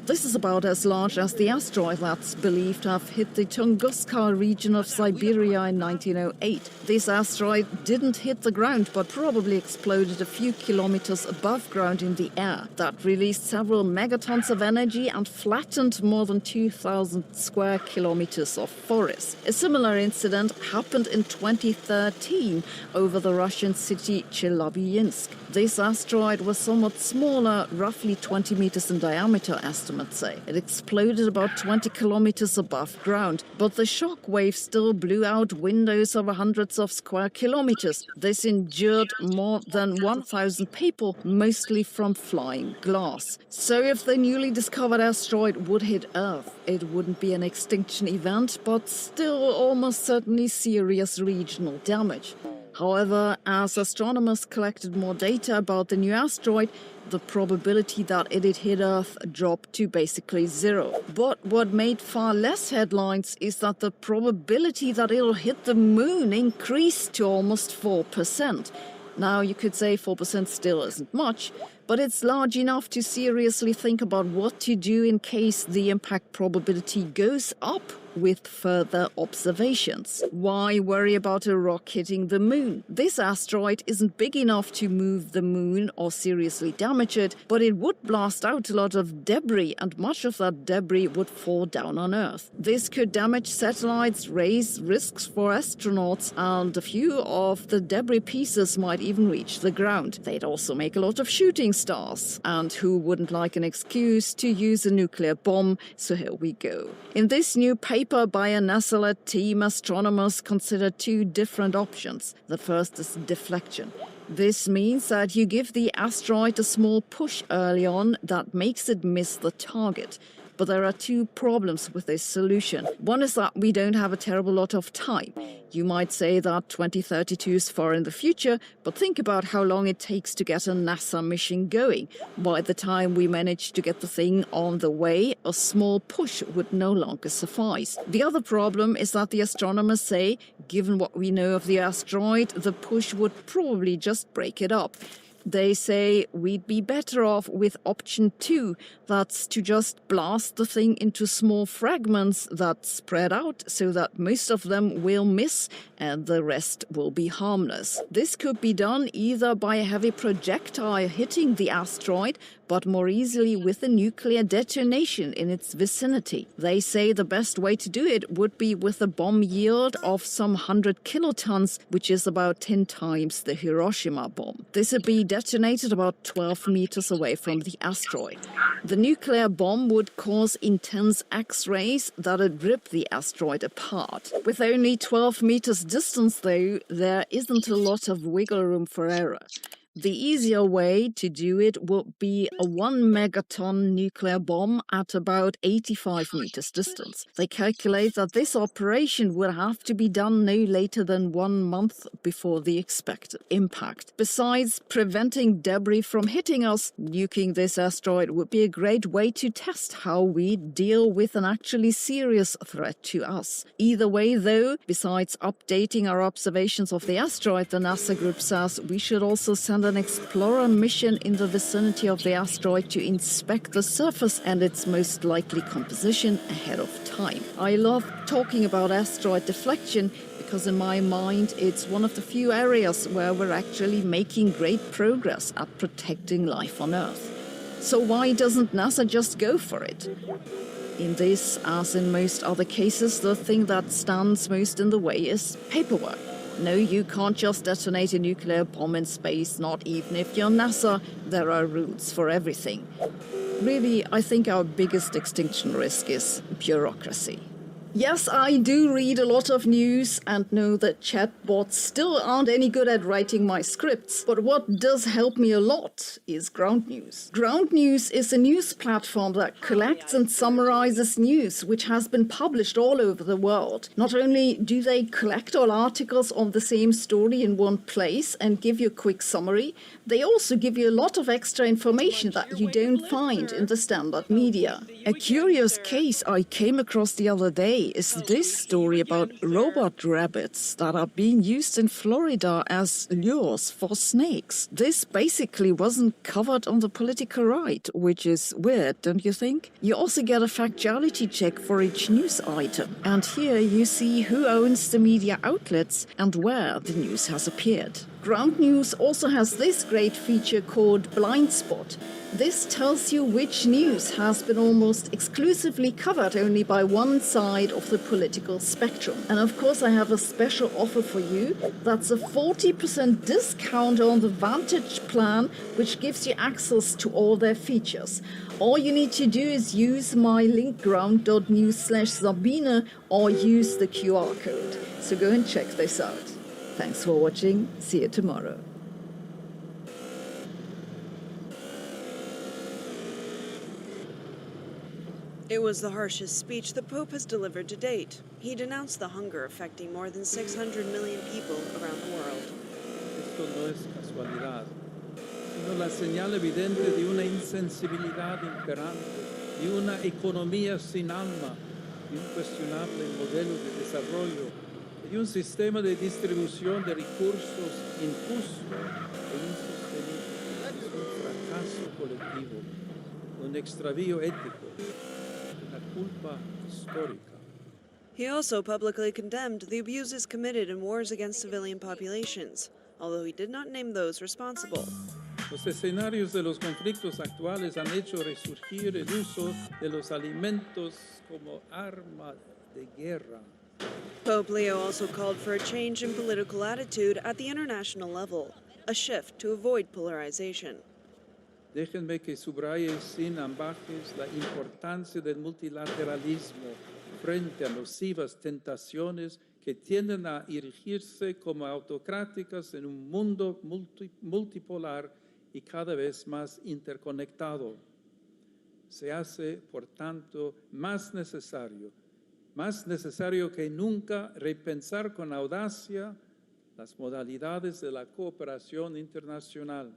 This is about as large as the asteroid that's believed to have hit the Tunguska region of Siberia in 1908. This asteroid didn't hit the ground, but probably exploded a few kilometers above ground in the air. That released several megatons of energy and flattened more than 2,000 square kilometers of forest. A similar incident happened in 2013 over the Russian city Chelyabinsk. This asteroid was somewhat smaller, roughly 20 meters in diameter, estimates say. It exploded about 20 kilometers above ground, but the shock wave still blew out windows over hundreds of square kilometers. This injured more than 1,000 people, mostly from flying glass. So if the newly discovered asteroid would hit Earth, it wouldn't be an extinction event, but still almost certainly serious regional damage. However, as astronomers collected more data about the new asteroid, the probability that it'd hit Earth dropped to basically zero. But what made far less headlines is that the probability that it'll hit the moon increased to almost 4%. Now, you could say 4% still isn't much, but it's large enough to seriously think about what to do in case the impact probability goes up with further observations. Why worry about a rock hitting the moon? This asteroid isn't big enough to move the moon or seriously damage it, but it would blast out a lot of debris, and much of that debris would fall down on Earth. This could damage satellites, raise risks for astronauts, and a few of the debris pieces might even reach the ground. They'd also make a lot of shooting stars. And who wouldn't like an excuse to use a nuclear bomb? So here we go. In this new paper by a NASA-led team, astronomers consider two different options. The first is deflection. This means that you give the asteroid a small push early on that makes it miss the target. But there are two problems with this solution. One is that we don't have a terrible lot of time. You might say that 2032 is far in the future, but think about how long it takes to get a NASA mission going. By the time we manage to get the thing on the way, a small push would no longer suffice. The other problem is that the astronomers say, given what we know of the asteroid, the push would probably just break it up. They say we'd be better off with option 2, that's to just blast the thing into small fragments that spread out so that most of them will miss and the rest will be harmless. This could be done either by a heavy projectile hitting the asteroid, but more easily with a nuclear detonation in its vicinity. They say the best way to do it would be with a bomb yield of some 100 kilotons, which is about 10 times the Hiroshima bomb. This would be detonated about 12 meters away from the asteroid. The nuclear bomb would cause intense X-rays that would rip the asteroid apart. With only 12 meters distance, though, there isn't a lot of wiggle room for error. The easier way to do it would be a 1 megaton nuclear bomb at about 85 meters distance. They calculate that this operation would have to be done no later than 1 month before the expected impact. Besides preventing debris from hitting us, nuking this asteroid would be a great way to test how we deal with an actually serious threat to us. Either way, though, besides updating our observations of the asteroid, the NASA group says we should also send an explorer mission in the vicinity of the asteroid to inspect the surface and its most likely composition ahead of time. I love talking about asteroid deflection because in my mind it's one of the few areas where we're actually making great progress at protecting life on Earth. So why doesn't NASA just go for it? In this, as in most other cases, the thing that stands most in the way is paperwork. No, you can't just detonate a nuclear bomb in space, not even if you're NASA. There are rules for everything. Really, I think our biggest extinction risk is bureaucracy. Yes, I do read a lot of news and know that chatbots still aren't any good at writing my scripts, but what does help me a lot is Ground News. Ground News is a news platform that collects and summarizes news which has been published all over the world. Not only do they collect all articles on the same story in one place and give you a quick summary, they also give you a lot of extra information that you don't find in the standard media. A curious case I came across the other day is this story about robot rabbits that are being used in Florida as lures for snakes. This basically wasn't covered on the political right, which is weird, don't you think? You also get a factuality check for each news item. And here you see who owns the media outlets and where the news has appeared. Ground News also has this great feature called Blind Spot. This tells you which news has been almost exclusively covered only by one side of the political spectrum. And of course I have a special offer for you. That's a 40% discount on the Vantage plan, which gives you access to all their features. All you need to do is use my link ground.news/Sabine or use the QR code. So go and check this out. Thanks for watching. See you tomorrow. It was the harshest speech the Pope has delivered to date. He denounced the hunger affecting more than 600 million people around the world. Esto no es casualidad, sino la señal evidente de una insensibilidad imperante, de una economía sin alma, de un cuestionable modelo de desarrollo, y un sistema de distribución de recursos injusto e insostenible. Es un fracaso colectivo, un extravío ético, una culpa histórica. He also publicly condemned the abuses committed in wars against civilian populations, although he did not name those responsible. Los escenarios de los conflictos actuales han hecho resurgir el uso de los alimentos como arma de guerra. Pope Leo also called for a change in political attitude at the international level, a shift to avoid polarization. Déjenme que subraye sin ambajes la importancia del multilateralismo frente a nocivas tentaciones que tienden a erigirse como autocráticas en un mundo multipolar y cada vez más interconectado. Se hace, por tanto, más necesario que nunca repensar con audacia las modalidades de la cooperación internacional.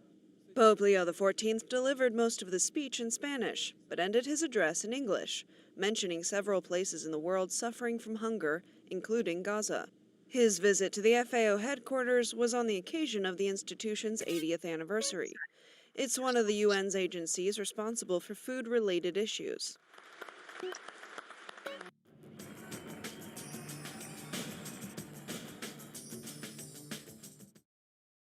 Pope Leo XIV delivered most of the speech in Spanish, but ended his address in English, mentioning several places in the world suffering from hunger, including Gaza. His visit to the FAO headquarters was on the occasion of the institution's 80th anniversary. It's one of the UN's agencies responsible for food-related issues.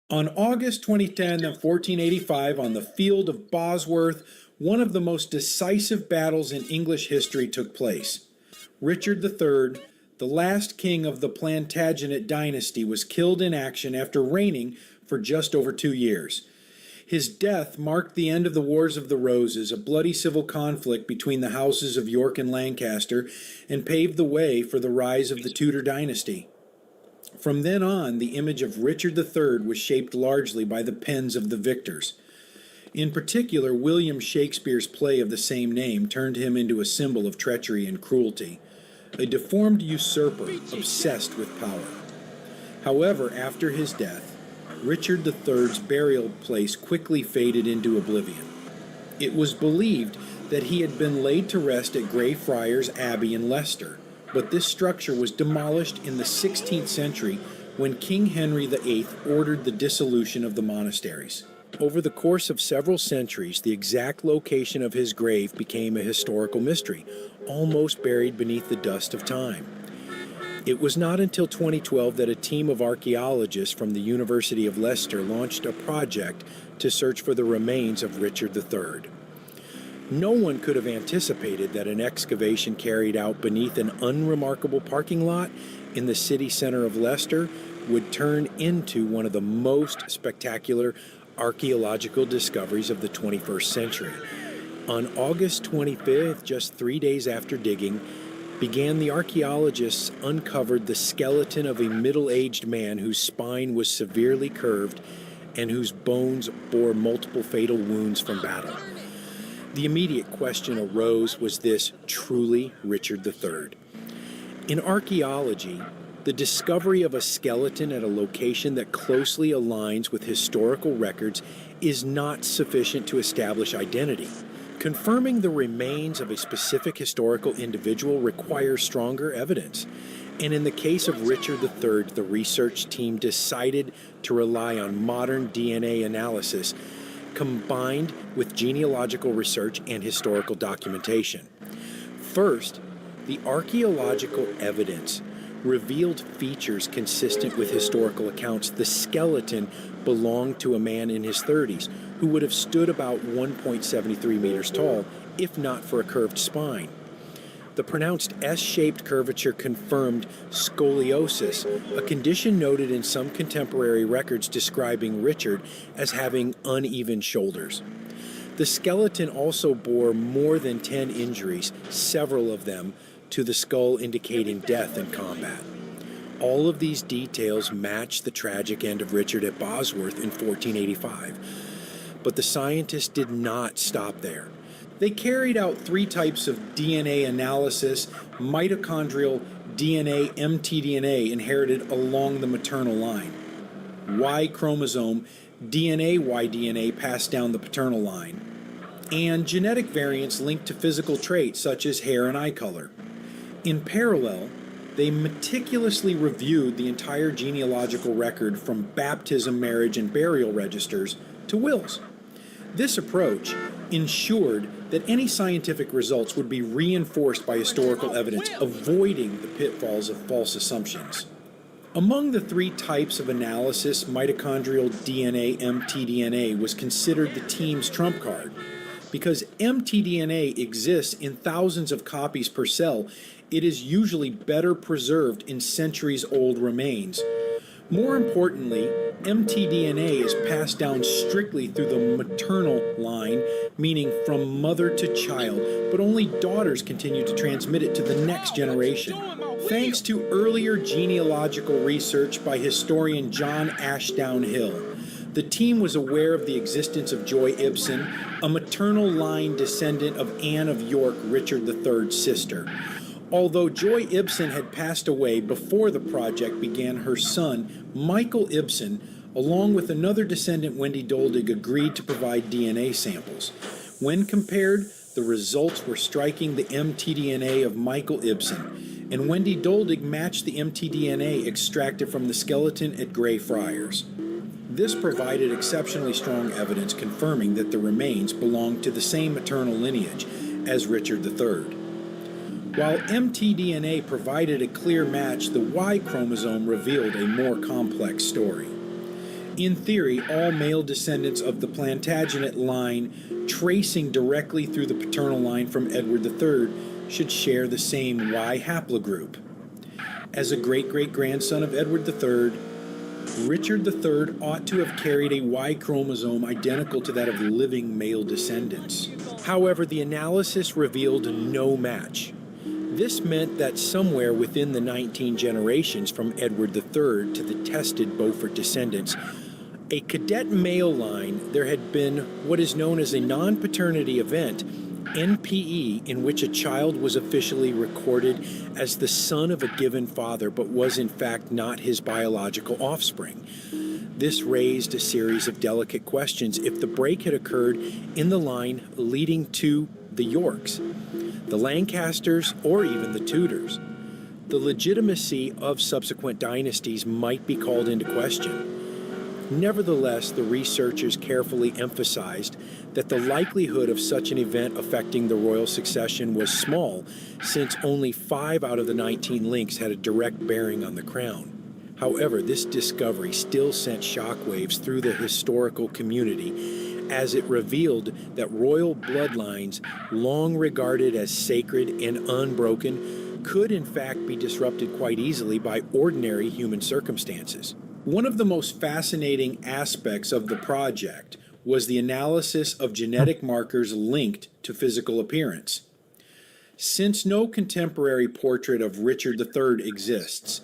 On August 2010 of 1485, on the field of Bosworth, one of the most decisive battles in English history took place. Richard III, the last king of the Plantagenet dynasty, was killed in action after reigning for just over 2 years. His death marked the end of the Wars of the Roses, a bloody civil conflict between the houses of York and Lancaster, and paved the way for the rise of the Tudor dynasty. From then on, the image of Richard III was shaped largely by the pens of the victors. In particular, William Shakespeare's play of the same name turned him into a symbol of treachery and cruelty, a deformed usurper obsessed with power. However, after his death, Richard III's burial place quickly faded into oblivion. It was believed that he had been laid to rest at Greyfriars Abbey in Leicester, but this structure was demolished in the 16th century when King Henry VIII ordered the dissolution of the monasteries. Over the course of several centuries, the exact location of his grave became a historical mystery, almost buried beneath the dust of time. It was not until 2012 that a team of archaeologists from the University of Leicester launched a project to search for the remains of Richard III. No one could have anticipated that an excavation carried out beneath an unremarkable parking lot in the city center of Leicester would turn into one of the most spectacular archaeological discoveries of the 21st century. On August 25th, just 3 days after digging, the archaeologists uncovered the skeleton of a middle-aged man whose spine was severely curved and whose bones bore multiple fatal wounds from battle. The immediate question arose, was this truly Richard III? In archaeology, the discovery of a skeleton at a location that closely aligns with historical records is not sufficient to establish identity. Confirming the remains of a specific historical individual requires stronger evidence. And in the case of Richard III, the research team decided to rely on modern DNA analysis combined with genealogical research and historical documentation. First, the archaeological evidence revealed features consistent with historical accounts. The skeleton belonged to a man in his 30s who would have stood about 1.73 meters tall if not for a curved spine. The pronounced S-shaped curvature confirmed scoliosis, a condition noted in some contemporary records describing Richard as having uneven shoulders. The skeleton also bore more than 10 injuries, several of them to the skull indicating death in combat. All of these details match the tragic end of Richard at Bosworth in 1485. But the scientists did not stop there. They carried out 3 types of DNA analysis: mitochondrial DNA, mtDNA, inherited along the maternal line; Y chromosome, DNA Y-DNA passed down the paternal line; and genetic variants linked to physical traits such as hair and eye color. In parallel, they meticulously reviewed the entire genealogical record from baptism, marriage, and burial registers to wills. This approach ensured that any scientific results would be reinforced by historical evidence, avoiding the pitfalls of false assumptions. Among the 3 types of analysis, mitochondrial DNA, mtDNA, was considered the team's trump card. Because mtDNA exists in thousands of copies per cell, it is usually better preserved in centuries-old remains. More importantly, mtDNA is passed down strictly through the maternal line, meaning from mother to child, but only daughters continue to transmit it to the next generation. Thanks to earlier genealogical research by historian John Ashdown Hill, the team was aware of the existence of Joy Ibsen, a maternal line descendant of Anne of York, Richard III's sister. Although Joy Ibsen had passed away before the project began, her son, Michael Ibsen, along with another descendant, Wendy Doldig, agreed to provide DNA samples. When compared, the results were striking. The mtDNA of Michael Ibsen and Wendy Doldig matched the mtDNA extracted from the skeleton at Greyfriars. This provided exceptionally strong evidence confirming that the remains belonged to the same maternal lineage as Richard III. While mtDNA provided a clear match, the Y chromosome revealed a more complex story. In theory, all male descendants of the Plantagenet line tracing directly through the paternal line from Edward III should share the same Y haplogroup. As a great-great-grandson of Edward III, Richard III ought to have carried a Y chromosome identical to that of living male descendants. However, the analysis revealed no match. This meant that somewhere within the 19 generations from Edward III to the tested Beaufort descendants, a cadet male line, there had been what is known as a non-paternity event, NPE, in which a child was officially recorded as the son of a given father but was in fact not his biological offspring. This raised a series of delicate questions if the break had occurred in the line leading to the Yorks, the Lancasters, or even the Tudors. The legitimacy of subsequent dynasties might be called into question. Nevertheless, the researchers carefully emphasized that the likelihood of such an event affecting the royal succession was small, since only 5 out of the 19 links had a direct bearing on the crown. However, this discovery still sent shockwaves through the historical community, as it revealed that royal bloodlines, long regarded as sacred and unbroken, could in fact be disrupted quite easily by ordinary human circumstances. One of the most fascinating aspects of the project was the analysis of genetic markers linked to physical appearance. Since no contemporary portrait of Richard III exists,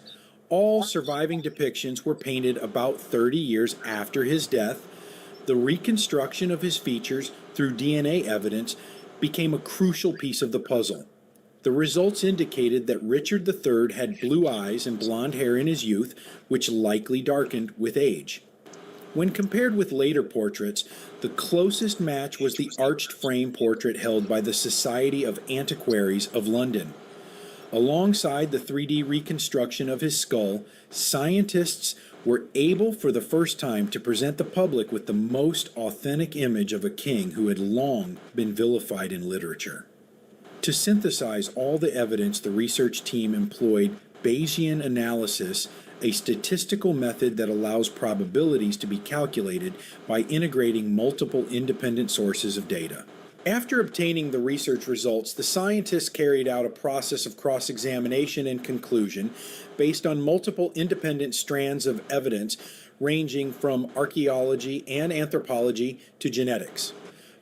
all surviving depictions were painted about 30 years after his death. The reconstruction of his features through DNA evidence became a crucial piece of the puzzle. The results indicated that Richard III had blue eyes and blonde hair in his youth, which likely darkened with age. When compared with later portraits, the closest match was the arched frame portrait held by the Society of Antiquaries of London. Alongside the 3D reconstruction of his skull, scientists were able for the first time to present the public with the most authentic image of a king who had long been vilified in literature. To synthesize all the evidence, the research team employed Bayesian analysis, a statistical method that allows probabilities to be calculated by integrating multiple independent sources of data. After obtaining the research results, the scientists carried out a process of cross-examination and conclusion based on multiple independent strands of evidence ranging from archaeology and anthropology to genetics.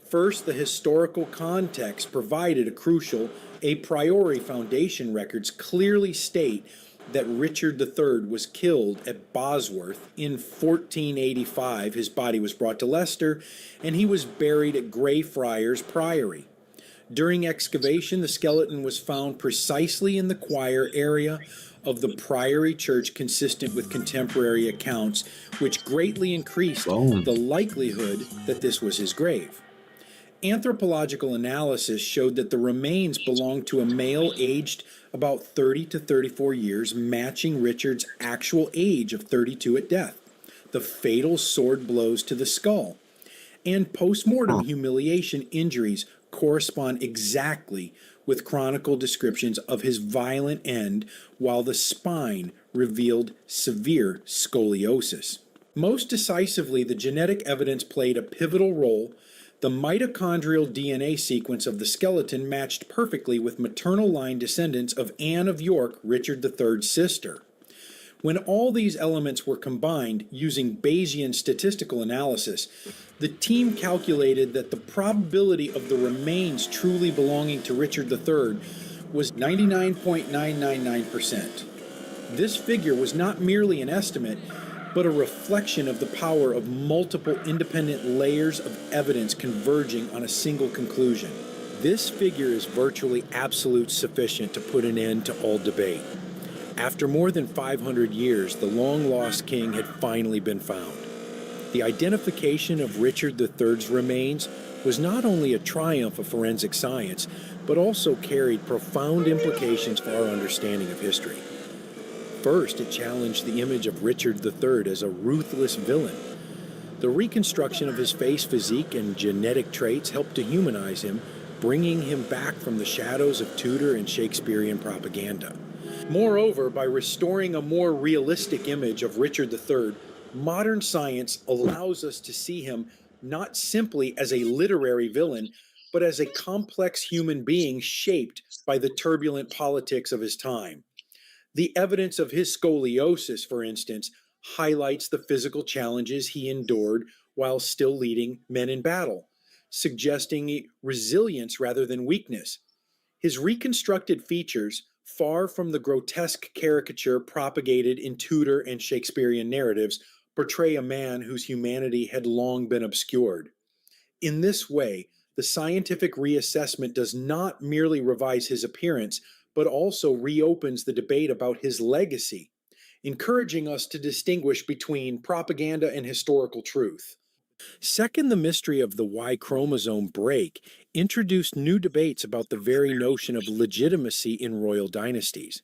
First, the historical context provided a crucial a priori foundation. Records clearly state that Richard III was killed at Bosworth in 1485. His body was brought to Leicester, and he was buried at Greyfriars Priory. During excavation, the skeleton was found precisely in the choir area of the Priory Church, consistent with contemporary accounts, which greatly increased the likelihood that this was his grave. Anthropological analysis showed that the remains belonged to a male aged about 30 to 34 years, matching Richard's actual age of 32 at death, the fatal sword blows to the skull, and post-mortem humiliation injuries correspond exactly with chronicle descriptions of his violent end, while the spine revealed severe scoliosis. Most decisively, the genetic evidence played a pivotal role. The mitochondrial DNA sequence of the skeleton matched perfectly with maternal line descendants of Anne of York, Richard III's sister. When all these elements were combined using Bayesian statistical analysis, the team calculated that the probability of the remains truly belonging to Richard III was 99.999%. This figure was not merely an estimate, but a reflection of the power of multiple independent layers of evidence converging on a single conclusion. This figure is virtually absolute sufficient to put an end to all debate. After more than 500 years, the long-lost king had finally been found. The identification of Richard III's remains was not only a triumph of forensic science, but also carried profound implications for our understanding of history. First, it challenged the image of Richard III as a ruthless villain. The reconstruction of his face, physique, and genetic traits helped to humanize him, bringing him back from the shadows of Tudor and Shakespearean propaganda. Moreover, by restoring a more realistic image of Richard III, modern science allows us to see him not simply as a literary villain, but as a complex human being shaped by the turbulent politics of his time. The evidence of his scoliosis, for instance, highlights the physical challenges he endured while still leading men in battle, suggesting resilience rather than weakness. His reconstructed features, far from the grotesque caricature propagated in Tudor and Shakespearean narratives, portray a man whose humanity had long been obscured. In this way, the scientific reassessment does not merely revise his appearance, but also reopens the debate about his legacy, encouraging us to distinguish between propaganda and historical truth. Second, the mystery of the Y chromosome break introduced new debates about the very notion of legitimacy in royal dynasties.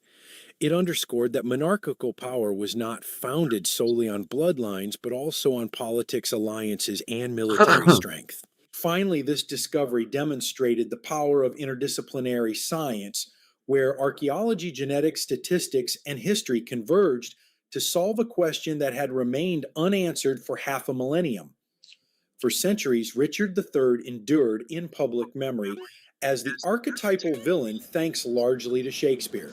It underscored that monarchical power was not founded solely on bloodlines, but also on politics, alliances, and military strength. Finally, this discovery demonstrated the power of interdisciplinary science, where archaeology, genetics, statistics, and history converged to solve a question that had remained unanswered for half a millennium. For centuries, Richard III endured in public memory as the archetypal villain thanks largely to Shakespeare.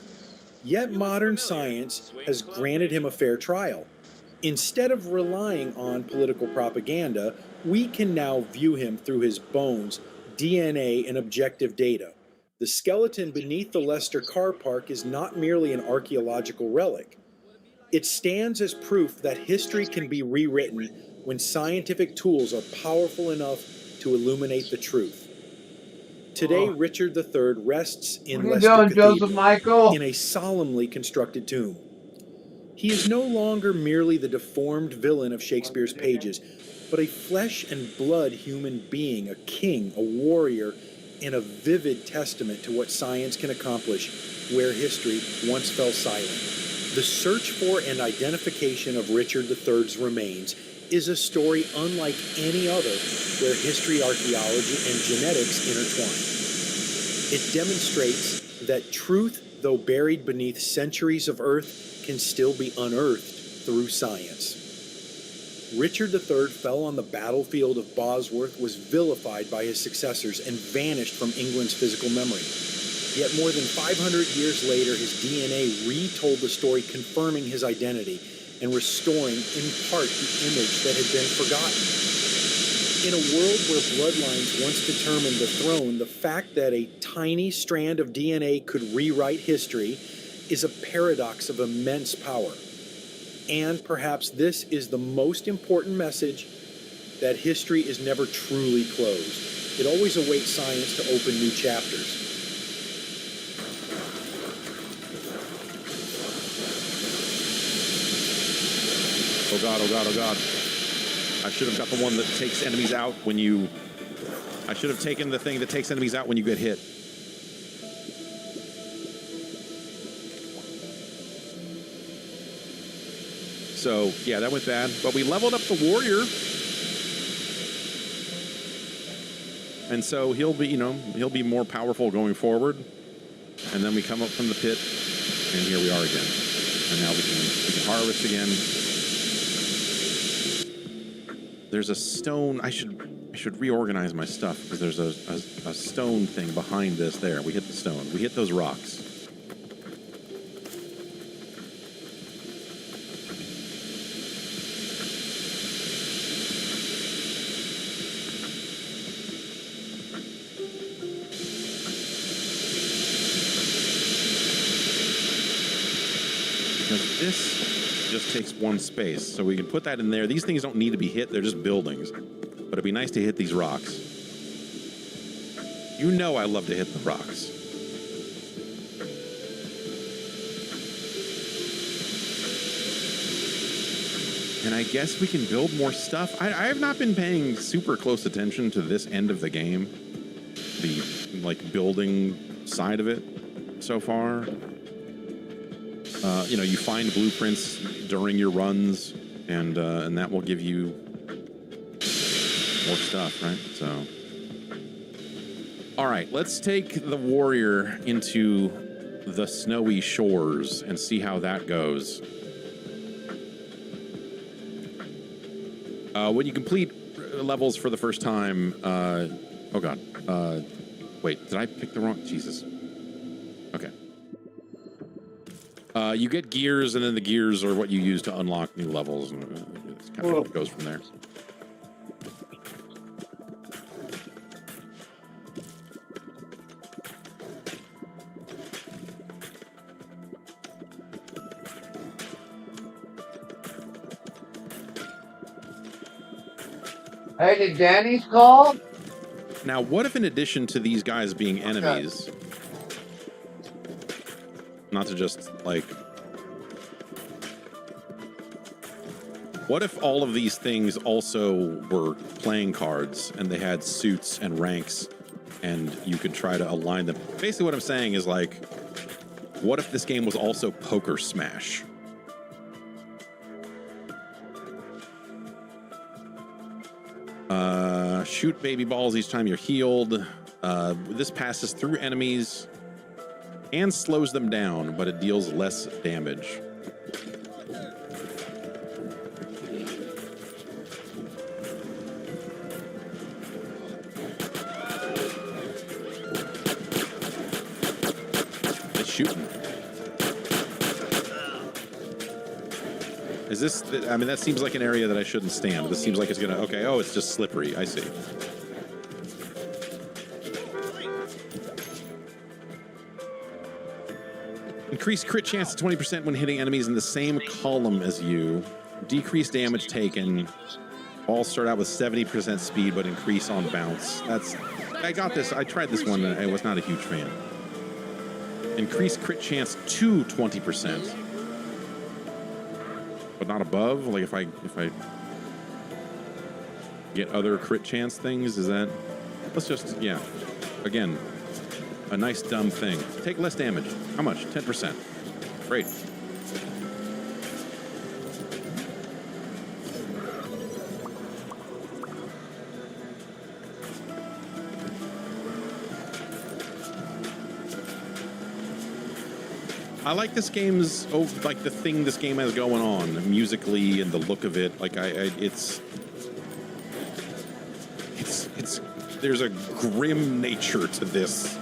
Yet modern science has granted him a fair trial. Instead of relying on political propaganda, We can now view him through his bones, DNA, and objective data. The skeleton beneath the Leicester car park is not merely an archaeological relic. It stands as proof that history can be rewritten when scientific tools are powerful enough to illuminate the truth. Today, Richard III rests in What are you Leicester doing, Cathedral Joseph Michael? in a solemnly constructed tomb. He is no longer merely the deformed villain of Shakespeare's pages, but a flesh and blood human being, a king, a warrior, and a vivid testament to what science can accomplish where history once fell silent. The search for and identification of Richard III's remains is a story unlike any other where history, archaeology, and genetics intertwine. It demonstrates that truth, though buried beneath centuries of earth, can still be unearthed through science. Richard III fell on the battlefield of Bosworth, was vilified by his successors, and vanished from England's physical memory. Yet more than 500 years later, his DNA retold the story, confirming his identity and restoring, in part, the image that had been forgotten. In a world where bloodlines once determined the throne, the fact that a tiny strand of DNA could rewrite history is a paradox of immense power. And perhaps this is the most important message, that history is never truly closed. It always awaits science to open new chapters. Oh god, oh god, oh god. I should have got the one that takes enemies out when you... I should have taken the thing that takes enemies out when you get hit. So, yeah, that went bad. But we leveled up the warrior. And so he'll be, you know, he'll be more powerful going forward. And then we come up from the pit, and here we are again. And now we can harvest again. There's a stone. I should reorganize my stuff because there's a stone thing behind this. There, we hit the stone. We hit those rocks. Because this just takes one space, so we can put that in there. These things don't need to be hit, they're just buildings. But it'd be nice to hit these rocks. You know I love to hit the rocks. And I guess we can build more stuff. I have not been paying super close attention to this end of the game. The, like, building side of it so far. You know, you find blueprints during your runs, and that will give you more stuff, right? So, all right, let's take the warrior into the snowy shores and see how that goes. When you complete levels for the first time, oh god, wait, did I pick the wrong? Jesus. Okay. You get gears, and then the gears are what you use to unlock new levels, and it's kind of how it goes from there. Hey, did Danny's call? Now, what if in addition to these guys being enemies, not to just, like, what if all of these things also were playing cards and they had suits and ranks and you could try to align them? Basically what I'm saying is, like, what if this game was also Poker Smash? Shoot baby balls each time you're healed. This passes through enemies and slows them down, but it deals less damage. It's shooting. Is this, I mean, that seems like an area that I shouldn't stand. This seems like it's gonna, okay, oh, it's just slippery. I see. Increased crit chance to 20% when hitting enemies in the same column as you. Decreased damage taken. All start out with 70% speed, but increase on bounce. I got this. I tried this one, and I was not a huge fan. Increased crit chance to 20%. But not above? Like if I get other crit chance things, is that... Let's just, yeah. Again, a nice dumb thing. Take less damage. How much? 10%. Great. I like this game's, like the thing this game has going on musically and the look of it. Like it's there's a grim nature to this.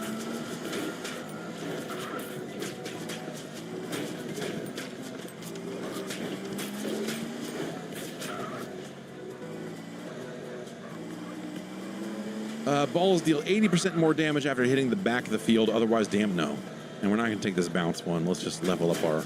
Balls deal 80% more damage after hitting the back of the field, otherwise damn no. And we're not going to take this bounce one. Let's just level up our...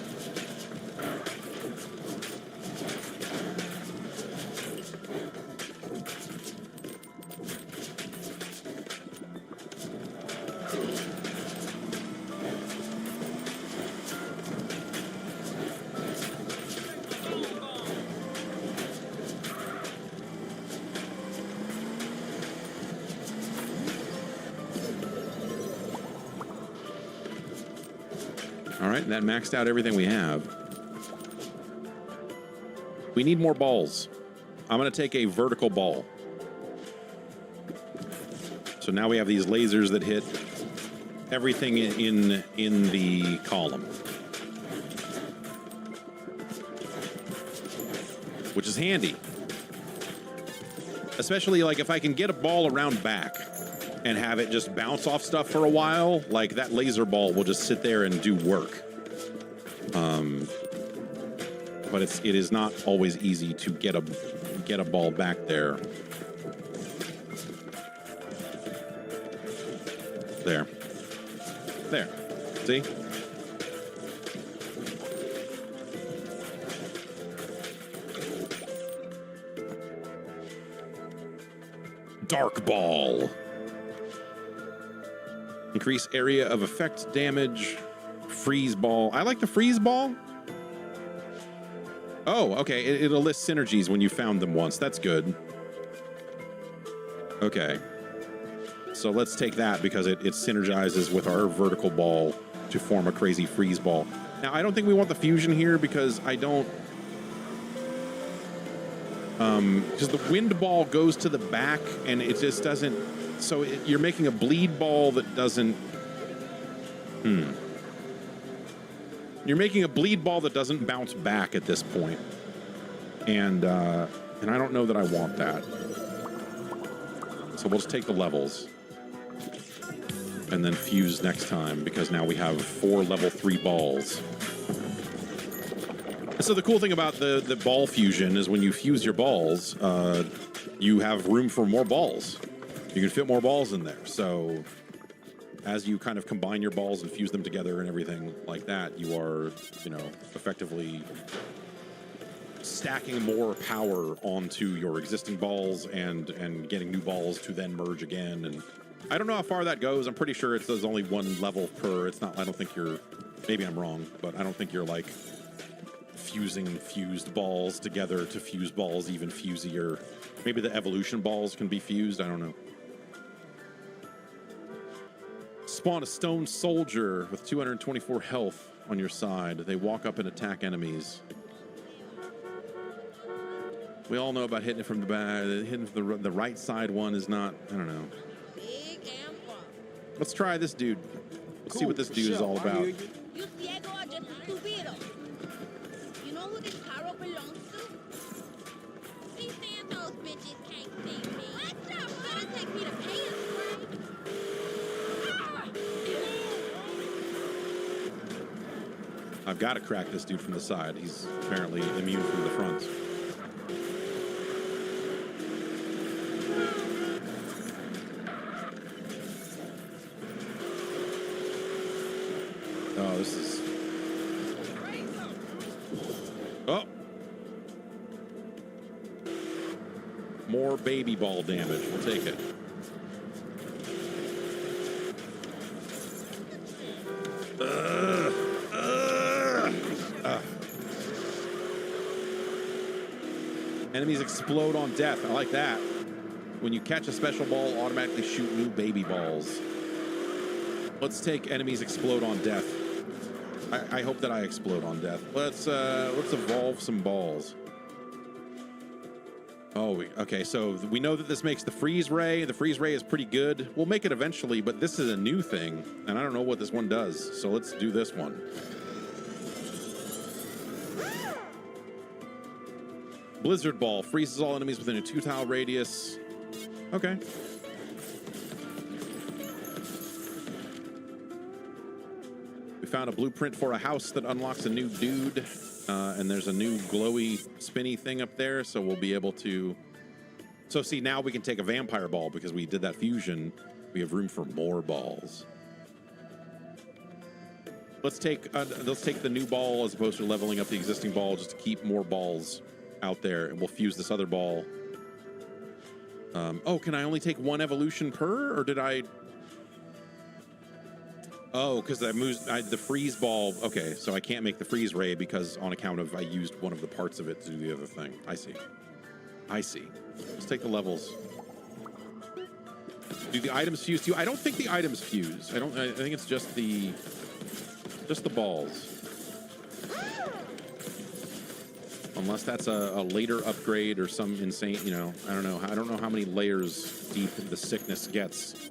All right, that maxed out everything we have. We need more balls. I'm going to take a vertical ball. So now we have these lasers that hit everything in the column. Which is handy. Especially like if I can get a ball around back and have it just bounce off stuff for a while, like that laser ball will just sit there and do work. But it is not always easy to get a ball back there. There. See? Dark ball. Increase area of effect damage. Freeze ball. I like the freeze ball. Oh, okay. It'll list synergies when you found them once. That's good. Okay. So let's take that because it synergizes with our vertical ball to form a crazy freeze ball. Now, I don't think we want the fusion here because I don't... because the wind ball goes to the back and it just doesn't... So you're making a bleed ball that doesn't... You're making a bleed ball that doesn't bounce back at this point. And I don't know that I want that. So we'll just take the levels. And then fuse next time, because now we have 4 level 3 balls. So the cool thing about the ball fusion is when you fuse your balls, you have room for more balls. You can fit more balls in there. So as you kind of combine your balls and fuse them together and everything like that, you are, effectively stacking more power onto your existing balls and getting new balls to then merge again. And I don't know how far that goes. I'm pretty sure it says only 1 level per. It's not, I don't think you're, maybe I'm wrong, but I don't think you're like fusing fused balls together to fuse balls even fusier. Maybe the evolution balls can be fused. I don't know. Spawn a stone soldier with 224 health on your side. They walk up and attack enemies. We all know about hitting it from the back. Hitting from the right side one is not, I don't know. Let's try this dude. Let's see what this dude is all about. You ciego or just estúpido? You know who this carro belongs to? He's saying those bitches can't see me. What's up? Gonna take me to pay us, right? I've got to crack this dude from the side. He's apparently immune from the front. Oh, this is... Oh! More baby ball damage. We'll take it. Enemies explode on death. I like that. When you catch a special ball, automatically shoot new baby balls. Let's take enemies explode on death. I hope that I explode on death. Let's evolve some balls. Oh, okay. So we know that this makes the freeze ray. The freeze ray is pretty good. We'll make it eventually, but this is a new thing, and I don't know what this one does. So let's do this one. Blizzard ball freezes all enemies within a 2-tile radius. Okay. We found a blueprint for a house that unlocks a new dude, and there's a new glowy, spinny thing up there, so we'll be able to... So see, now we can take a vampire ball because we did that fusion. We have room for more balls. Let's take the new ball as opposed to leveling up the existing ball just to keep more balls out there, and we'll fuse this other ball. Oh, can I only take one evolution per, or did I... Oh, because I moved the freeze ball. Okay, so I can't make the freeze ray because on account of I used one of the parts of it to do the other thing. I see. I see. Let's take the levels. Do the items fuse too? I don't think the items fuse. I think it's just the balls. Unless that's a later upgrade or some insane, you know, I don't know. I don't know how many layers deep the sickness gets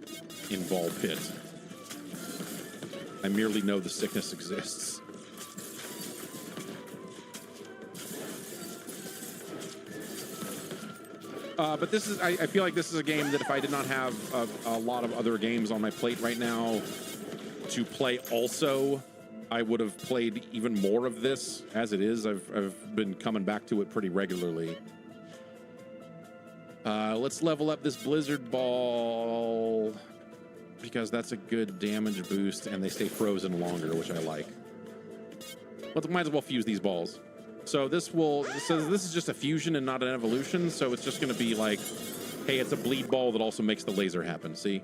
in Ball Pit. I merely know the sickness exists. But this is, I feel like this is a game that if I did not have a lot of other games on my plate right now to play also, I would have played even more of this. As it is, I've been coming back to it pretty regularly. Let's level up this Blizzard Ball because that's a good damage boost and they stay frozen longer, which I like. Might as well fuse these balls. So this is just a fusion and not an evolution, so it's just going to be like, hey, it's a bleed ball that also makes the laser happen, see?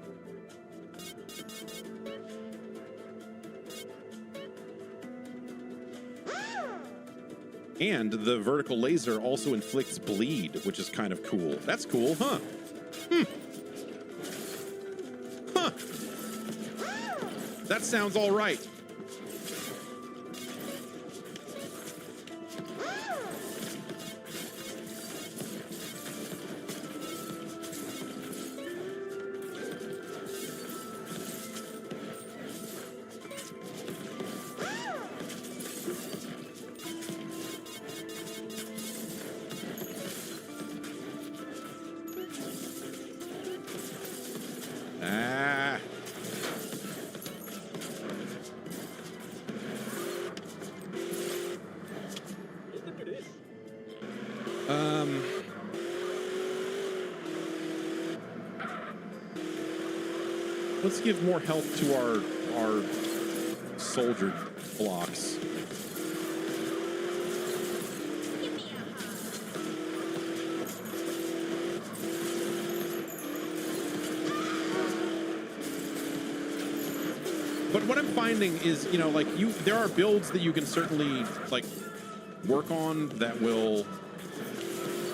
And the vertical laser also inflicts bleed, which is kind of cool. That's cool, huh? Huh. That sounds all right. Let's give more health to our soldier blocks. But what I'm finding is, you know, like there are builds that you can certainly like work on that will,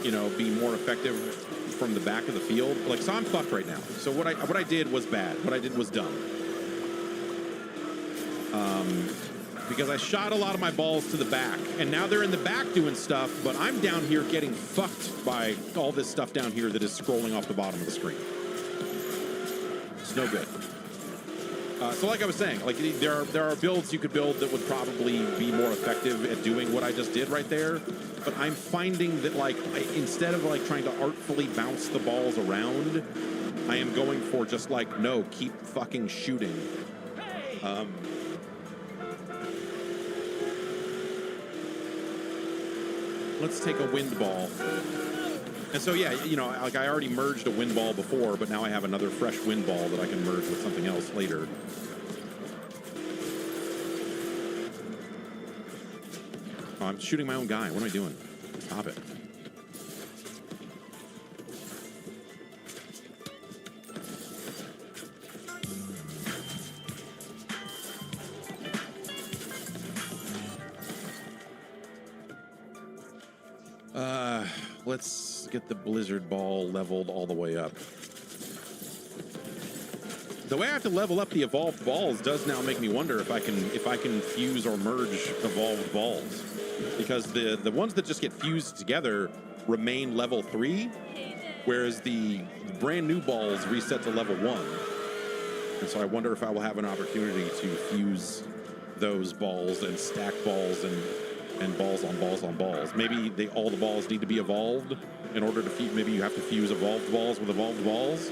you know, be more effective from the back of the field. Like, so I'm fucked right now. So what I did was bad. What I did was dumb. Because I shot a lot of my balls to the back, and now they're in the back doing stuff, but I'm down here getting fucked by all this stuff down here that is scrolling off the bottom of the screen. It's no good. So like I was saying, like there are builds you could build that would probably be more effective at doing what I just did right there. But I'm finding that like instead of like trying to artfully bounce the balls around, I am going for just like, no, keep fucking shooting. Let's take a wind ball. And so, yeah, you know, like I already merged a wind ball before, but now I have another fresh wind ball that I can merge with something else later. Oh, I'm shooting my own guy. What am I doing? Stop it. Let's get the blizzard ball leveled all the way up. The way I have to level up the evolved balls does now make me wonder if I can fuse or merge evolved balls, because the ones that just get fused together remain level 3, whereas the brand new balls reset to level 1. And so I wonder if I will have an opportunity to fuse those balls and stack balls and balls on balls on balls. Maybe all the balls need to be evolved in order to fuse. Maybe you have to fuse evolved balls with evolved balls.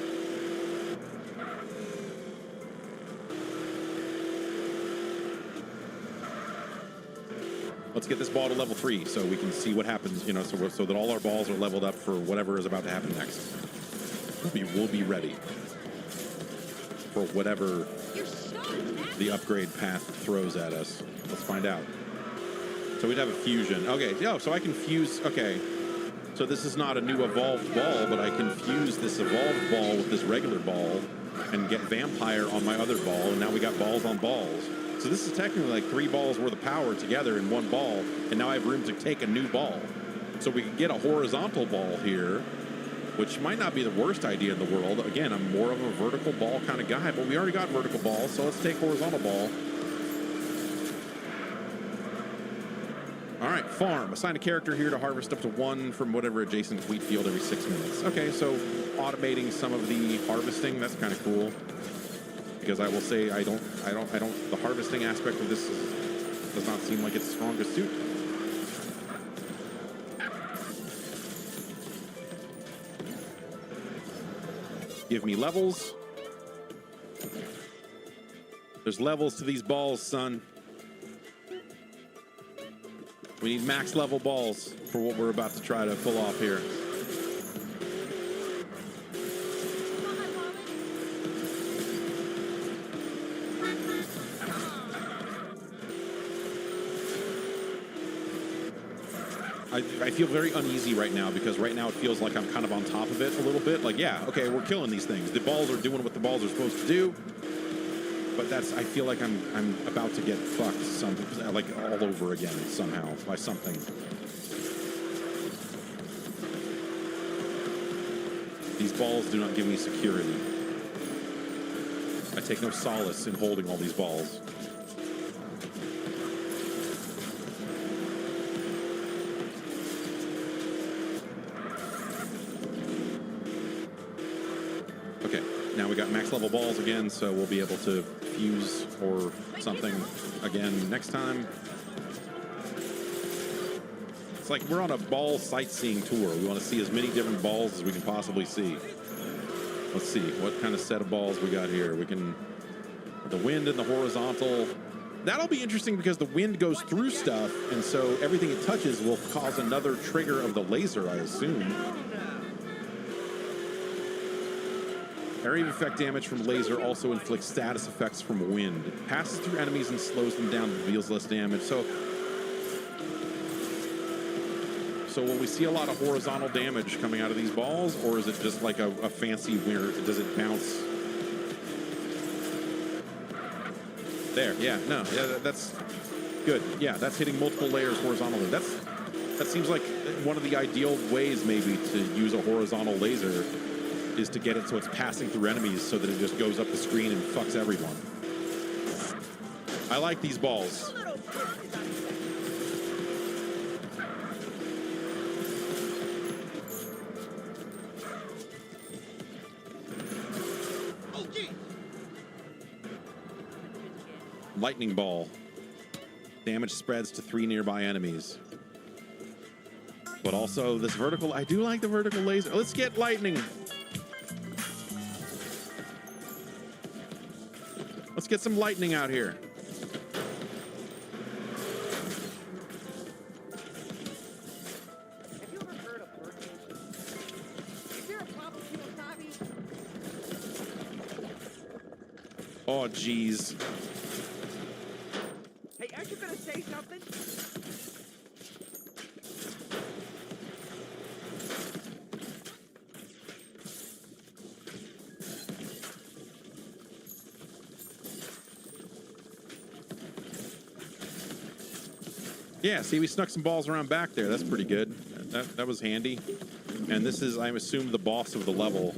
Let's get this ball to level 3 so we can see what happens, you know, so that all our balls are leveled up for whatever is about to happen next. We'll be ready for whatever the upgrade path throws at us. Let's find out. So we'd have a fusion. Okay, yeah, so I can fuse. Okay, so this is not a new evolved ball, but I can fuse this evolved ball with this regular ball and get vampire on my other ball, and now we got balls on balls. So this is technically like 3 balls worth of power together in one ball, and now I have room to take a new ball. So we can get a horizontal ball here, which might not be the worst idea in the world. Again, I'm more of a vertical ball kind of guy, but we already got vertical balls, so let's take horizontal ball. All right, farm. Assign a character here to harvest up to 1 from whatever adjacent wheat field every 6 minutes. Okay, so automating some of the harvesting, that's kind of cool. Because I will say the harvesting aspect of this does not seem like its strongest suit. Give me levels. There's levels to these balls, son. We need max level balls for what we're about to try to pull off here. I feel very uneasy right now, because right now it feels like I'm kind of on top of it a little bit. Like, yeah, okay, we're killing these things. The balls are doing what the balls are supposed to do. But I feel like I'm about to get fucked like all over again somehow by something. These balls do not give me security. I take no solace in holding all these balls. Okay, now we got max level balls again, so we'll be able to fuse or something again next time. It's like we're on a ball sightseeing tour. We want to see as many different balls as we can possibly see. Let's see what kind of set of balls we got here. We can, the wind and the horizontal. That'll be interesting because the wind goes through stuff, and so everything it touches will cause another trigger of the laser, I assume. Area of effect damage from laser also inflicts status effects from wind. It passes through enemies and slows them down, but deals less damage. So will we see a lot of horizontal damage coming out of these balls, or is it just like a fancy where does it bounce? There, yeah, no, yeah, that's good. Yeah, that's hitting multiple layers horizontally. That seems like one of the ideal ways maybe to use a horizontal laser is to get it so it's passing through enemies so that it just goes up the screen and fucks everyone. I like these balls. Lightning ball. Damage spreads to 3 nearby enemies. But also this vertical, I do like the vertical laser. Let's get lightning. Let's get some lightning out here. Oh, jeez. Hey, aren't you gonna say something? Yeah, see, we snuck some balls around back there. That's pretty good. That was handy. And this is, I assume, the boss of the level.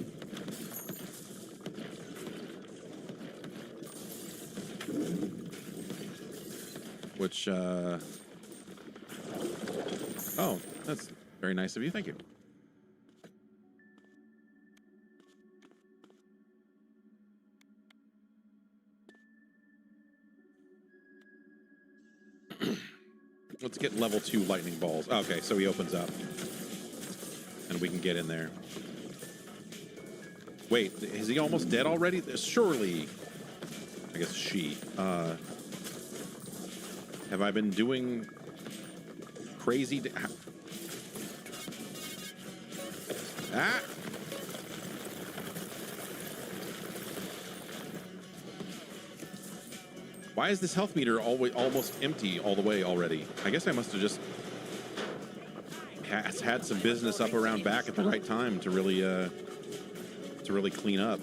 Which, oh, that's very nice of you. Thank you. Let's get level 2 lightning balls. Okay, so he opens up. And we can get in there. Wait, is he almost dead already? Surely. I guess she. Have I been doing crazy? Ah! Why is this health meter almost empty all the way already? I guess I must have just had some business up around back at the right time to really clean up.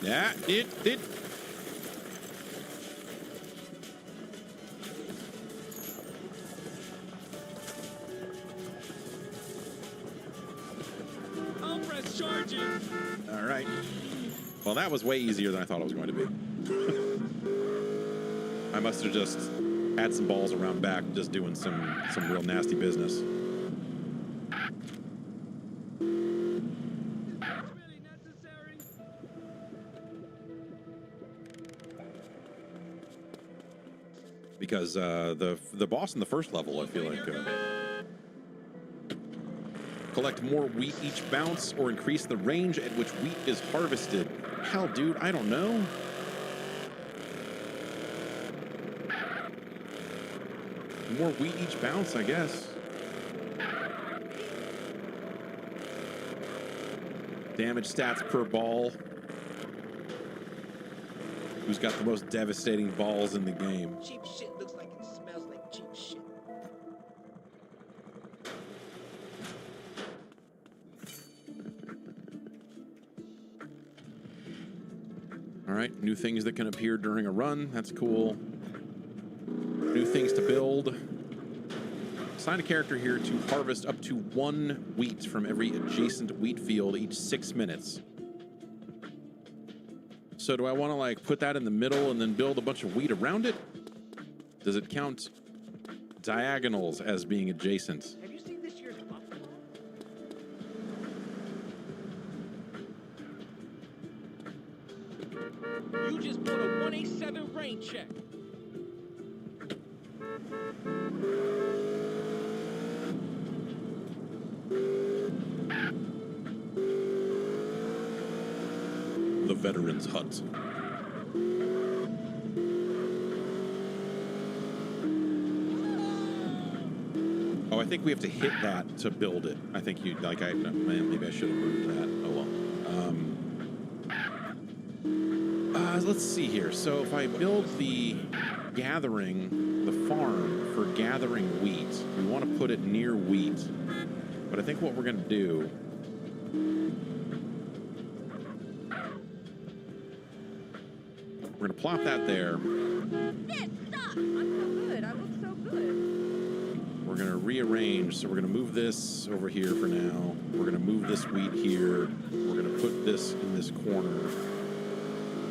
Yeah, it. I'll press charges. All right. Well, that was way easier than I thought it was going to be. I must have just had some balls around back, just doing some real nasty business. Because the boss in the first level, I feel like, collect more wheat each bounce or increase the range at which wheat is harvested. Hell, dude, I don't know. More wheat each bounce, I guess. Damage stats per ball. Who's got the most devastating balls in the game? Cheap shit looks like it smells like cheap shit. All right, new things that can appear during a run. That's cool. New things to build. Assign a character here to harvest up to 1 wheat from every adjacent wheat field each 6 minutes. So do I want to like put that in the middle and then build a bunch of wheat around it? Does it count diagonals as being adjacent? Have you seen this year's buffalo? You just bought a 187 rain check. The veteran's hut. Oh, I think we have to hit that to build it. I think you like man, maybe I should have moved that. Oh well. Let's see here. So if I build the farm for gathering wheat, we want to put it near wheat. But I think what we're going to do, we're going to plop that there. This sucks. I'm so good. I look so good. We're going to rearrange. So we're going to move this over here for now. We're going to move this wheat here. We're going to put this in this corner.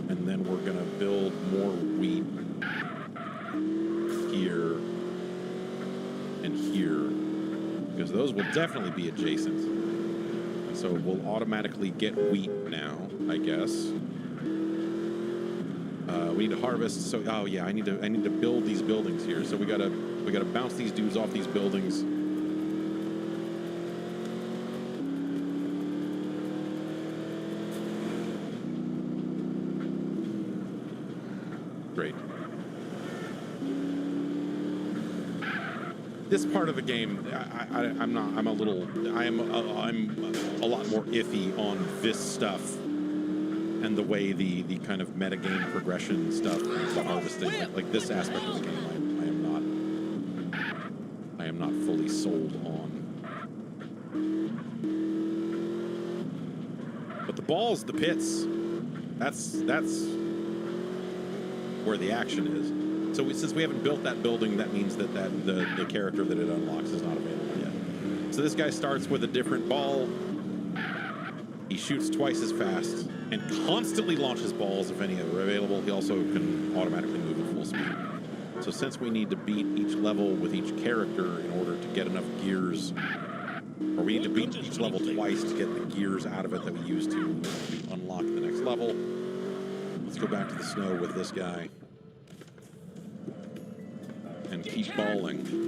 And then we're going to build more wheat here and here. Because those will definitely be adjacent. So we'll automatically get wheat now, I guess. We need to harvest. So oh yeah, I need to build these buildings here. So we gotta bounce these dudes off these buildings. Great. this part of the game, I'm a lot more iffy on this stuff and the way the kind of metagame progression stuff, the harvesting, like this aspect of the game, I am not fully sold on. But the balls, the pits, that's where the action is. So since we haven't built that building, that means that the character that it unlocks is not available yet. So this guy starts with a different ball. He shoots twice as fast and constantly launches balls if any are available. He also can automatically move at full speed. So since we need to beat each level with each character in order to get enough gears, or we need to beat each level twice to get the gears out of it that we use to unlock the next level. Let's go back to the snow with this guy and keep balling.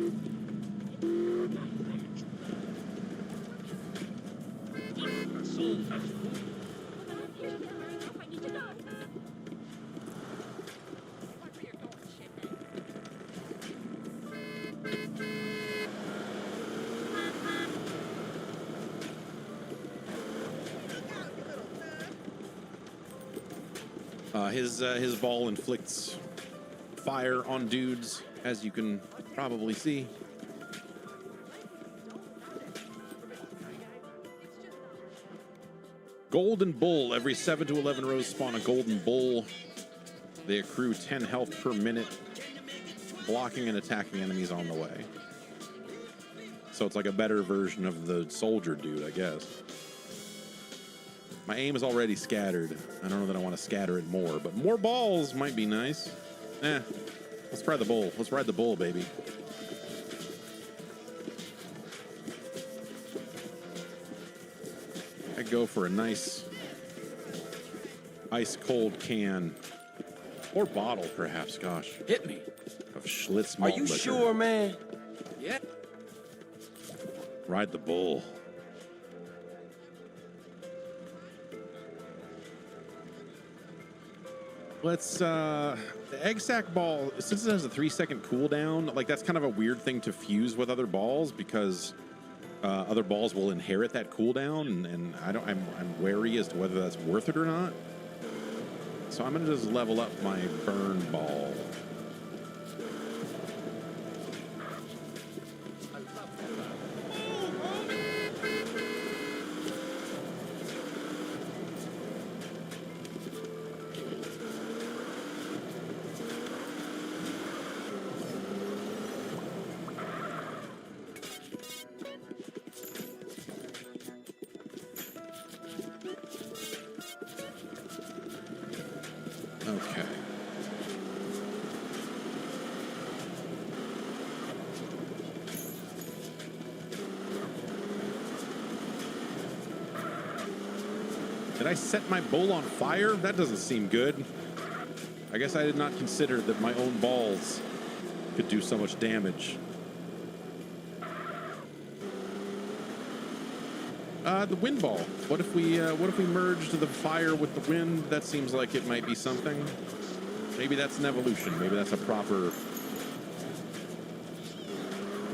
His ball inflicts fire on dudes, as you can probably see. Golden Bull. Every 7 to 11 rows spawn a Golden Bull. They accrue 10 health per minute, blocking and attacking enemies on the way. So it's like a better version of the soldier dude, I guess. My aim is already scattered. I don't know that I want to scatter it more, but more balls might be nice. Let's try the bull. Let's ride the bull, baby. I'd go for a nice ice cold can or bottle, perhaps. Gosh, Hit me. of Schlitz malt Are you liquor. sure, man? Yeah. Ride the bull. Let's, the egg sack ball, since it has a 3-second cooldown, like that's kind of a weird thing to fuse with other balls because other balls will inherit that cooldown, and I'm wary as to whether that's worth it or not. So I'm gonna just level up my burn ball. Okay. Did I set my bull on fire? That doesn't seem good. I guess I did not consider that my own balls could do so much damage. The wind ball. What if we merged the fire with the wind? That seems like it might be something. Maybe that's an evolution. Maybe that's a proper.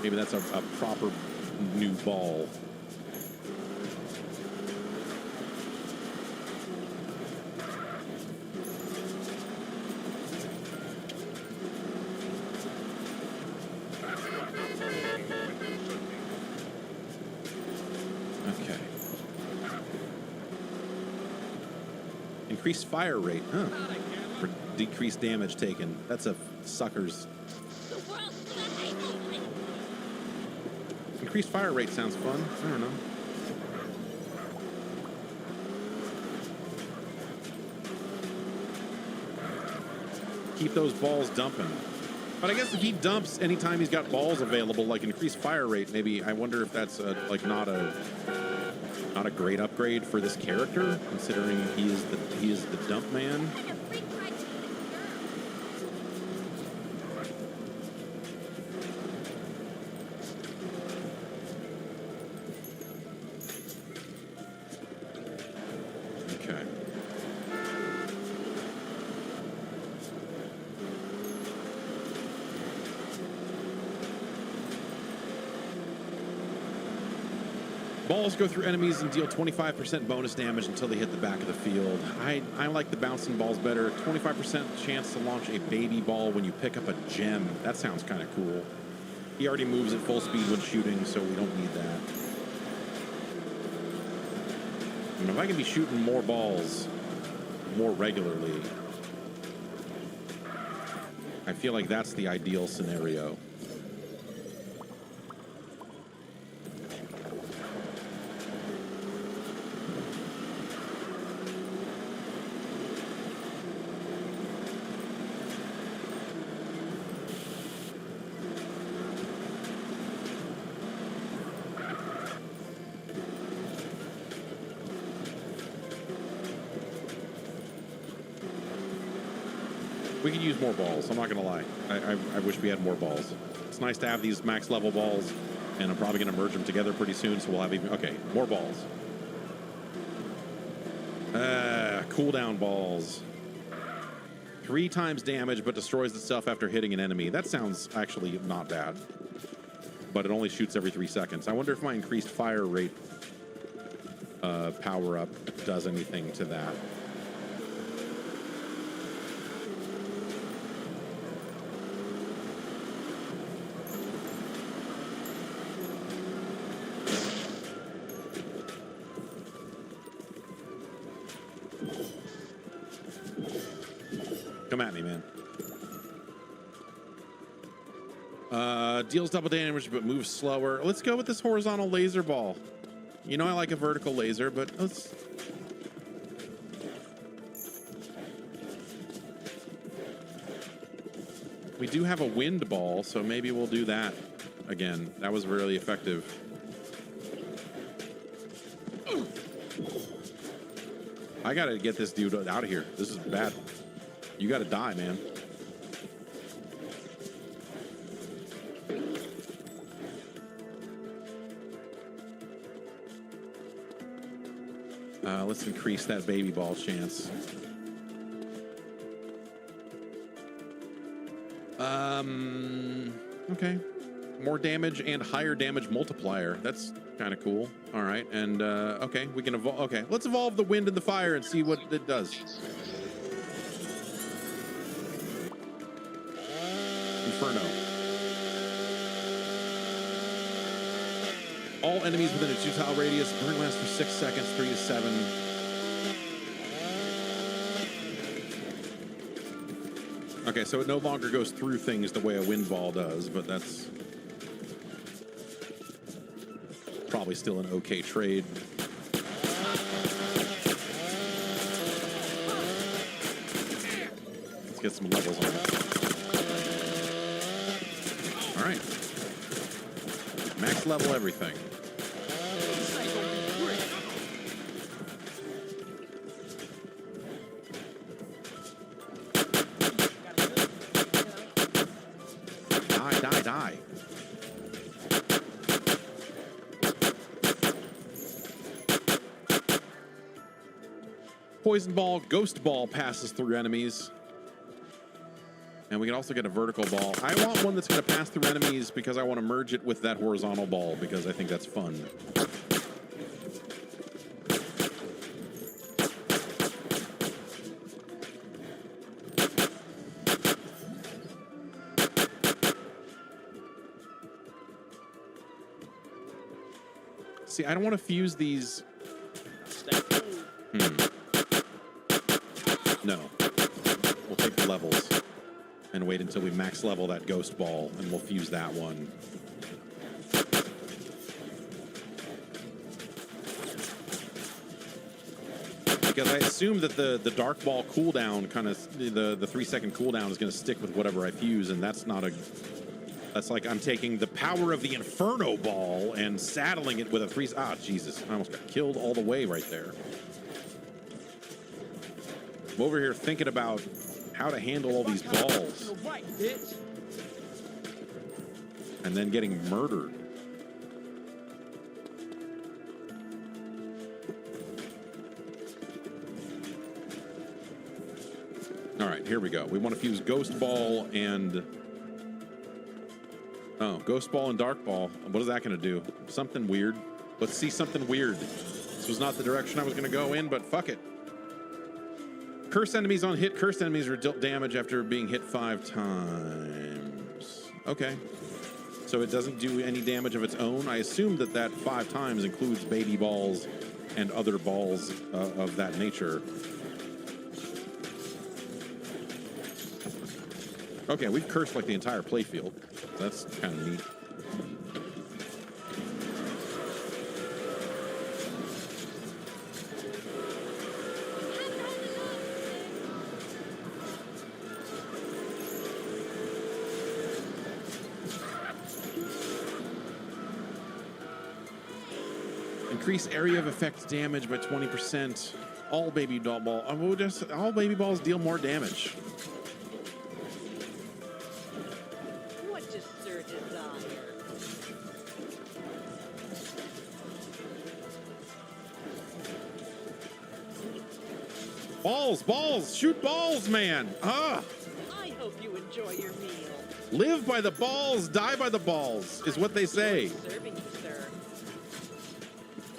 Maybe that's a proper new ball. Increased fire rate, huh? For decreased damage taken. That's a sucker's. Increased fire rate sounds fun. I don't know. Keep those balls dumping. But I guess if he dumps anytime he's got balls available, like increased fire rate, maybe I wonder if that's like not a great upgrade for this character, considering he is the dump man. Okay. Balls go through enemies and deal 25% bonus damage until they hit the back of the field. I like the bouncing balls better. 25% chance to launch a baby ball when you pick up a gem. That sounds kind of cool. He already moves at full speed when shooting, so we don't need that. And if I can be shooting more balls more regularly, I feel like that's the ideal scenario. We could use more balls, I'm not gonna lie. I wish we had more balls. It's nice to have these max level balls, and I'm probably gonna merge them together pretty soon, so we'll have even, okay, more balls. Cooldown balls. 3 times damage, but destroys itself after hitting an enemy. That sounds actually not bad. But it only shoots every 3 seconds. I wonder if my increased fire rate power up does anything to that. Come at me, man. Deals double damage, but moves slower. Let's go with this horizontal laser ball. You know I like a vertical laser, but let's... We do have a wind ball, so maybe we'll do that again. That was really effective. I gotta get this dude out of here. This is bad. You gotta die, man. Let's increase that baby ball chance. Okay. More damage and higher damage multiplier. That's kind of cool. All right. And, okay, we can evolve. Okay, let's evolve the wind and the fire and see what it does. Inferno. All enemies within a 2-tile radius. Burn lasts for 6 seconds, 3 to 7. Okay, so it no longer goes through things the way a wind ball does, but that's probably still an okay trade. Let's get some levels on it. All right. Max level everything. Die. Poison ball, ghost ball passes through enemies. And we can also get a vertical ball. I want one that's going to pass through enemies because I want to merge it with that horizontal ball because I think that's fun. See, I don't want to fuse these. No. We'll take the levels and wait until we max level that ghost ball, and we'll fuse that one. Because I assume that the dark ball cooldown kind of, the 3-second cooldown is going to stick with whatever I fuse, and that's not a... That's like I'm taking the power of the Inferno ball and saddling it with a 3... Ah, Jesus. I almost got killed all the way right there. I'm over here thinking about how to handle all these balls. And then getting murdered. All right, here we go. We want to fuse Ghost Ball and... Oh, Ghost Ball and Dark Ball. What is that going to do? Something weird. Let's see something weird. This was not the direction I was going to go in, but fuck it. Cursed enemies on hit. Cursed enemies are dealt damage after being hit 5 times. Okay. So it doesn't do any damage of its own. I assume that that 5 times includes baby balls and other balls of that nature. Okay, we've cursed like the entire playfield. That's kind of neat. Increase area of effect damage by 20%. All baby doll ball. All baby balls deal more damage. What does Sir desire? Balls, balls, shoot balls, man. Ah. I hope you enjoy your meal. Live by the balls, die by the balls, is what they say. Serving you, sir.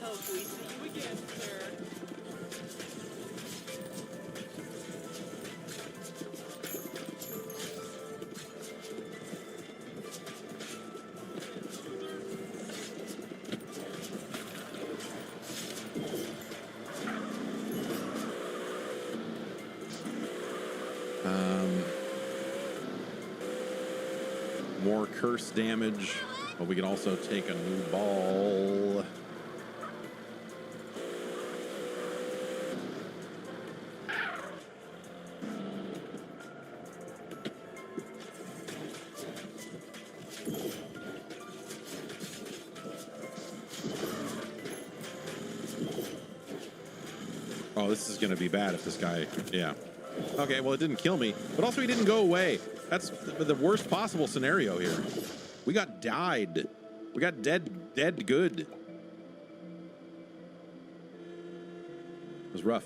Hope we see you again, sir. More curse damage, but we can also take a new ball. Oh, this is going to be bad if this guy, yeah. Okay, well, it didn't kill me, but also he didn't go away. That's the worst possible scenario here. We got died. We got dead good. It was rough.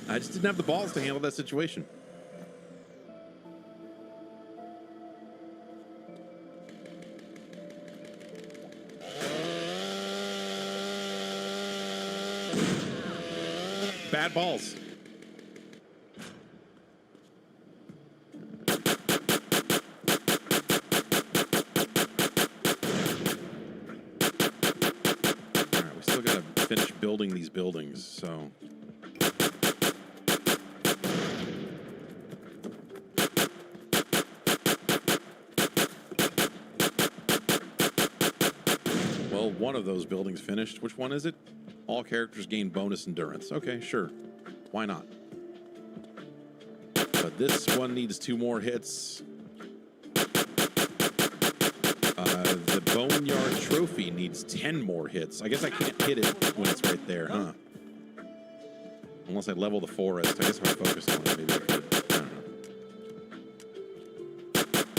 I just didn't have the balls to handle that situation. Bad balls. Finish building these buildings, so. Well, one of those buildings finished. Which one is it? All characters gain bonus endurance. Okay, sure. Why not? But this one needs 2 more hits. The Boneyard Trophy needs 10 more hits. I guess I can't hit it when it's right there, huh? Unless I level the forest. I guess if I focus on it, maybe I could. I don't know.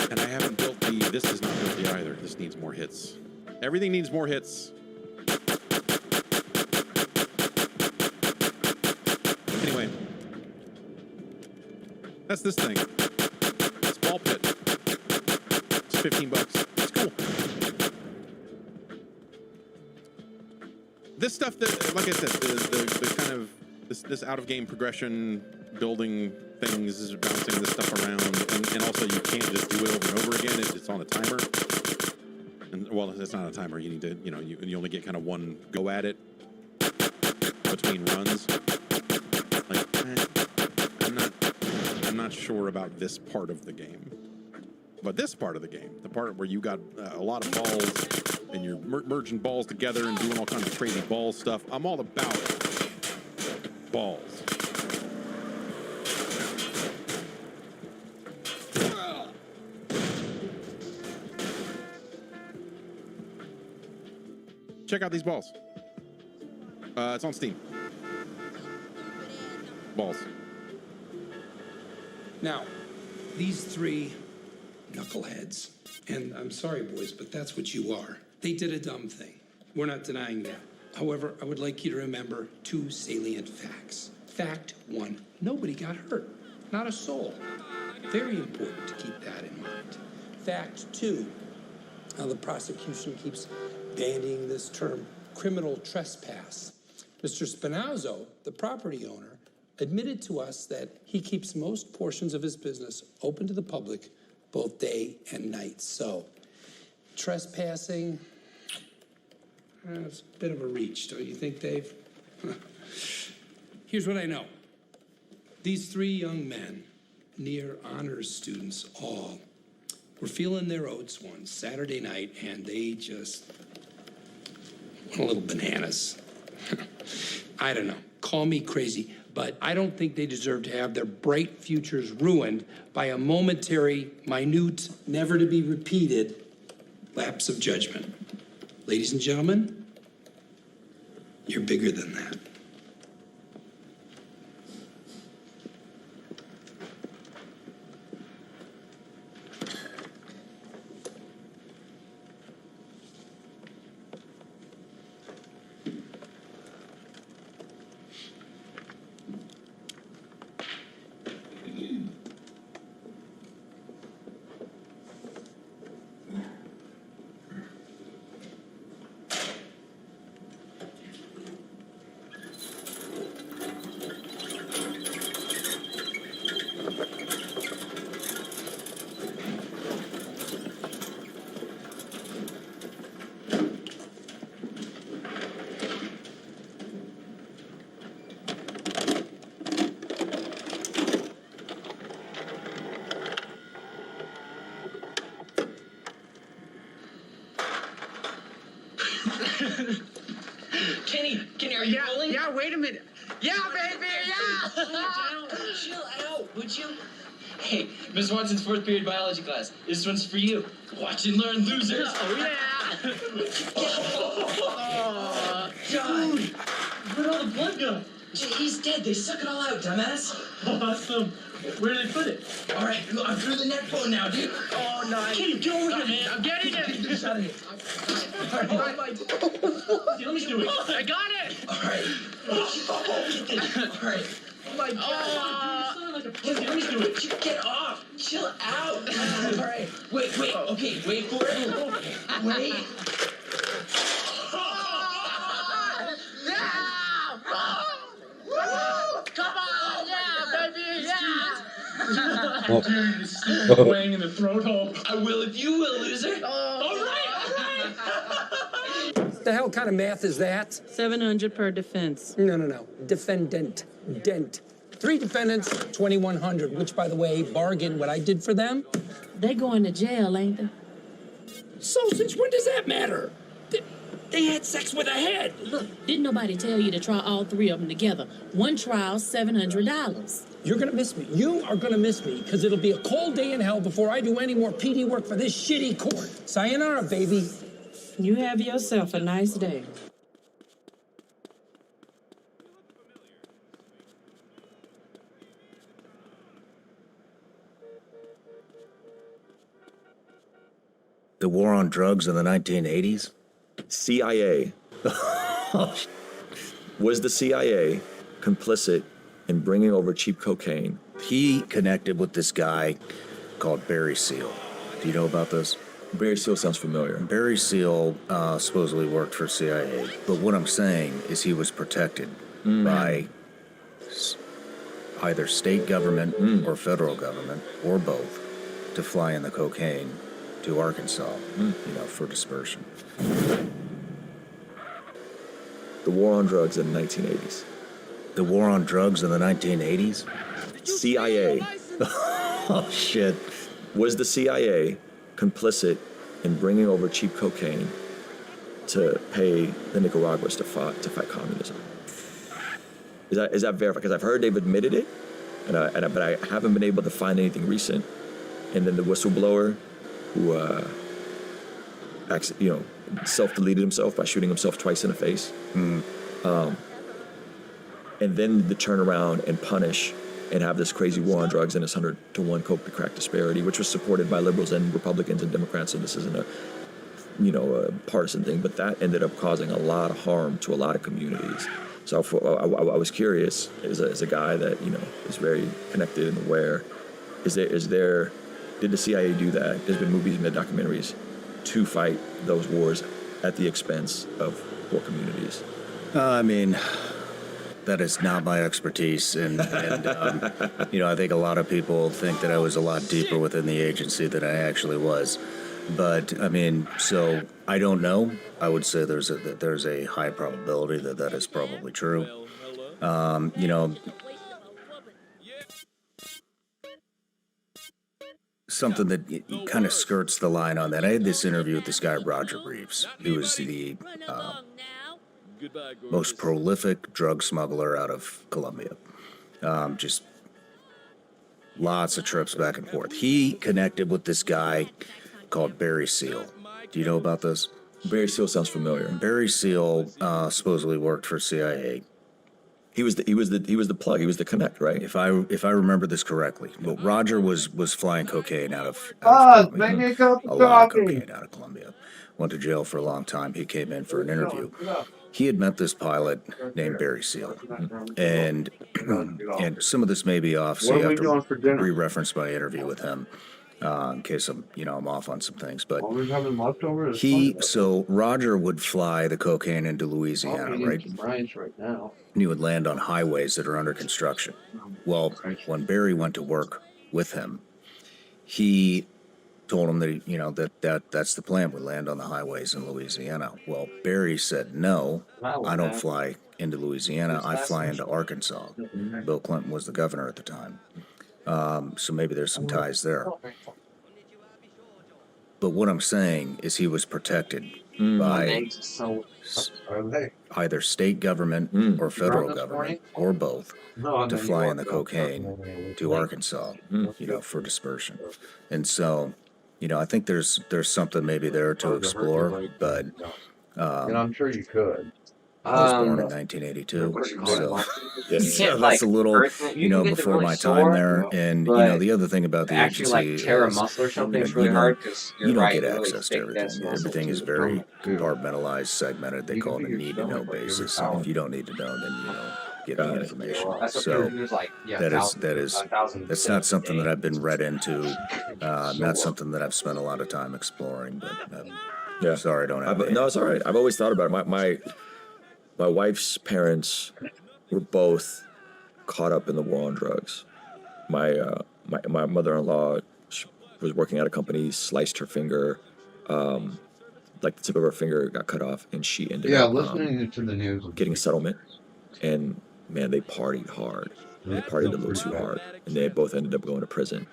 And I haven't built the... This is not built the either. This needs more hits. Everything needs more hits. Anyway. That's this thing. It's ball pit. It's $15. It's cool. This stuff that, like I said, the kind of this out of game progression, building things, bouncing this stuff around, and also you can't just do it over and over again. It's on a timer. And well, it's not a timer. You need to, you only get kind of one go at it between runs. Like, I'm not sure about this part of the game, but this part of the game, the part where you got a lot of balls and you're merging balls together and doing all kinds of crazy ball stuff. I'm all about balls. Check out these balls. It's on Steam. Balls. Now, these 3 knuckleheads, and I'm sorry, boys, but that's what you are. They did a dumb thing. We're not denying that. However, I would like you to remember 2 salient facts. Fact 1, nobody got hurt. Not a soul. Very important to keep that in mind. Fact 2, the prosecution keeps bandying this term criminal trespass. Mr. Spinazzo, the property owner, admitted to us that he keeps most portions of his business open to the public both day and night. So, trespassing, it's a bit of a reach, don't you think, Dave? Here's what I know. These three young men, near honors students all, were feeling their oats one Saturday night, and they just went a little bananas. I don't know, call me crazy, but I don't think they deserve to have their bright futures ruined by a momentary, minute, never to be repeated lapse of judgment. Ladies and gentlemen, you're bigger than that. Kenny, are you rolling? Yeah, wait a minute. Yeah, baby, yeah! Calm down, chill out, would you? Hey, Miss Watson's fourth period biology class. This one's for you. Watch and learn, losers. Oh, yeah! Oh, God. Where'd all the blood go? He's dead. They suck it all out, dumbass. Awesome. Where did they put it? All right, I'm through the net phone now, dude. Oh, nice. Kenny, get over here, man. I'm getting it. Shut it. All right. Oh, my. Let me do it. I got it. All right. All right. Oh, my God. Let me do it. Get off. Chill out. All right. Wait. Okay, wait for it. Wait. Oh. Wang in the throat hole. I will if you will, loser. All right. What the hell kind of math is that? 700 per defense. No. Defendant. Dent. 3 defendants, 2,100, which, by the way, bargain what I did for them. They going to jail, ain't they? So since when does that matter? They had sex with a head. Look, didn't nobody tell you to try all 3 of them together? One trial, $700. You're gonna miss me. You are gonna miss me, because it'll be a cold day in hell before I do any more PD work for this shitty court. Sayonara, baby. You have yourself a nice day. The war on drugs in the 1980s? CIA. Was the CIA complicit in bringing over cheap cocaine? He connected with this guy called Barry Seal. Do you know about this? Barry Seal sounds familiar. Barry Seal supposedly worked for CIA, but what I'm saying is he was protected by either state government or federal government, or both, to fly in the cocaine to Arkansas, for dispersion. The war on drugs in the 1980s. The war on drugs in the 1980s? CIA. Oh, shit. Was the CIA complicit in bringing over cheap cocaine to pay the Nicaraguans to fight communism? Is that verified? Because I've heard they've admitted it, but I haven't been able to find anything recent. And then the whistleblower who self-deleted himself by shooting himself twice in the face. And then to turn around and punish and have this crazy war on drugs and this 100-to-1 coke to crack disparity, which was supported by liberals and Republicans and Democrats. So this isn't a partisan thing, but that ended up causing a lot of harm to a lot of communities. So I was curious, as a guy that is very connected and aware, did the CIA do that? There's been movies and documentaries to fight those wars at the expense of poor communities? I mean, that is not my expertise, and I think a lot of people think that I was a lot deeper within the agency than I actually was. But I mean, so I don't know. I would say there's a high probability that that is probably true. Something that kind of skirts the line on that. I had this interview with this guy, Roger Reeves, who was the most prolific drug smuggler out of Colombia. Just lots of trips back and forth. He connected with this guy called Barry Seal. Do you know about this? Barry Seal sounds familiar. Barry Seal supposedly worked for CIA. He was the plug. He was the connect, right? If I remember this correctly, well, Roger was flying cocaine out of Colombia, a lot of cocaine out of Colombia. Went to jail for a long time. He came in for an interview. He had met this pilot named Barry Seal, and some of this may be off, so you have to re-reference my interview with him in case I'm off on some things. But so Roger would fly the cocaine into Louisiana, right? And he would land on highways that are under construction. Well, when Barry went to work with him, he told him that that's the plan. We land on the highways in Louisiana. Well, Barry said, no, I don't fly into Louisiana. I fly into Arkansas. Bill Clinton was the governor at the time. So maybe there's some ties there. But what I'm saying is he was protected by either state government or federal government or both to fly in the cocaine to Arkansas, for dispersion. And so, I think there's something maybe there to explore, but And I'm sure you could. I was born in 1982, so that's a little, before my time there. And the other thing about the agency is, you don't get access to everything. Everything is very compartmentalized, segmented. They call it a need-to-know basis. And if you don't need to know, then you don't get the information. So that's not something that I've been read into. Not something that I've spent a lot of time exploring. But sorry, I don't have. No, it's all right. I've always thought about it. My wife's parents were both caught up in the war on drugs. My mother-in-law was working at a company, sliced her finger, like the tip of her finger got cut off, and she ended up listening to the news, getting a settlement. And man, they partied hard. They partied a little too hard, and they both ended up going to prison.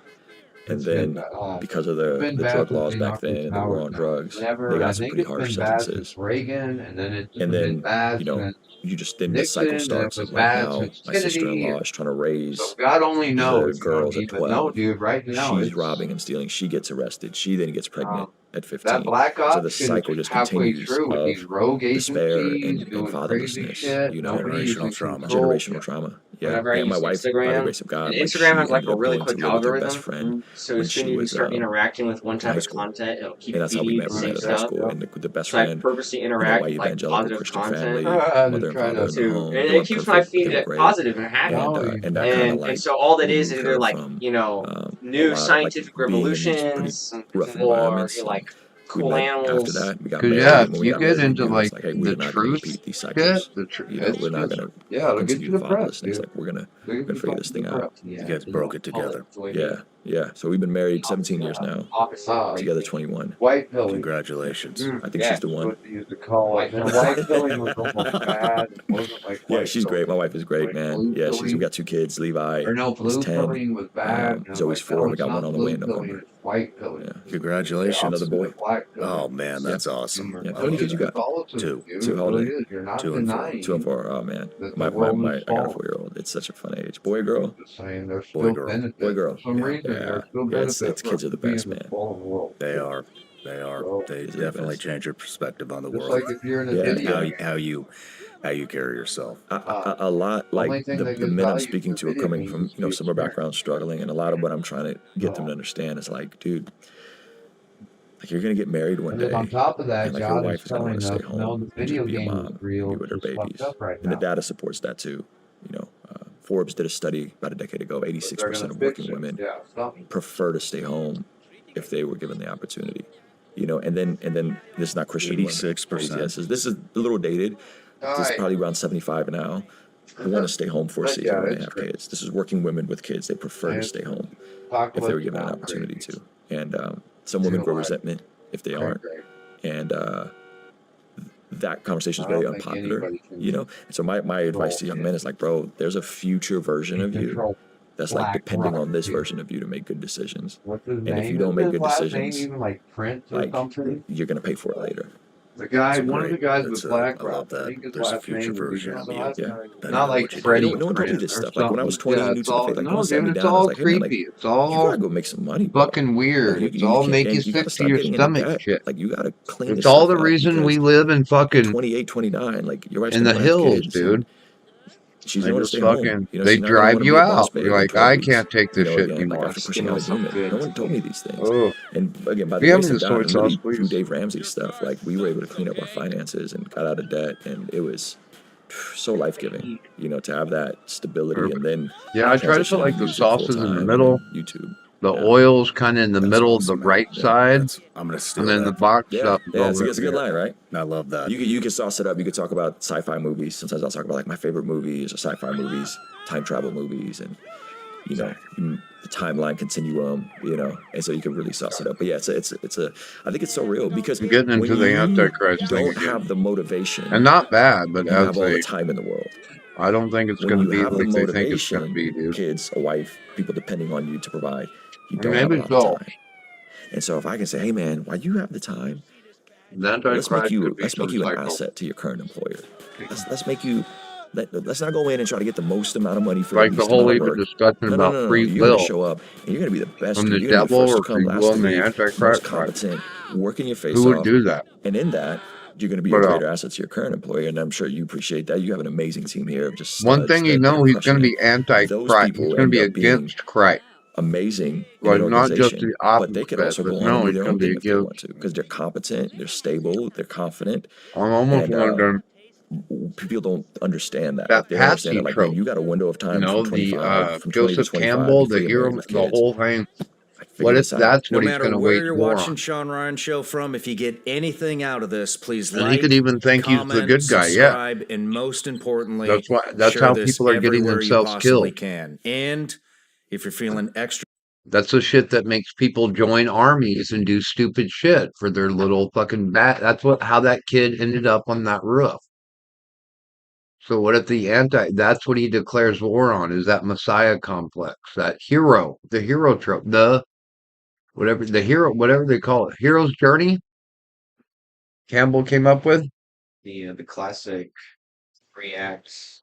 And then, because of the drug laws back then and the war on drugs, they got some pretty harsh sentences. And then, the cycle starts. And right now, my sister-in-law is trying to raise the girls at 12. She's robbing and stealing. She gets arrested. She then gets pregnant at 15. So the cycle just continues of despair and fatherlessness. Generational trauma. Yeah, my wife, by the grace of God, Instagram has like a really quick algorithm. Best friend so as soon as you start interacting with one type of content, it'll keep feeding you the same stuff. And the best So I friend, purposely interact with like positive Christian content. family, mother and And it keeps my feed positive and happy. And so all that is either like, new scientific revolutions, or like cool animals. After that, we got you get into like the truth. We're not going to continue to follow this. It's like we're gonna figure this thing out. You guys broke it together. Yeah. So we've been married 17 years now. Together 21. Congratulations. I think she's the one. Yeah, she's great. My wife is great, man. Yeah, we got 2 kids. Levi is 10. Zoe's 4. We got one on the way in November. Yeah. Congratulations. Another boy. Oh man, that's awesome. Yeah. How many kids you got? 2. 2. How old are they? 2 and 4. 2 and 4. Oh man, I got a 4-year-old. It's such a fun age. Boy or girl? Boy, girl. Boy, girl. Yeah. It's kids are the best, man. They are. They definitely change your perspective on the world. Like if you're in a video, how you carry yourself. A lot, like the men I'm speaking to are coming from similar backgrounds, struggling, and a lot of what I'm trying to get them to understand is like, dude, like you're gonna get married one day, on top of that, and like your wife is gonna want to stay home and just be a mom, be with her babies, and the data supports that too. Forbes did a study about a decade ago. 86% of working women prefer to stay home if they were given the opportunity. you know, and then this is not Christian women. 86%. Yes, this is a little dated. This is probably around 75 now. Who want to stay home for a season when they have kids. This is working women with kids. They prefer to stay home if they were given an opportunity to. And some women grow resentment if they aren't. And that conversation is very unpopular, you know? And so my advice to young men is like, bro, there's a future version of you that's like depending on this version of you to make good decisions. And if you don't make good decisions, like you're going to pay for it later. The guy, one of the guys with black. I love that. There's a future version of you. Yeah. Not like Freddie. No one told me this stuff. Like when I was 20 and knew something, like, no, dude, it's all creepy. It's all you gotta go make some money, bro. fucking weird. Like, It's all make you you sick gotta to start your getting into stomach debt. shit. Like you gotta clean It's this all stuff the up reason we because live in fucking 28, 29, like your wife's in the gonna wanna have hills, kids, dude. and she's They gonna wanna just stay home. fucking, You know, they she's not gonna drive wanna you be a boss out. babe You're in like, her I 20s, can't take you this know, shit again, like anymore. after pushing out a human. No one told me these things. Oh. And again, by Do the you have grace any of God, soy and sauce, really please? through Dave Ramsey's stuff, like we were able to clean up our finances and got out of debt, and it was so life-giving, you know, to have that stability and then Yeah, I try to transition put like into the music sauces in the full-time and middle, then YouTube. the Yeah. oils kind of in the That's middle, awesome, the man. right Yeah, side, I'm gonna steal and then that. the box Yeah, stuff. yeah, it's a good line, right? I love that. You can sauce it up. You could talk about sci-fi movies. Sometimes I'll talk about like my favorite movies or sci-fi movies, time travel movies, and you know the timeline continuum. You know, and so you can really sauce it up. But yeah, it's a. I think it's so real because I'm getting into when the you Antichrist thing don't again. have the motivation, And not bad, but you as have all the a, time in the world. I don't think it's When going to you be have the like they think it's going to motivation, be, dude. kids, a wife, people depending on you to provide, you don't have a Maybe lot so. of time. And so if I can say, hey man, while you have the time, The let's make Antichrist could be you some an psycho. asset to your current employer. Let's make you let's not go in and try to get the most amount of money for Like the the least whole amount of even work. discussion No, no, about no, no. free You're gonna will show up and you're gonna be the best. from the You're gonna be the devil first to or come, free last will to and the leave, Antichrist. most Right. competent, working your face Who would off. do that? And in that, you're going to be a greater asset to your current employer, and I'm sure you appreciate that. You have an amazing team here of just One studs thing you that are know, he's going crushing to it. be anti-Christ. Those He's people going to end be up being against Christ. amazing in Like an not just organization, the but they opposite, could also but go on no, and do he's their going own to be thing if they against. want to, because they're competent, they're stable, they're confident, I'm almost and wondering people don't understand that. that Like they don't understand Patsy that. Like, man, trope. you got a window of You time from know, the 25, from 20 to Joseph 25 Campbell, before the you're hero, married with the kids. whole thing. Figure What if this out. that's No what he's matter going to where wage you're war watching on? Sean Ryan show from, if you get anything out of this, please And he could like, even think he's the comment, good guy. Yeah, subscribe, and most importantly, that's why. That's share how this people are getting everywhere you themselves possibly killed. can. And if you're feeling extra That's the shit that makes people join armies and do stupid shit for their little fucking bat. That's how that kid ended up on that roof. So what if that's what he declares war on, is that Messiah complex, that hero, the hero trope, the hero, whatever they call it, hero's journey Campbell came up with? The classic 3 acts.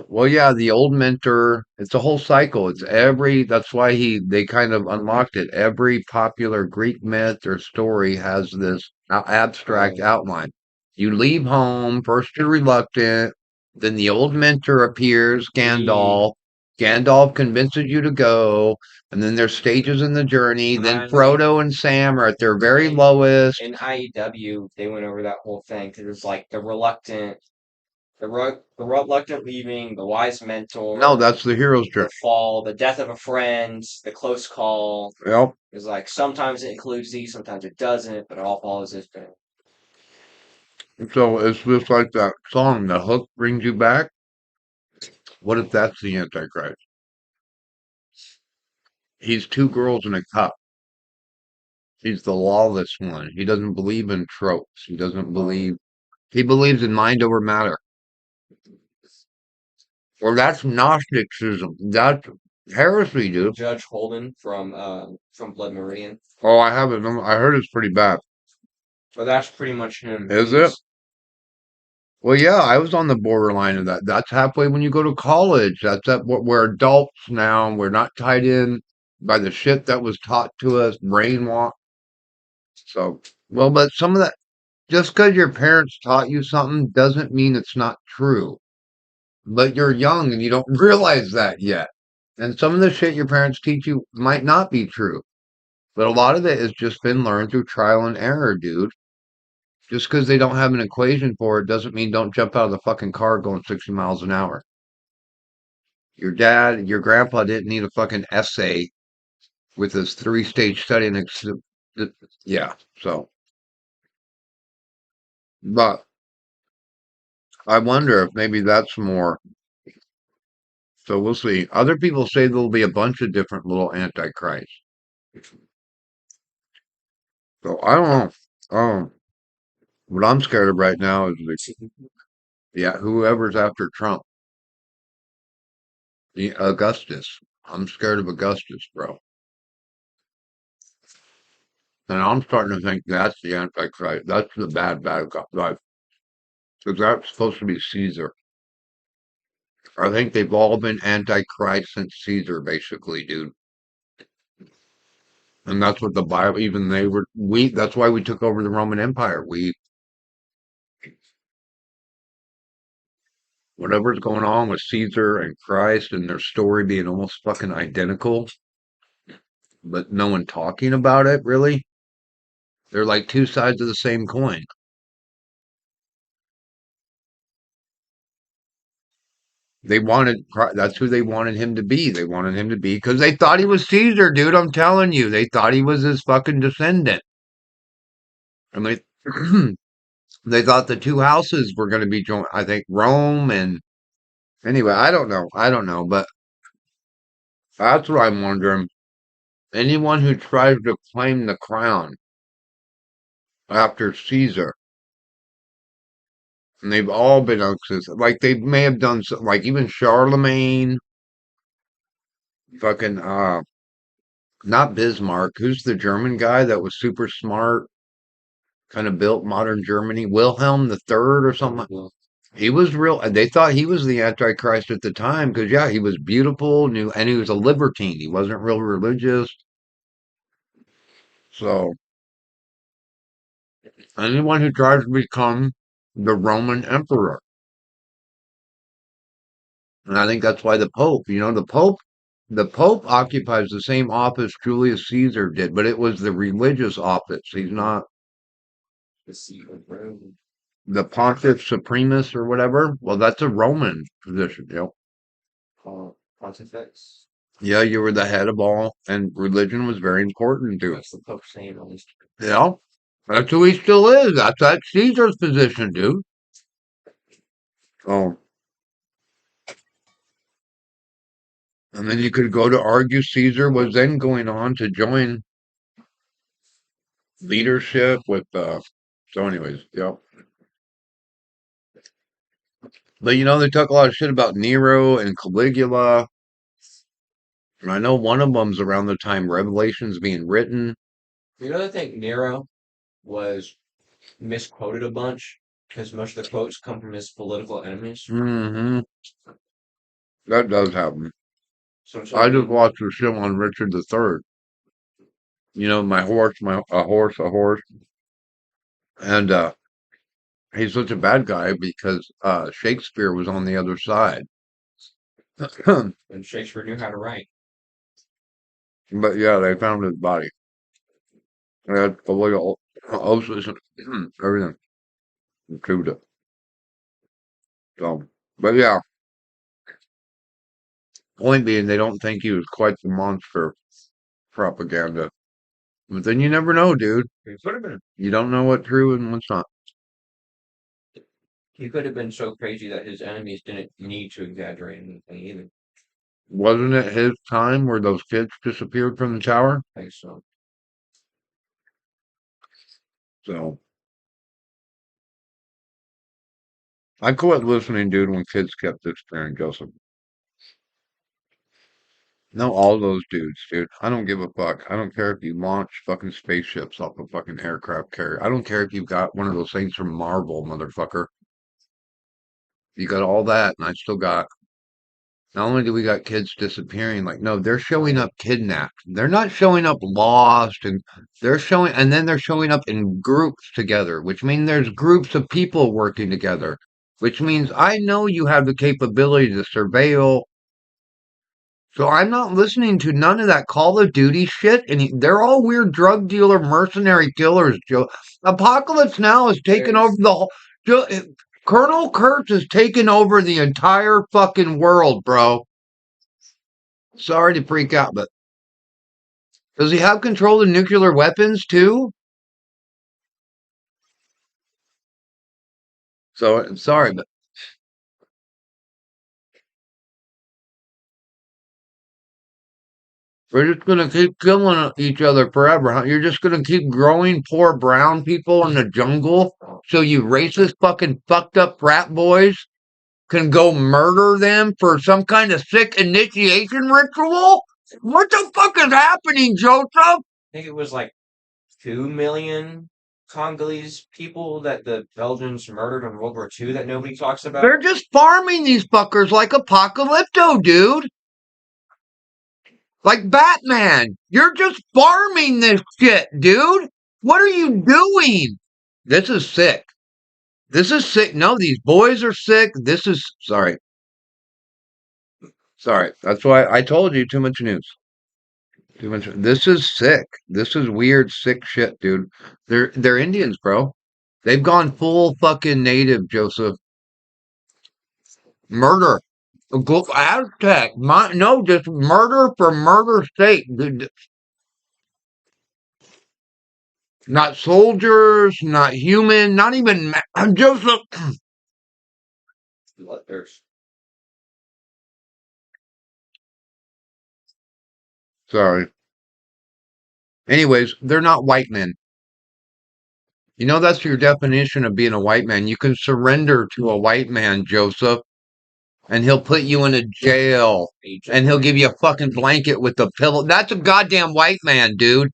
Well, yeah, the old mentor, it's a whole cycle. That's why they kind of unlocked it. Every popular Greek myth or story has this abstract outline. You leave home, first you're reluctant, then the old mentor appears, Gandalf. Gandalf convinces you to go, and then there's stages in the journey. Then Frodo and Sam are at their very lowest. In IEW, they went over that whole thing because it's like the reluctant leaving, the wise mentor. No, that's the hero's journey. The fall, the death of a friend, the close call. Yep. It's like sometimes it includes these, sometimes it doesn't, but it all follows this thing. So it's just like that song, The Hook Brings You Back. What if that's the Antichrist? He's two girls in a cup. He's the lawless one. He doesn't believe in tropes. He believes in mind over matter. Or that's Gnosticism. That's heresy, dude. Judge Holden from Blood Meridian. Oh, I haven't. I heard it's pretty bad. But that's pretty much him. Is it? Well, yeah, I was on the borderline of that. That's halfway when you go to college. That's what we're adults now. We're not tied in by the shit that was taught to us, brainwashed. So, well, but some of that, just because your parents taught you something doesn't mean it's not true. But you're young and you don't realize that yet. And some of the shit your parents teach you might not be true. But a lot of it has just been learned through trial and error, dude. Just because they don't have an equation for it doesn't mean don't jump out of the fucking car going 60 miles an hour. Your grandpa didn't need a fucking essay with his 3-stage study and Yeah, so. But I wonder if maybe that's more. So we'll see. Other people say there'll be a bunch of different little antichrists. So I don't know. What I'm scared of right now is whoever's after Trump. Augustus. I'm scared of Augustus, bro. And I'm starting to think that's the Antichrist. That's the bad guy. Because that's supposed to be Caesar. I think they've all been Antichrist since Caesar, basically, dude. And that's what the Bible, even that's why we took over the Roman Empire. Whatever's going on with Caesar and Christ and their story being almost fucking identical, but no one talking about it, really. They're like two sides of the same coin. That's who they wanted him to be. They wanted him to be because they thought he was Caesar, dude. I'm telling you, they thought he was his fucking descendant. And they thought the two houses were going to be joined. I think Rome and anyway, I don't know. But that's what I'm wondering. Anyone who tries to claim the crown after Caesar, and they've all been unsuccessful. Like they may have done, like even Charlemagne, fucking not Bismarck. Who's the German guy that was super smart? Kind of built modern Germany. Wilhelm the Third or something. He was real. They thought he was the Antichrist at the time because yeah, he was beautiful, and he was a libertine. He wasn't real religious. So anyone who tries to become the Roman emperor, and I think that's why the Pope. The Pope occupies the same office Julius Caesar did, but it was the religious office. He's not the Pontiff Supremus or whatever. Well, that's a Roman position. Yep. Pontifex. Yeah, you were the head of all, and religion was very important too. That's the Pope saying at least. Yeah, that's who he still is. That's Caesar's position, dude. Oh, and then you could go to argue Caesar was then going on to join leadership with. So, anyways, yeah. But they talk a lot of shit about Nero and Caligula. And I know one of them's around the time Revelation's being written. I think Nero was misquoted a bunch because most of the quotes come from his political enemies. Mm-hmm. That does happen. I just watched a show on Richard III. My horse, a horse. And he's such a bad guy because Shakespeare was on the other side. And Shakespeare knew how to write. But yeah, they found his body. They had illegal oasis and everything. And proved it. So, but yeah. Point being, they don't think he was quite the monster propaganda. But then you never know, dude. He could have been. You don't know what's true and what's not. He could have been so crazy that his enemies didn't need to exaggerate anything either. Wasn't it his time where those kids disappeared from the tower? I think so. So I quit listening, dude, when kids kept disappearing, Joseph. No, all those dudes, dude. I don't give a fuck. I don't care if you launch fucking spaceships off a fucking aircraft carrier. I don't care if you got one of those things from Marvel, motherfucker. You got all that, and I still got. Not only do we got kids disappearing, like, no, they're showing up kidnapped. They're not showing up lost, and then they're showing up in groups together, which means there's groups of people working together, which means I know you have the capability to surveil. So I'm not listening to none of that Call of Duty shit, and they're all weird drug dealer, mercenary killers, Joe. Apocalypse Now has taken over the whole. Colonel Kurtz has taken over the entire fucking world, bro. Sorry to freak out, but Does he have control of nuclear weapons too? So sorry, but we're just gonna keep killing each other forever, huh? You're just gonna keep growing poor brown people in the jungle so you racist fucking fucked up frat boys can go murder them for some kind of sick initiation ritual? What the fuck is happening, Joseph? I think it was like 2 million Congolese people that the Belgians murdered in World War II that nobody talks about. They're just farming these fuckers like Apocalypto, dude. Like Batman. You're just farming this shit, dude. What are you doing? This is sick. This is sick. No, these boys are sick. This is sorry. Sorry. That's why I told you too much news. Too much. This is sick. This is weird, sick shit, dude. They're Indians, bro. They've gone full fucking native, Joseph. Murder. Aztec. No, just murder for murder's sake. Not soldiers, not human, not even Joseph. Sorry. Anyways, they're not white men. You know, that's your definition of being a white man. You can surrender to a white man, Joseph, and he'll put you in a jail, and he'll give you a fucking blanket with a pillow. That's a goddamn white man, dude.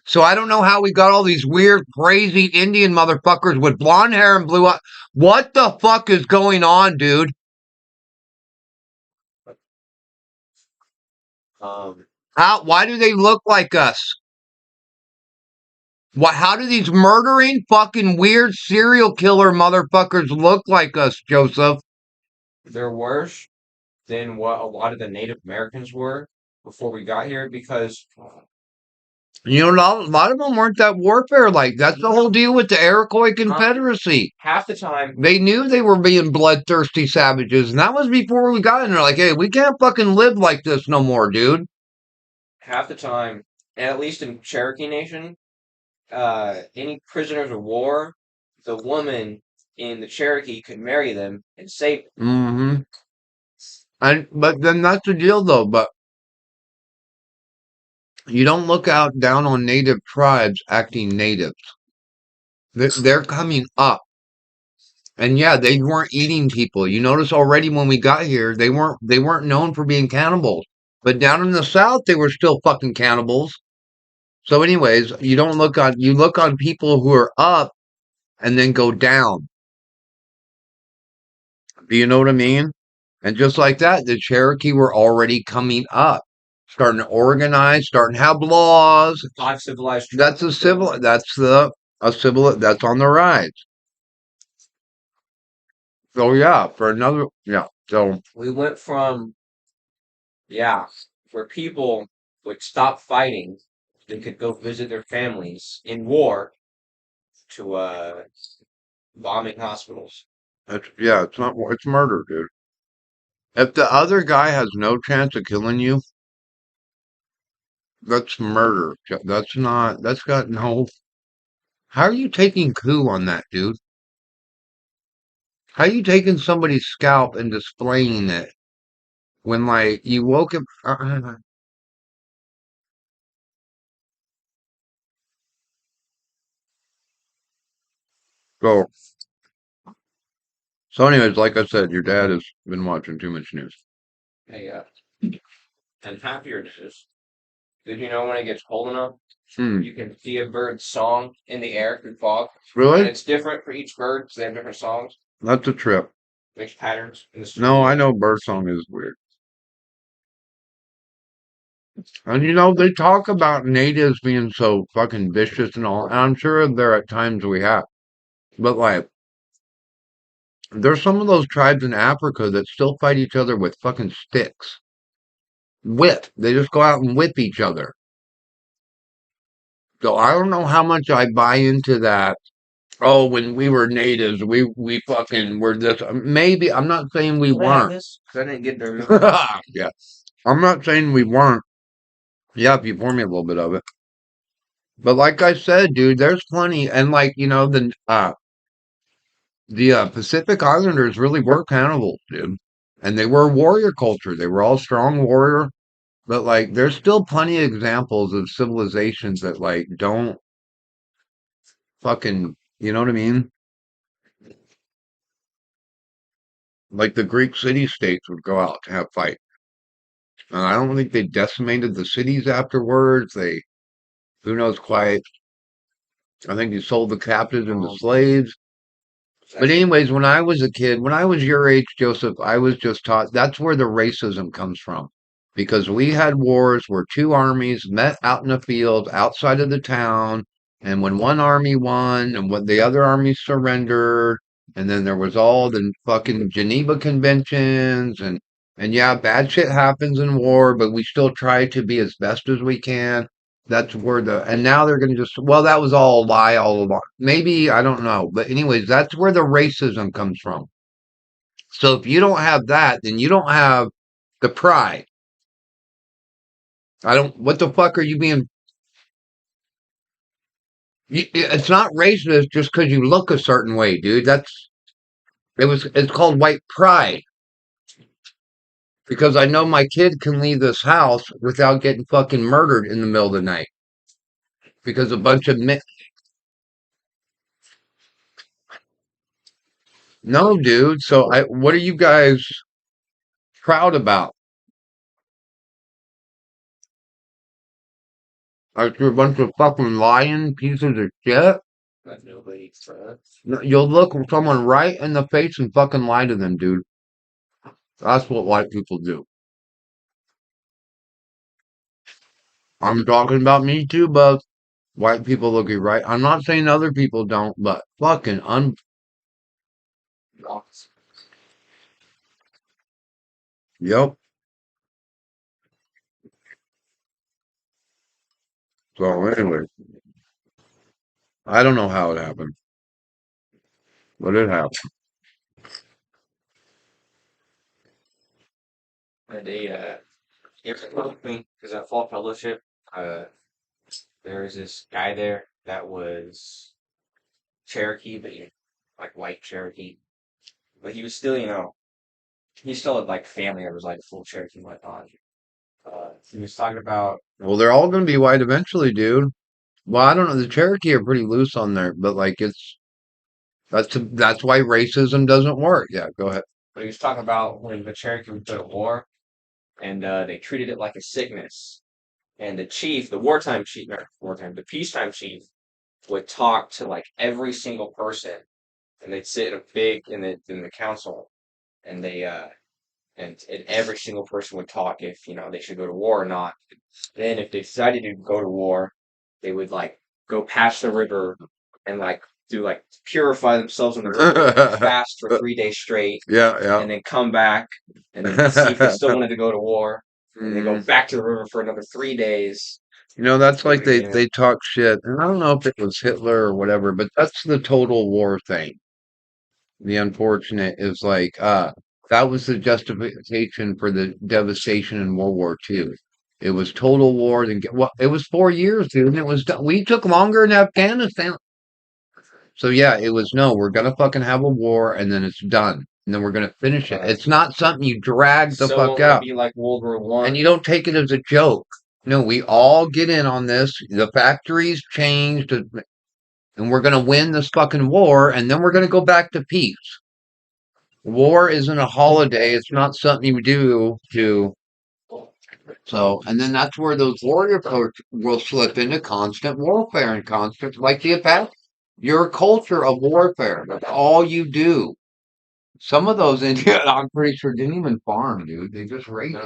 So I don't know how we got all these weird, crazy Indian motherfuckers with blonde hair and blue eyes. What the fuck is going on, dude? Why do they look like us? How do these murdering fucking weird serial killer motherfuckers look like us, Joseph? They're worse than what a lot of the Native Americans were before we got here because you know, a lot of them weren't that warfare like. That's the whole deal with the Iroquois Confederacy. Half the time, they knew they were being bloodthirsty savages, and that was before we got in there. Like, hey, we can't fucking live like this no more, dude. Half the time, and at least in Cherokee Nation, any prisoners of war, the woman in the Cherokee could marry them and save them. But then that's the deal, though. But you don't look out down on native tribes acting natives. They're coming up. And yeah, they weren't eating people. You notice already when we got here, they weren't known for being cannibals. But down in the South, they were still fucking cannibals. So anyways, you look on people who are up and then go down. Do you know what I mean? And just like that, the Cherokee were already coming up, starting to organize, starting to have laws. Civilized. That's on the rise. So yeah, so we went from where people would stop fighting and could go visit their families in war to bombing hospitals. It's murder, dude. If the other guy has no chance of killing you, that's murder. That's got no. How are you taking coup on that, dude? How are you taking somebody's scalp and displaying it when, like, you woke up? So anyways, like I said, your dad has been watching too much news. Hey, and happier news. Did you know when it gets cold enough, you can see a bird's song in the air through fog? Really? And it's different for each bird because they have different songs. That's a trip. Makes patterns. No, I know birdsong is weird. And you know, they talk about natives being so fucking vicious and all. And I'm sure there are times we have. But like, there's some of those tribes in Africa that still fight each other with fucking sticks. Whip. They just go out and whip each other. So I don't know how much I buy into that. Oh, when we were natives, we fucking were this. Maybe I'm not saying we weren't. I didn't get there. Yeah, I'm not saying we weren't. Yeah, if you pour me a little bit of it. But like I said, dude, there's plenty, and like the Pacific Islanders really were cannibals, dude, and they were warrior culture. They were all strong warrior, but like there's still plenty of examples of civilizations that like don't fucking, you know what I mean? Like the Greek city-states would go out to have fight. And I don't think they decimated the cities afterwards. They, who knows quite. I think they sold the captives into slaves. But anyways, when I was a kid, when I was your age, Joseph, I was just taught that's where the racism comes from. Because we had wars where two armies met out in the field outside of the town, and when one army won and when the other army surrendered, and then there was all the fucking Geneva Conventions and yeah, bad shit happens in war, but we still try to be as best as we can. That's where and now they're going to just, well, that was all a lie all along. Maybe, I don't know. But, anyways, that's where the racism comes from. So if you don't have that, then you don't have the pride. What the fuck are you being? It's not racist just because you look a certain way, dude. It's called white pride. Because I know my kid can leave this house without getting fucking murdered in the middle of the night. Because a bunch of men. No, dude. So what are you guys proud about? Aren't you a bunch of fucking lying pieces of shit? No, you'll look someone right in the face and fucking lie to them, dude. That's what white people do. I'm talking about me too, but white people look you right. I'm not saying other people don't, but fucking Yep. So anyway, I don't know how it happened, but it happened. And it was me because at Fall Fellowship, there was this guy there that was Cherokee, but like white Cherokee, but he was still, he still had like family that was like full Cherokee and whatnot. He was talking about Well, they're all gonna be white eventually, dude. Well, I don't know. The Cherokee are pretty loose on there, but like that's why racism doesn't work. Yeah, go ahead. but he was talking about when the Cherokee would go to war and they treated it like a sickness. And the chief, the wartime chief, not wartime, the peacetime chief would talk to like every single person, and they'd sit in a big in the council, and and every single person would talk if they should go to war or not. Then if they decided to go to war, they would like go past the river and like do like purify themselves in the river, and fast for 3 days straight, Yeah, yeah. and then come back and then see if they still wanted to go to war, and then go back to the river for another 3 days. That's like they talk shit. And I don't know if it was Hitler or whatever, but that's the total war thing. The unfortunate is like, that was the justification for the devastation in World War II. It was total war. Well, it was 4 years, dude, and it was done. We took longer in Afghanistan. So yeah, it was no, we're gonna fucking have a war and then it's done. And then we're gonna finish it. It's not something you drag the So fuck it out. would be like World War One. And you don't take it as a joke. No, we all get in on this. The factories changed, and we're gonna win this fucking war, and then we're gonna go back to peace. War isn't a holiday. It's not something you do to. So, and then that's where those warrior codes will slip into constant warfare and constant, like the attack. Your culture of warfare. That's all you do. Some of those Indians, I'm pretty sure, didn't even farm, dude. They just raided.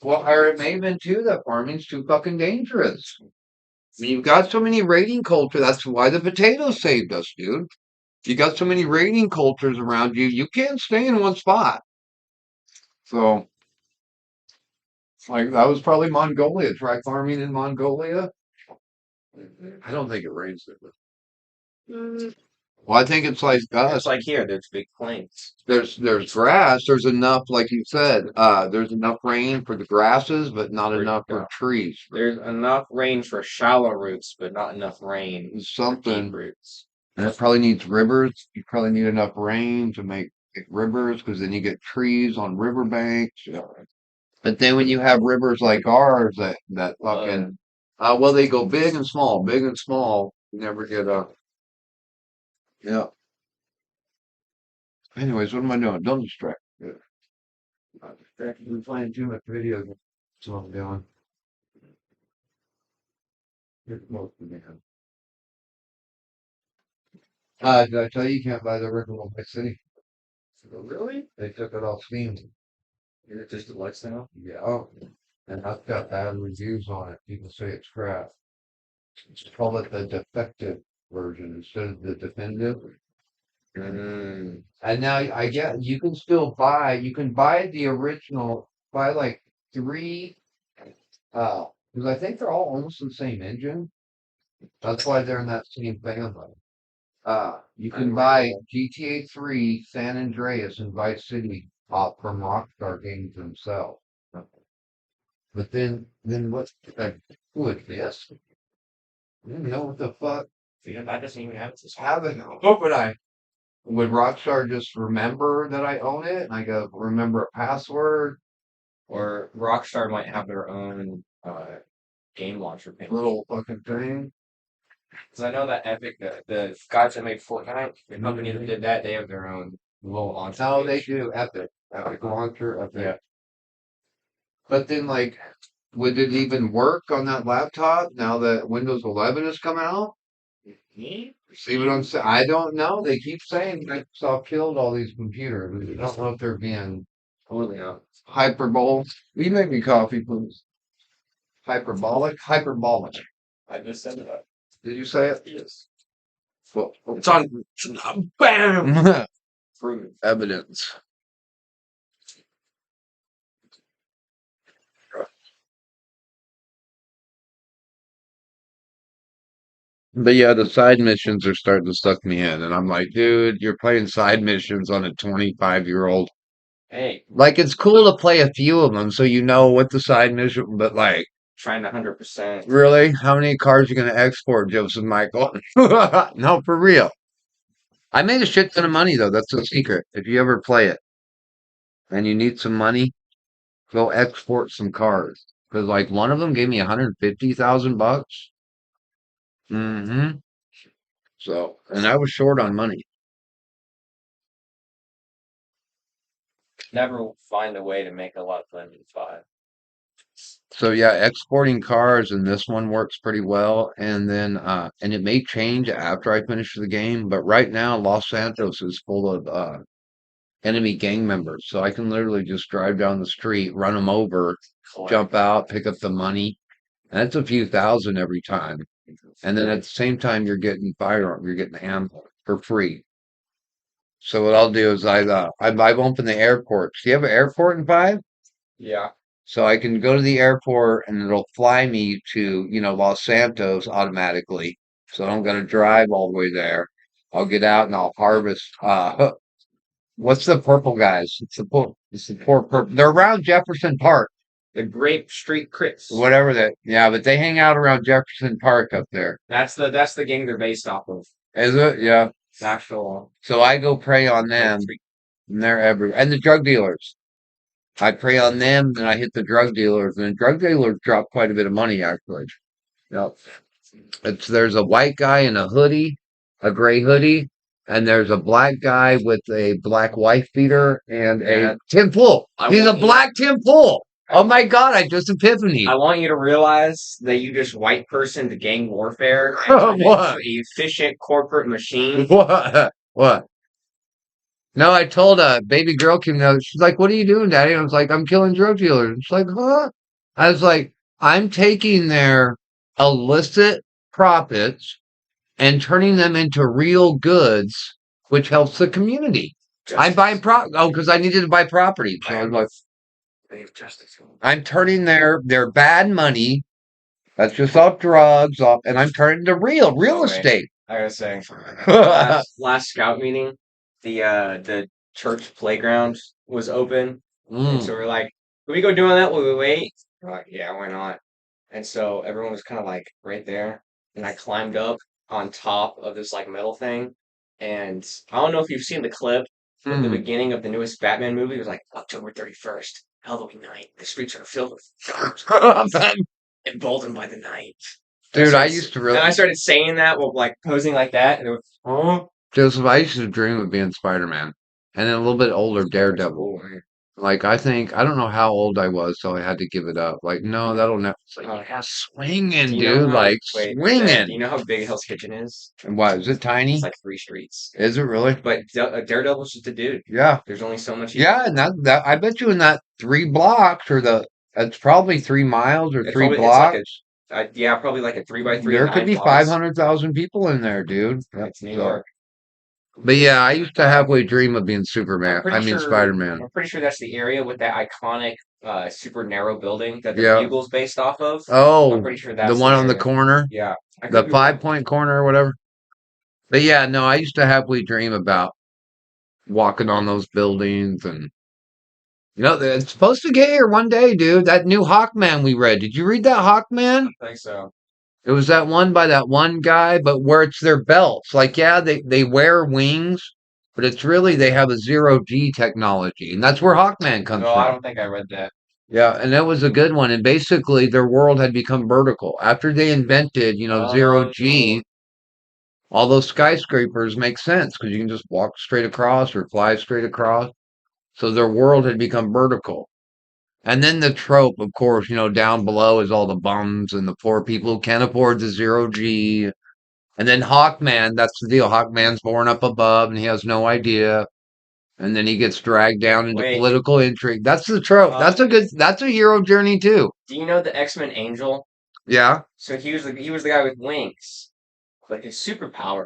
Well, or it may have been too that farming's too fucking dangerous. I mean, you've got so many raiding culture. That's why the potatoes saved us, dude. You got so many raiding cultures around you, you can't stay in one spot. So, like, that was probably Mongolia. Try farming in Mongolia. I don't think it rains there. Well, I think it's like us. It's like here, there's big plains. There's grass. There's enough, like you said. There's enough rain for the grasses, but not enough for trees. There's enough rain for shallow roots, but not enough rain for Something. deep roots. And it probably needs rivers. You probably need enough rain to make rivers, because then you get trees on riverbanks. But then when you have rivers like ours that fucking, well, they go big and small, big and small. You never get a, yeah. Anyways, what am I doing? Don't distract. Not distracted. We're playing too much video. That's what I'm doing. Here's most of me. Did I tell you can't buy the original Vice City? Really? They took it off Steam. Is it just deluxe now? Yeah. And I've got bad reviews on it. People say it's crap. Just call it the defective version instead of the definitive. And now I get you can still buy. You can buy the original. Buy like 3. Because I think they're all almost the same engine. That's why they're in that same family. You can buy GTA 3, San Andreas, and Vice City from Rockstar Games themselves. But then what's who is this? I didn't know what the fuck. Yeah, that doesn't even have this. Would Rockstar just remember that I own it and I go remember a password? Or Rockstar might have their own game launcher page. Little fucking thing. Because I know that Epic, the guys that made Fortnite, the company that did that, they have their own little launcher. No, page. they do. Epic launcher, Epic. Yeah. But then, like, would it even work on that laptop now that Windows 11 has come out? See what I'm saying? I don't know. They keep saying Microsoft killed all these computers. I don't know if they're being totally out. Hyperbole. Will you make me coffee, please? Hyperbolic? Hyperbolic. I just said that. Did you say it? Yes. Well, it's on. Bam! Proven. Evidence. But yeah, the side missions are starting to suck me in. And I'm like, dude, you're playing side missions on a 25-year-old. Hey. Like, it's cool to play a few of them so you know what the side mission, but like, trying to 100%. Really? How many cars are you going to export, Joseph Michael? No, for real. I made a shit ton of money, though. That's the secret. If you ever play it and you need some money, go export some cars. Because, like, one of them gave me $150,000. Mm-hmm. So, and I was short on money. Never find a way to make a lot of money in 5. So yeah, exporting cars, and this one works pretty well. And then, and it may change after I finish the game, but right now Los Santos is full of enemy gang members. So I can literally just drive down the street, run them over, jump out, pick up the money, and it's a few thousand every time. And then at the same time, you're getting firearm, you're getting ammo for free. So what I'll do is I've opened the airports. Do you have an airport in 5? Yeah. So I can go to the airport and it'll fly me to, Los Santos automatically. So I don't got to drive all the way there. I'll get out and I'll harvest. What's the purple guys? It's the poor purple. They're around Jefferson Park. The Grape Street Crips. Whatever that. Yeah, but they hang out around Jefferson Park up there. That's the gang they're based off of. Is it? Yeah. It's actual. So I go prey on them, and they're everywhere. And the drug dealers. I prey on them, then I hit the drug dealers, and the drug dealers drop quite a bit of money, actually. Yep. There's a white guy in a hoodie, a gray hoodie, and there's a black guy with a black wife beater and a Tim Pool. He's a black Tim Pool. Oh my God, I just epiphany. I want you to realize that you just white person to gang warfare. What? An efficient corporate machine. What? No, I told a baby girl came out. She's like, "What are you doing, Daddy?" And I was like, "I'm killing drug dealers." And she's like, "Huh?" I was like, "I'm taking their illicit profits and turning them into real goods, which helps the community." I buy because I needed to buy property. So I was like, I'm turning their bad money. That's just off drugs, and I'm turning to real estate. I gotta say, last scout meeting, the church playground was open, and so we're like, "Can we go doing that while we wait?" We're like, "Yeah, why not?" And so everyone was kind of like right there, and I climbed up on top of this like metal thing, and I don't know if you've seen the clip, but the beginning of the newest Batman movie was like October 31st, Halloween night. The streets are filled with emboldened by the night. Dude, I used to really. And I started saying that while like posing like that, and it was, oh. Joseph, I used to dream of being Spider-Man, and then a little bit older, Daredevil. Like I don't know how old I was, so I had to give it up. Like, no, that'll never. It's like, yeah, swinging, dude, like swinging. Do you know how big Hell's Kitchen is? And what is it? Tiny? It's like 3 streets. Is it really? But Daredevil's just a dude. Yeah. There's only so much. Yeah, and that I bet you in that 3 blocks or it's probably 3 miles or 3 blocks. Yeah, probably like a 3x3. There could be 500,000 people in there, dude. It's New York. But yeah, I used to halfway dream of being Superman. Spider-Man. I'm pretty sure that's the area with that iconic, super narrow building that the Bugle's based off of. Oh, I'm pretty sure that's the one on the corner. Yeah, the 5-point corner or whatever. But yeah, no, I used to halfway dream about walking on those buildings, and it's supposed to get here one day, dude. That new Hawkman we read. Did you read that Hawkman? I think so. It was that one by that one guy, but where it's their belts. Like, yeah, they wear wings, but it's really they have a 0G technology, and that's where Hawkman comes from. I don't think I read that. Yeah, and that was a good one. And basically, their world had become vertical after they invented, 0G. All those skyscrapers make sense because you can just walk straight across or fly straight across. So their world had become vertical. And then the trope, of course, down below is all the bums and the poor people who can't afford the 0G. And then Hawkman, that's the deal. Hawkman's born up above and he has no idea. And then he gets dragged down into political intrigue. That's the trope. That's a hero journey too. Do you know the X-Men Angel? Yeah. So he was the guy with wings, but his superpower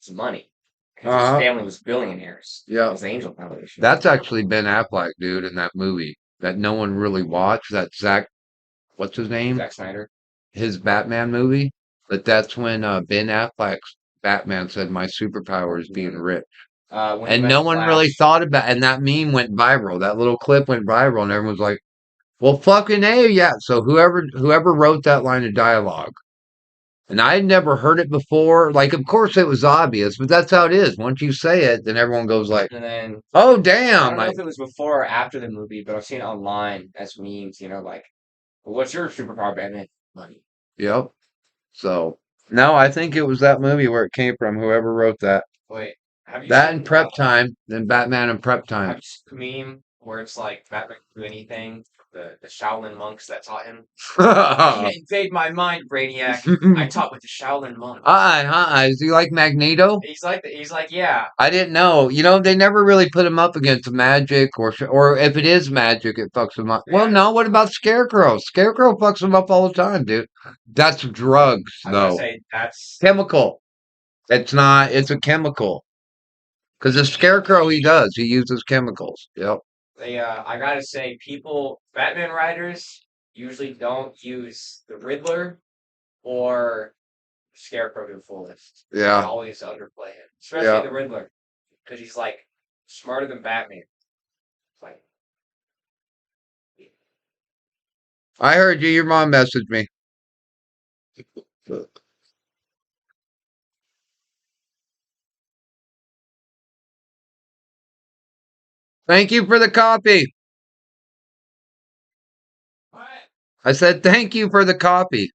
is money. Because his family was billionaires. Yeah. It was the Angel Foundation. That's actually Ben Affleck, dude, in that movie that no one really watched. That what's his name? Zack Snyder. His Batman movie. But that's when Ben Affleck's Batman said, "My superpower is being rich." And no one really thought about, and that meme went viral. That little clip went viral, and everyone was like, "Well, fucking A, yeah." So whoever wrote that line of dialogue, and I had never heard it before. Like, of course, it was obvious, but that's how it is. Once you say it, then everyone goes like, and then, "Oh, damn!" I don't know if it was before or after the movie, but I've seen it online as memes. Like, well, "What's your superpower, Batman?" Money. Yep. So no, I think it was that movie where it came from. Whoever wrote that. Wait. Have you that seen in Prep Time, then Batman in Prep Time. Have you seen the meme where it's like Batman can do anything? The Shaolin monks that taught him. You can't invade my mind, Brainiac. I taught with the Shaolin monks. Is he like Magneto? He's like yeah. I didn't know. They never really put him up against magic, or if it is magic, it fucks him up. Yeah. Well, no. What about Scarecrow? Scarecrow fucks him up all the time, dude. That's drugs, though. I say that's chemical. It's not. It's a chemical. Because the Scarecrow, he uses chemicals. Yep. I gotta say, Batman writers usually don't use the Riddler or Scarecrow to the fullest. Yeah. They always underplay him, especially the Riddler, because he's like smarter than Batman. Like, I heard you. Your mom messaged me. Thank you for the copy. what? I said thank you for the copy.